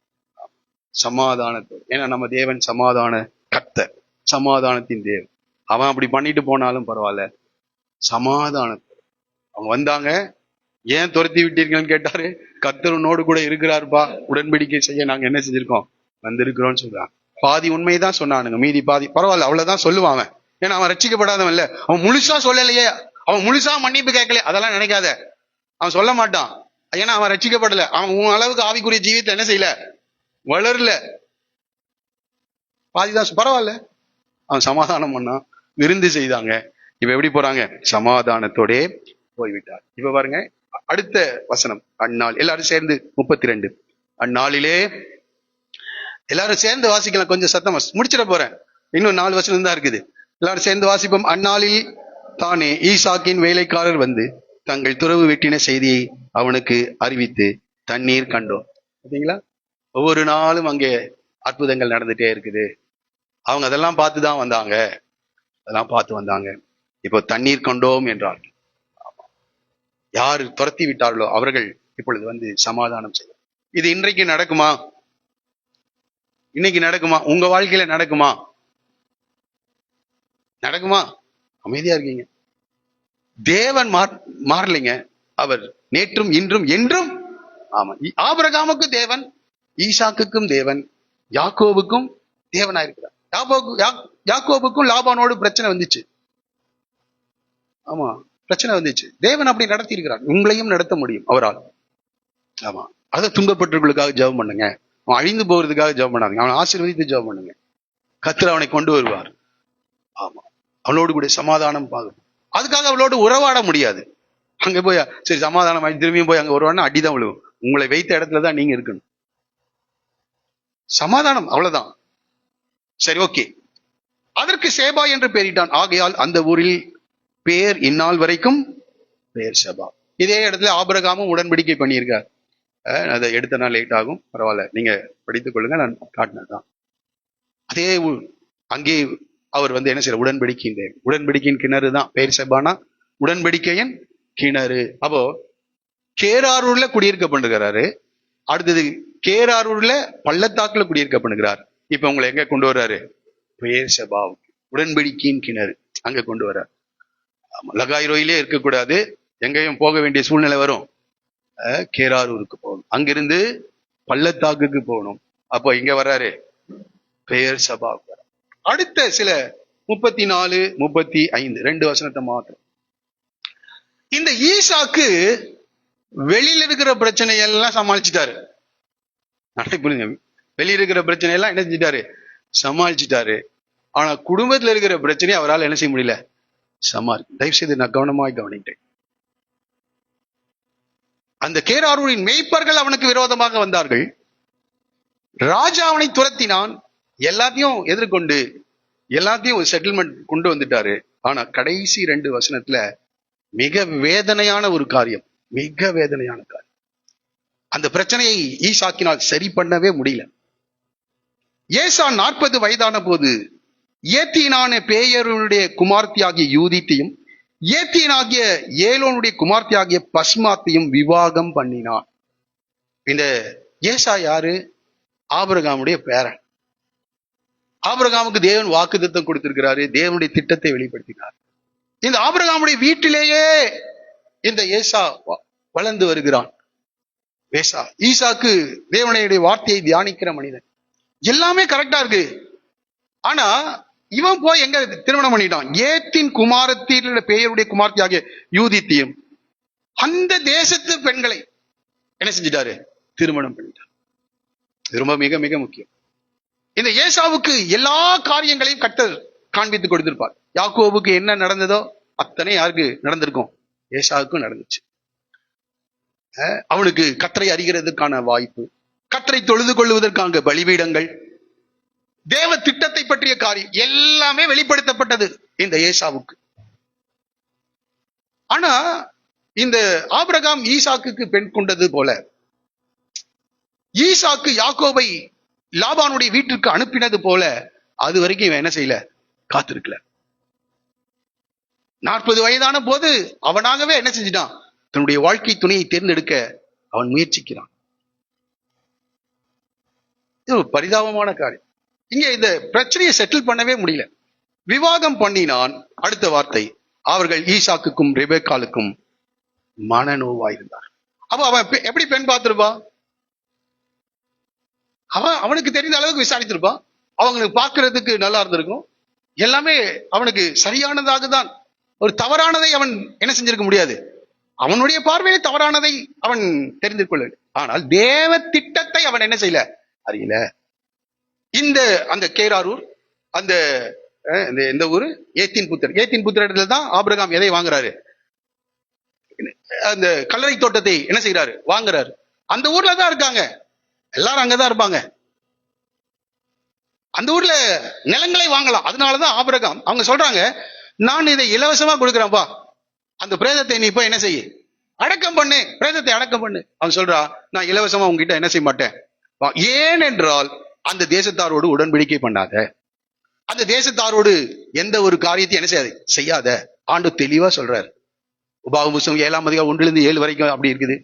சமாதானத்தோடு. ஏன்னா நம்ம தேவன் சமாதான கர்த்தர், சமாதானத்தின் தேவன். அவன் அப்படி பண்ணிட்டு போனாலும் பரவாயில்ல, சமாதானத்தோடு அவங்க வந்தாங்க. ஏன் துரத்தி விட்டீர்கள்னு கேட்டாரு. கர்த்தர் உன்னோடு கூட இருக்கிறாருப்பா, உடன்படிக்கை செய்ய நாங்க என்ன செஞ்சிருக்கோம், வந்திருக்கிறோம்னு சொல்றான். பாதி உண்மைதான் சொன்னானுங்க, மீதி பாதி பரவாயில்ல, அவ்வளவுதான் சொல்லுவான். ஏன்னா அவன் ரட்சிக்கப்படாதவன் இல்ல. அவன் முழுசா சொல்லலையே, அவன் முழுசா மன்னிப்பு கேட்கல, அதெல்லாம் நினைக்காத. அவன் சொல்ல மாட்டான். ஏன்னா அவன் ரட்சிக்கப்படல. அவன் உன் அளவுக்கு ஆவிக்குரிய ஜீவியத்தை என்ன செய்யல, வளரல. பாதிதான் பரவாயில்ல. அவன் சமாதானம் பண்ணான், விருந்து செய்தாங்க. இப்ப எப்படி போறாங்க? சமாதானத்தோட போய்விட்டார். இப்ப பாருங்க அடுத்த வசனம். அந்நாள் எல்லாரும் சேர்ந்து 32. அந்நாளிலே எல்லாரும் சேர்ந்து வாசிக்கலாம். கொஞ்சம் சத்தமா முடிச்சிட போறேன், இன்னும் 4 வசனம் தான் இருக்குது. எல்லாரும் சேர்ந்து வாசிப்போம். அந்நாளில் தானே ஈசாக்கின் வேலைக்காரர் வந்து தங்கள் துறவு வெட்டின செய்தியை அவனுக்கு அறிவித்து தண்ணீர் கண்டோம். பார்த்தீங்களா? ஒவ்வொரு நாளும் அங்கே அற்புதங்கள் நடந்துட்டே இருக்குது. அவங்க அதெல்லாம் பார்த்துதான் வந்தாங்க, அதெல்லாம் பார்த்து வந்தாங்க. இப்போ தண்ணீர் கண்டோம் என்றார். யாரு துரத்தி விட்டார்களோ அவர்கள் இப்பொழுது வந்து சமாதானம் செய்ய. இது இன்றைக்கு நடக்குமா? இன்னைக்கு நடக்குமா? உங்க வாழ்க்கையில நடக்குமா? நடக்குமா? அமைதியா இருக்கீங்க. தேவன் மாறலைங்க. அவர் நேற்றும் இன்றும் என்றும். ஆமா, ஆபிரகாமுக்கும் தேவன், ஈசாக்குக்கும் தேவன், யாக்கோபுக்கும் தேவனா இருக்கிறார். யாக்கோபுக்கும் லாபானோடு பிரச்சனை வந்துச்சு. ஆமா, பிரச்சனை வந்துச்சு. தேவன் அப்படி நடத்தி இருக்கிறார். உங்களையும் நடத்த முடியும் அவரால். ஆமா, அதை துன்பப்பட்டவர்களுக்காக ஜெபம் பண்ணுங்க. அவன் அழிந்து போகிறதுக்காக ஜெபம் பண்ணாங்க. அவனை ஆசீர்வதித்து ஜெபம் பண்ணுங்க. கர்த்தர் அவனை கொண்டு வருவார். ஆமா, அவளோடு கூட சமாதானம் பார்க்கணும். அதுக்காக அவளோடு உறவாட முடியாது. அங்க போய் சரி சமாதானம் ஆகி திரும்பியும் போய் அங்க வருவான்னா அடிதான் விழுவும். உங்களை வைத்த இடத்துலதான் நீங்க இருக்கணும். சமாதானம், அவ்வளவுதான். சரி, ஓகே. அதற்கு சேபா என்று பெயரிட்டான். ஆகையால் அந்த ஊரில் பேர் இந்நாள் வரைக்கும் பேர் சேபா. இதே இடத்துல ஆபிரகாமும் உடன்படிக்கை பண்ணியிருக்கார். அதை எடுத்த நாள் லேட் ஆகும், பரவாயில்ல, நீங்க படித்துக் கொள்ளுங்க, நான் காட்டினதுதான். அதே அங்கே அவர் வந்து என்ன செய்யற, உடன்படிக்கையின் கிணறு தான் பேர் சேபானா, உடன்படிக்கையின் கிணறு. அப்போ கேராரூர்ல குடியிருக்க பண்ணுகிறாரு. அடுத்தது கேராரூர்ல பள்ளத்தாக்குல குடியிருக்க பண்ணுகிறார். இப்ப உங்களை எங்க கொண்டு வர்றாரு? பேர் செபாவுக்கு, உடன்படிக்கையின் கிணறு, அங்க கொண்டு வர்றார். லகாய்ரோயிலே இருக்கக்கூடாது, எங்கேயும் போக வேண்டிய சூழ்நிலை வரும். கேராரூருக்கு போகணும், அங்கிருந்து பள்ளத்தாக்குக்கு போகணும். அப்போ இங்க வர்றாரு, பெயர் சபாவுக்கு. அடுத்த சில 34, 35 2 வசனத்தை மாத்திரம். இந்த ஈசாக்கு வெளியில இருக்கிற பிரச்சனையெல்லாம் சமாளிச்சுட்டாரு. புரியுங்க, வெளியில இருக்கிற பிரச்சனையெல்லாம் என்ன செஞ்சிட்டாரு? சமாளிச்சுட்டாரு. ஆனா குடும்பத்துல இருக்கிற பிரச்சனையை அவரால் என்ன செய்ய முடியல, தயவு செய்து நான் கவனமாய் கவனிட்டேன். அந்த கேராரூரின் மேய்ப்பர்கள் அவனுக்கு விரோதமாக வந்தார்கள். ராஜா அவனை துரத்தினான், எல்லாத்தையும் எதிர்கொண்டு எல்லாத்தையும் ஒரு செட்டில்மெண்ட் கொண்டு வந்துட்டாரு. ஆனா கடைசி 2 வசனத்துல மிக வேதனையான ஒரு காரியம், மிக வேதனையான காரியம். அந்த பிரச்சனையை ஈசாக்கினால் சரி பண்ணவே முடியல. ஏசா 40 வயதான போது ஏத்தியனான பேயருடைய குமார்த்தியாகிய யூதித்தையும் ஏத்தியனாகிய ஏலோனுடைய குமார்த்தியாகிய பஸ்மாத்தையும் விவாகம் பண்ணினான். இந்த ஏசா யாரு? ஆபிரகாமுடைய பேரன். ஆபிரகாமுக்கு தேவன் வாக்குத்தத்தம் கொடுத்திருக்கிறாரு, தேவனுடைய திட்டத்தை வெளிப்படுத்தினார். இந்த ஆபிரகாமுடைய வீட்டிலேயே இந்த ஏசா வளர்ந்து வருகிறான். ஏசா ஈசாக்கு தேவனுடைய வார்த்தையை தியானிக்கிற மனிதன், எல்லாமே கரெக்டா இருக்கு. ஆனா இவன் போய் எங்க திருமணம் பண்ணிட்டான்? ஏத்தின் குமாரத்தின் பெயருடைய குமார்த்தியாகிய யூதித்தையும் அந்த தேசத்து பெண்களை என்ன செஞ்சிட்டாரு? திருமணம் பண்ணிட்டார். இது ரொம்ப மிக மிக முக்கியம். இந்த ஏசாவுக்கு எல்லா காரியங்களையும் கர்த்தர் காண்பித்து கொடுத்திருப்பார். யாக்கோபுக்கு என்ன நடந்ததோ அத்தனை யாருக்கு நடந்திருக்கும்? ஏசாவுக்கும் நடந்துச்சு. அவனுக்கு கர்த்தரை அறிகிறதுக்கான வாய்ப்பு, கர்த்தரை தொழுது கொள்வதற்கான பலிபீடங்கள், தேவ திட்டத்தை பற்றிய காரியம் எல்லாமே வெளிப்படுத்தப்பட்டது இந்த ஏசாவுக்கு. ஆனா இந்த ஆபிரகாம் ஈசாக்குக்கு பெண் கொண்டது போல ஈசாக்கு யாக்கோபை லாபானுடைய வீட்டிற்கு அனுப்பினது போல அது வரைக்கும் இவன் என்ன செய்யல? காத்திருக்கல. 40 வயதான போது அவனாகவே என்ன செஞ்சிட்டான்? தன்னுடைய வாழ்க்கை துணையை தேர்ந்தெடுக்க அவன் முயற்சிக்கிறான். இது ஒரு பரிதாபமான காரியம். இங்க இந்த பிரச்சனையை செட்டில் பண்ணவே முடியல. விவாகம் பண்ணினான். அடுத்த வார்த்தை, அவர்கள் ஈசாக்குக்கும் ரெபெக்காலுக்கும் மனநோவாயிருந்தார். அப்ப அவன் எப்படி பெண் பார்த்திருப்பான்? அவனுக்கு தெரிந்த அளவுக்கு விசாரித்திருப்பான். அவங்களுக்கு பார்க்கறதுக்கு நல்லா இருந்திருக்கும். எல்லாமே அவனுக்கு சரியானதாக தான். ஒரு தவறானதை அவன் என்ன செஞ்சிருக்க முடியாது. அவனுடைய பார்வையிலே தவறானதை அவன் தெரிந்து கொள்ள. ஆனால் தேவ திட்டத்தை அவன் என்ன செய்யல? அறியல. அந்த கேராரூர், அந்த இந்த ஊரு ஏத்தின் புத்திர இடத்துல தான் ஆபிரகாம் எதை வாங்குறாரு? அந்த கல்லறை தோட்டத்தை என்ன செய்யறாரு? வாங்குறாரு. அந்த ஊர்ல தான் இருக்காங்க, எல்லாரும் அங்கதான் இருப்பாங்க. அந்த ஊர்ல நிலங்களை வாங்கலாம். அதனாலதான் ஆபிரகாம் அவங்க சொல்றாங்க, நான் இதை இலவசமா கொடுக்குறேன்ப்பா, அந்த பிரேதத்தை நீ இப்ப என்ன செய்ய? அடக்கம் பண்ணு, பிரேதத்தை அடக்கம் பண்ணு. அவன் சொல்றா, நான் இலவசமா உங்ககிட்ட என்ன செய்ய மாட்டேன். ஏன் என்றால் அந்த தேசத்தாரோடு உடன்படிக்கை பண்ணாத, அந்த தேசத்தாரோடு எந்த ஒரு காரியத்தை என்ன செய்யாத. ஆண்டு தெளிவா சொல்றாரு. உபாகமம் புத்தகம் 7ஆம் அதிகாரம் 1-7 வரைக்கும் அப்படி இருக்குது.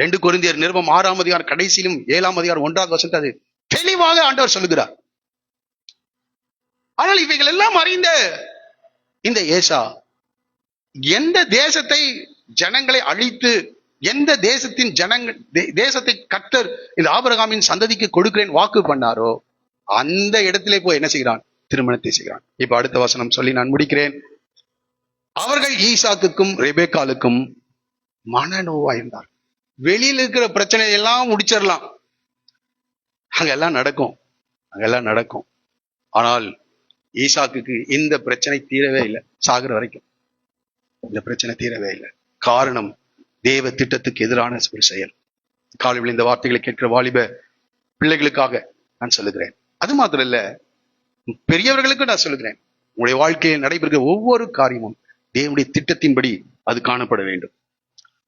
2 கொரிந்தியர் நிருபம் 6ஆம் அதிகாரம் கடைசியிலும் 7ஆம் அதிகாரம் 1வது வசனத்தை அது தெளிவாக ஆண்டவர் சொல்லுகிறார். ஆனால் இவைகள் எல்லாம் அறிந்த இந்த ஏசா எந்த தேசத்தை ஜனங்களை அழித்து, எந்த தேசத்தின் தேசத்தை கர்த்தர் இந்த ஆபிரகாமின் சந்ததிக்கு கொடுக்கிறேன் வாக்கு பண்ணாரோ அந்த இடத்திலே போய் என்ன செய்கிறான்? திருமணத்தை செய்கிறான். இப்ப அடுத்த வசனம் சொல்லி நான் முடிக்கிறேன். அவர்கள் ஈசாக்குக்கும் ரெபெக்காலுக்கும் மனநோவாயிருந்தார். வெளியில் இருக்கிற பிரச்சனை எல்லாம் முடிச்சிடலாம், அங்கெல்லாம் நடக்கும். ஆனால் ஈசாக்குக்கு இந்த பிரச்சனை தீரவே இல்லை. சாகுற வரைக்கும் இந்த பிரச்சனை தீரவே இல்லை. காரணம் தேவ திட்டத்துக்கு எதிரான ஒரு செயல். காலையில் இந்த வார்த்தைகளை கேட்கிற வாலிப பிள்ளைகளுக்காக நான் சொல்லுகிறேன். அது மாத்திரம் இல்ல, பெரியவர்களுக்கு நான் சொல்லுகிறேன். உங்களுடைய வாழ்க்கையில் நடைபெறுகிற ஒவ்வொரு காரியமும் தேவனுடைய திட்டத்தின்படி அது காணப்பட வேண்டும்.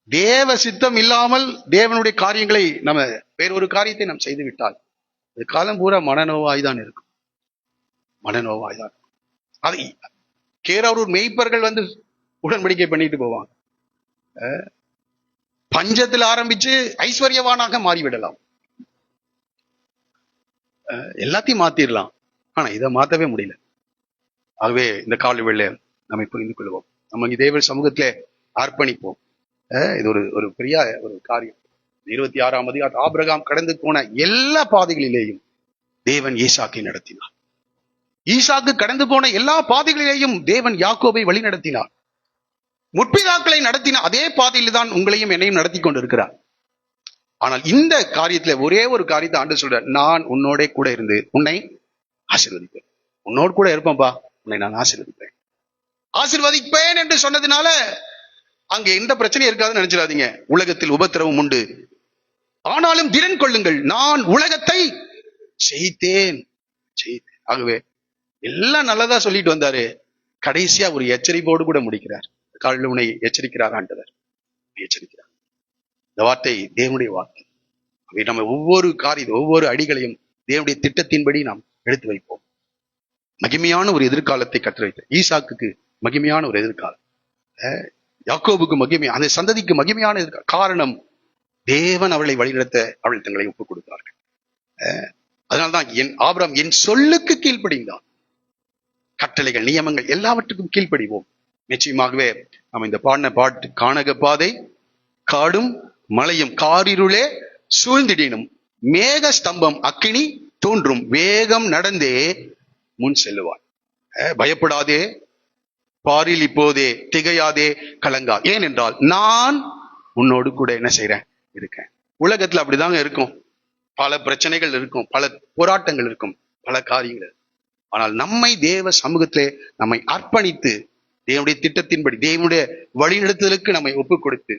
தேவ சித்தம் இல்லாமல் தேவனுடைய காரியங்களை நம்ம வேறொரு காரியத்தை நாம் செய்து விட்டால் அது காலம் பூரா மனநோவாய்தான் இருக்கும். அது கேராரூர் மெய்ப்பர்கள் வந்து உடன்படிக்கை பண்ணிட்டு போவாங்க. பஞ்சத்தில் ஆரம்பிச்சு ஐஸ்வர்யவானாக மாறிவிடலாம், எல்லாத்தையும் மாத்திரலாம். ஆனா இதை மாத்தவே முடியல. ஆகவே இந்த கால வேளை நம்மை புரிந்து கொள்வோம். நம்ம இங்கே தேவ சமூகத்திலே அர்ப்பணிப்போம். இது ஒரு பெரிய ஒரு காரியம். 26ஆம் அதிகாரம் ஆபிரகாம் கடந்து போன எல்லா பாதைகளிலேயும் தேவன் ஈசாக்கை நடத்தினார். ஈசாக்கு கடந்து போன எல்லா பாதைகளிலேயும் தேவன் யாக்கோபை வழி நடத்தினார். முற்பிதாக்களை நடத்தின அதே பாதையில் தான் உங்களையும் என்னையும் நடத்தி கொண்டிருக்கிறார். ஆனால் இந்த காரியத்துல ஒரே ஒரு காரியத்தை ஆண்டு சொல்றார், நான் உன்னோட கூட இருந்து உன்னை ஆசீர்வதிப்பேன். உன்னோடு கூட இருப்பேன்பா, உன்னை நான் ஆசீர்வதிப்பேன் என்று சொன்னதுனால அங்க எந்த பிரச்சனையும் இருக்காதுன்னு நினைச்சிடாதீங்க. உலகத்தில் உபத்திரவம் உண்டு, ஆனாலும் திடன் கொள்ளுங்கள், நான் உலகத்தை ஜெயித்தேன். ஆகவே எல்லாம் நல்லதா சொல்லிட்டு வந்தாரு. கடைசியா ஒரு எச்சரிப்போடு கூட முடிக்கிறார். காலையில் உன்னை எச்சரிக்கிறார் ஆண்டவர், எச்சரிக்கிறார். இந்த வார்த்தை தேவனுடைய வார்த்தை. நம்ம ஒவ்வொரு ஒவ்வொரு அடிகளையும் தேவனுடைய திட்டத்தின்படி நாம் எடுத்து வைப்போம். மகிமையான ஒரு எதிர்காலத்தை கற்று வைத்த ஈசாக்குக்கு மகிமையான ஒரு எதிர்காலம், யாக்கோபுக்கு அந்த சந்ததிக்கு மகிமையான எதிர்காலம். காரணம், தேவன் அவளை வழிநடத்த அவள் தங்களை ஒப்புக் கொடுத்தார்கள். அதனால்தான் ஆபிரகாம் என் சொல்லுக்கு கீழ்ப்படிந்தான். கட்டளைகள், நியமங்கள் எல்லாவற்றுக்கும் கீழ்ப்படிவோம். நிச்சயமாகவே நம்ம இந்த பாடின பாட்டு, கானக பாதை காடும் மலையும் காரிருளே சூழ்ந்திடினும் மேக ஸ்தம்பம் அக்கினி தோன்றும் வேகம் நடந்தே முன் செல்லுவான். பயப்படாதே, பாரில் இப்போதே திகையாதே, கலங்கா. ஏனென்றால் நான் உன்னோடு கூட என்ன செய்றேன், இருக்கேன். உலகத்துல அப்படிதாங்க இருக்கும். பல பிரச்சனைகள் இருக்கும், பல போராட்டங்கள் இருக்கும், பல காரியங்கள். ஆனால் நம்மை தேவ சமூகத்திலே நம்மை அர்ப்பணித்து தேவனுடைய திட்டத்தின்படி தேவனுடைய வழிநடத்துதலுக்கு நம்மை ஒப்புக் கொடுத்து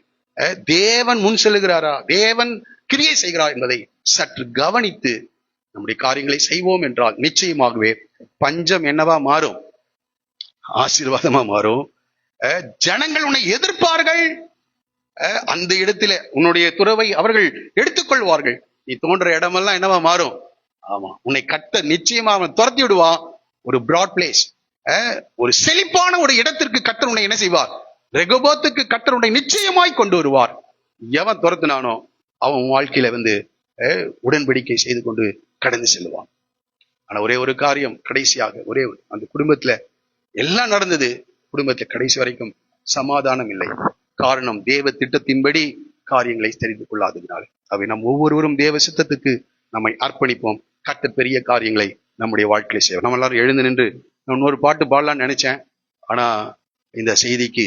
தேவன் முன் செல்லுகிறாரா, தேவன் கிரியை செய்கிறார் என்பதை சற்று கவனித்து நம்முடைய காரியங்களை செய்வோம் என்றால் நிச்சயமாகவே பஞ்சம் என்னவா மாறும், ஆசீர்வாதமா மாறும். ஜனங்கள் உன்னை எதிர்ப்பார்கள். அந்த இடத்துல உன்னுடைய துறவை அவர்கள் எடுத்துக்கொள்வார்கள். நீ தோன்ற இடமெல்லாம் என்னவா மாறும்? ஆமா, உன்னை நிச்சயமா அவன் துரத்தி விடுவான். ஒரு பிராட் பிளேஸ், ஒரு செழிப்பான ஒரு இடத்திற்கு கர்த்தர் உன்னை என்ன செய்வார்? ரெகோபோத்துக்கு கர்த்தர் உன்னை நிச்சயமாய் கொண்டு வருவார். எவன் துரத்தினானோ அவன் வாழ்க்கையில உடன்படிக்கை செய்து கொண்டு கடந்து செல்வான். ஆனா ஒரே ஒரு காரியம், கடைசியாக அந்த குடும்பத்துல எல்லாம் நடந்தது, குடும்பத்துல கடைசி வரைக்கும் சமாதானம் இல்லை. காரணம், தேவ திட்டத்தின்படி காரியங்களை தெரிந்து கொள்ளாததினால். அவை நம் ஒவ்வொருவரும் தேவ சித்தத்துக்கு நம்மை அர்ப்பணிப்போம். கர்த்தர் பெரிய காரியங்களை நம்முடைய வாழ்க்கையில செய்வோம். நம்ம எல்லாரும் எழுந்து நின்று நான் இன்னொரு பாட்டு பாடலாம்னு நினைச்சேன். ஆனா இந்த செய்திக்கு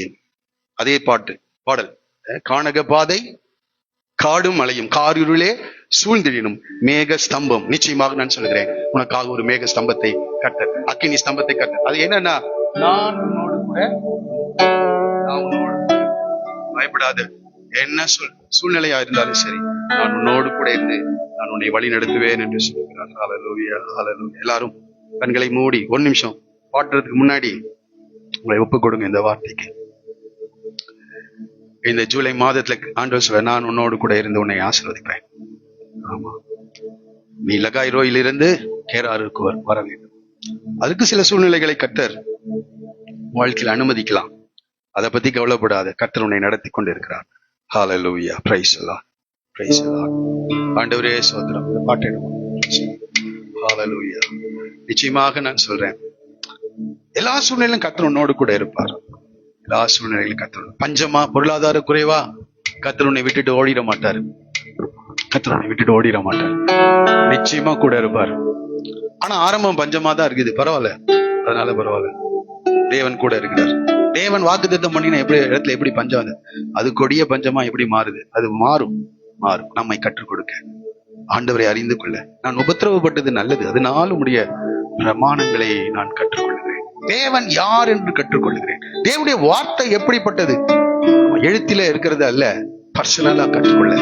அதே பாடல், கானக பாதை காடும் மலையும் காரிருளே சூழ்ந்திடினும் மேக ஸ்தம்பம். நிச்சயமாக நான் சொல்கிறேன், உனக்காக ஒரு மேக ஸ்தம்பத்தை கர்த்தர், அக்கினி ஸ்தம்பத்தை கர்த்தர். அது என்னன்னா, நான் உன்னோடு கூட, பயப்படாத, என்ன சூழ்நிலையா இருந்தாலும் சரி, நான் உன்னோடு கூட இருந்து நான் உன்னை வழி நடத்துவேன் என்று சொல்கிறார். ஹல்லேலூயா, ஹல்லேலூயா. எல்லாரும் கண்களை மூடி ஒரு நிமிஷம் பாடுறதுக்கு முன்னாடி உங்களை ஒப்புக் கொடுங்க இந்த வார்த்தைக்கு. இந்த ஜூலை மாதத்துல ஆண்டவர் சொல்ல, நான் உன்னோடு கூட இருந்து உன்னை ஆசீர்வதிப்பேன். ஆமா, நீ லகாய்ரோயிலிருந்து கேராருக்கு வர வேண்டும். அதுக்கு சில சூழ்நிலைகளை கர்த்தர் வாழ்க்கையில் அனுமதிக்கலாம். அதை பத்தி கவலைப்படாத, கர்த்தர் உன்னை நடத்தி கொண்டு இருக்கிறார். ஹல்லேலூயா, praise the Lord, praise the Lord. ஆண்டவரே ஸ்தோத்திரம். இந்த பாட்டை ஹல்லேலூயா. நிச்சயமாக நான் சொல்றேன், எல்லா சூழ்நிலையிலும் கர்த்தர் உன்னோடு கூட இருப்பார். எல்லா சூழ்நிலையிலும் கர்த்தர், பஞ்சமா, பொருளாதார குறைவா, கர்த்தர் உன்னை விட்டுட்டு ஓடிட மாட்டார். கர்த்தர் உன்னை விட்டுட்டு ஓடிட மாட்டார். நிச்சயமா கூட இருப்பார். ஆனா ஆரம்பம் பஞ்சமா தான் இருக்குது, பரவாயில்ல, அதனால பரவாயில்ல, தேவன் கூட இருக்கிறார். தேவன் வாக்குத்தத்தம் பண்ணின இடத்துல எப்படி பஞ்சம் வந்து, அது கொடிய பஞ்சமா எப்படி மாறுது? அது மாறும். நம்மை கற்றுக் கொடுக்க, ஆண்டவரை அறிந்து கொள்ள. நான் உபத்திரவப்பட்டது நல்லது, அதனால உடைய பிரமாணங்களை நான் கற்றுக்கொள்கிறேன். தேவன் யார் என்று கற்றுக்கொள்கிறேன். தேவனுடைய வார்த்தை எப்படிப்பட்டது, எழுத்தில இருக்கிறது அல்ல, பர்சனலா கற்றுக்கொள்ள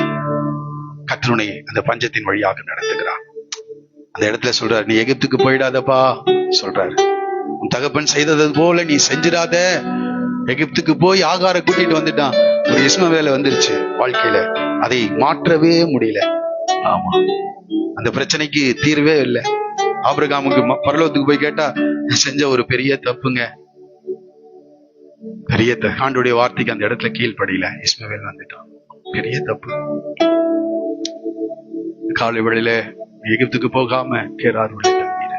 கர்த்தருனை அந்த பஞ்சத்தின் வழியாக நடத்துகிறார். அந்த இடத்துல சொல்றாரு, நீ எகிப்துக்கு போயிடாதப்பா சொல்றாரு. உன் தகப்பன் செய்தது போல நீ செஞ்சிடாத. எகிப்துக்கு போய் ஆகார கூட்டிட்டு வந்துட்டான். ஒரு இஸ்மவேல வந்துருச்சு வாழ்க்கையில, அதை மாற்றவே முடியல. ஆமா, அந்த பிரச்சனைக்கு தீர்வே இல்லை. ஆபிரகாமுக்கு பரலோகத்துக்கு போய் கேட்டா, செஞ்ச ஒரு பெரிய தப்புங்க, பெரிய ஆண்டுடைய வார்த்தைக்கு அந்த இடத்துல கீழ்ப்படியில இஸ்மவேல் வந்துட்டான். பெரிய தப்பு. காலை வேளையில எகிப்துக்கு போகாம கேரார் உள்ள தங்கிற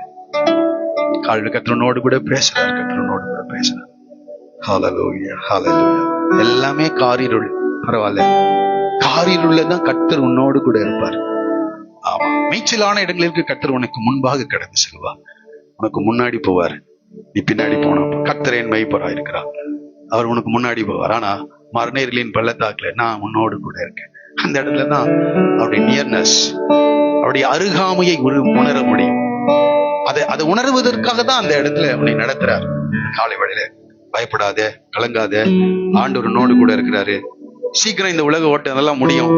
காலையில கர்த்தரோடு கூட பேசுறார், கர்த்தரோடு கூட பேசுறார். ஹல்லேலூயா, ஹல்லேலூயா. எல்லாமே காரிருள், பரவாயில்ல, காரிருள்ல தான் கர்த்தர் உன்னோடு கூட இருப்பார். ஆமா, மேய்ச்சலான இடங்களுக்கு கர்த்தர் உனக்கு முன்பாக கடந்து செல்வார், உனக்கு முன்னாடி போவார். நீ பின்னாடி போன கர்த்தர் என் மேய்ப்பரா இருக்கிறார், அவர் உனக்கு முன்னாடி போவார். ஆனா மரணர்களின் பள்ளத்தாக்குல நான் உன்னோடு கூட இருக்கேன். அந்த இடத்துல தான் அவருடைய நியர்னஸ், அவருடைய அருகாமையை உணர முடியும். அதை உணர்வதற்காக தான் அந்த இடத்துல உன்னை நடத்துறார். காலை வேளையில பயப்படாத, கலங்காத, ஆண்டவர் உன்னோடு கூட இருக்கிறாரு. சீக்கிரம் இந்த உலக ஓட்டம் அதெல்லாம் முடியும்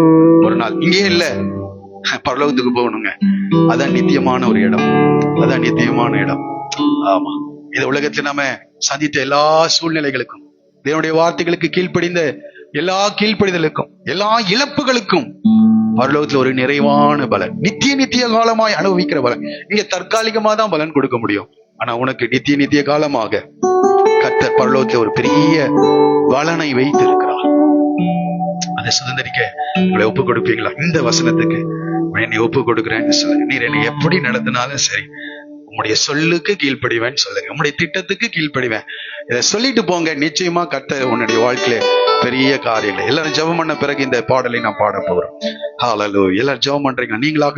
ஒரு நாள். இங்கே இல்ல, பரலோகத்துக்கு போகணுங்க. அதான் நித்தியமான ஒரு இடம், அதான் நித்தியமான இடம். ஆமா, இந்த உலகத்துல நாம சந்தித்த எல்லா சூழ்நிலைகளுக்கும், தேவனுடைய வார்த்தைகளுக்கு கீழ்ப்படிந்த எல்லா கீழ்ப்படிதலுக்கும், எல்லா இழப்புகளுக்கும் பரலோகத்துல ஒரு நிறைவான பலன், நித்திய காலமாய் அனுபவிக்கிற பலன். இங்க தற்காலிகமா தான் பலன் கொடுக்க முடியும். ஆனா உனக்கு நித்திய காலமாக கர்த்தர் பரலோகத்துல ஒரு பெரிய பலனை வைத்து இருக்கிறார். அதை சுதந்திரிக்க உங்களை ஒப்பு கொடுப்பீங்களா? இந்த வசனத்துக்கு என்னை ஒப்பு கொடுக்குறேன்னு சொல்லுங்க. நீர் என்னை எப்படி நடத்தினாலும் சரி, உம்முடைய சொல்லுக்கு கீழ்ப்படிவேன்னு சொல்லுங்க. உம்முடைய திட்டத்துக்கு கீழ்ப்படிவேன். இதை சொல்லிட்டு போங்க. நிச்சயமா கர்த்தர் உன்னுடைய வாழ்க்கையில பெரிய காரியங்கள். எல்லாரும் ஜெபம் பண்ண பிறகு இந்த பாடலை நான் பாட போறோம். ஹல்லேலூயா. எல்லாரும் ஜெபம் பண்றீங்க. நீங்களாக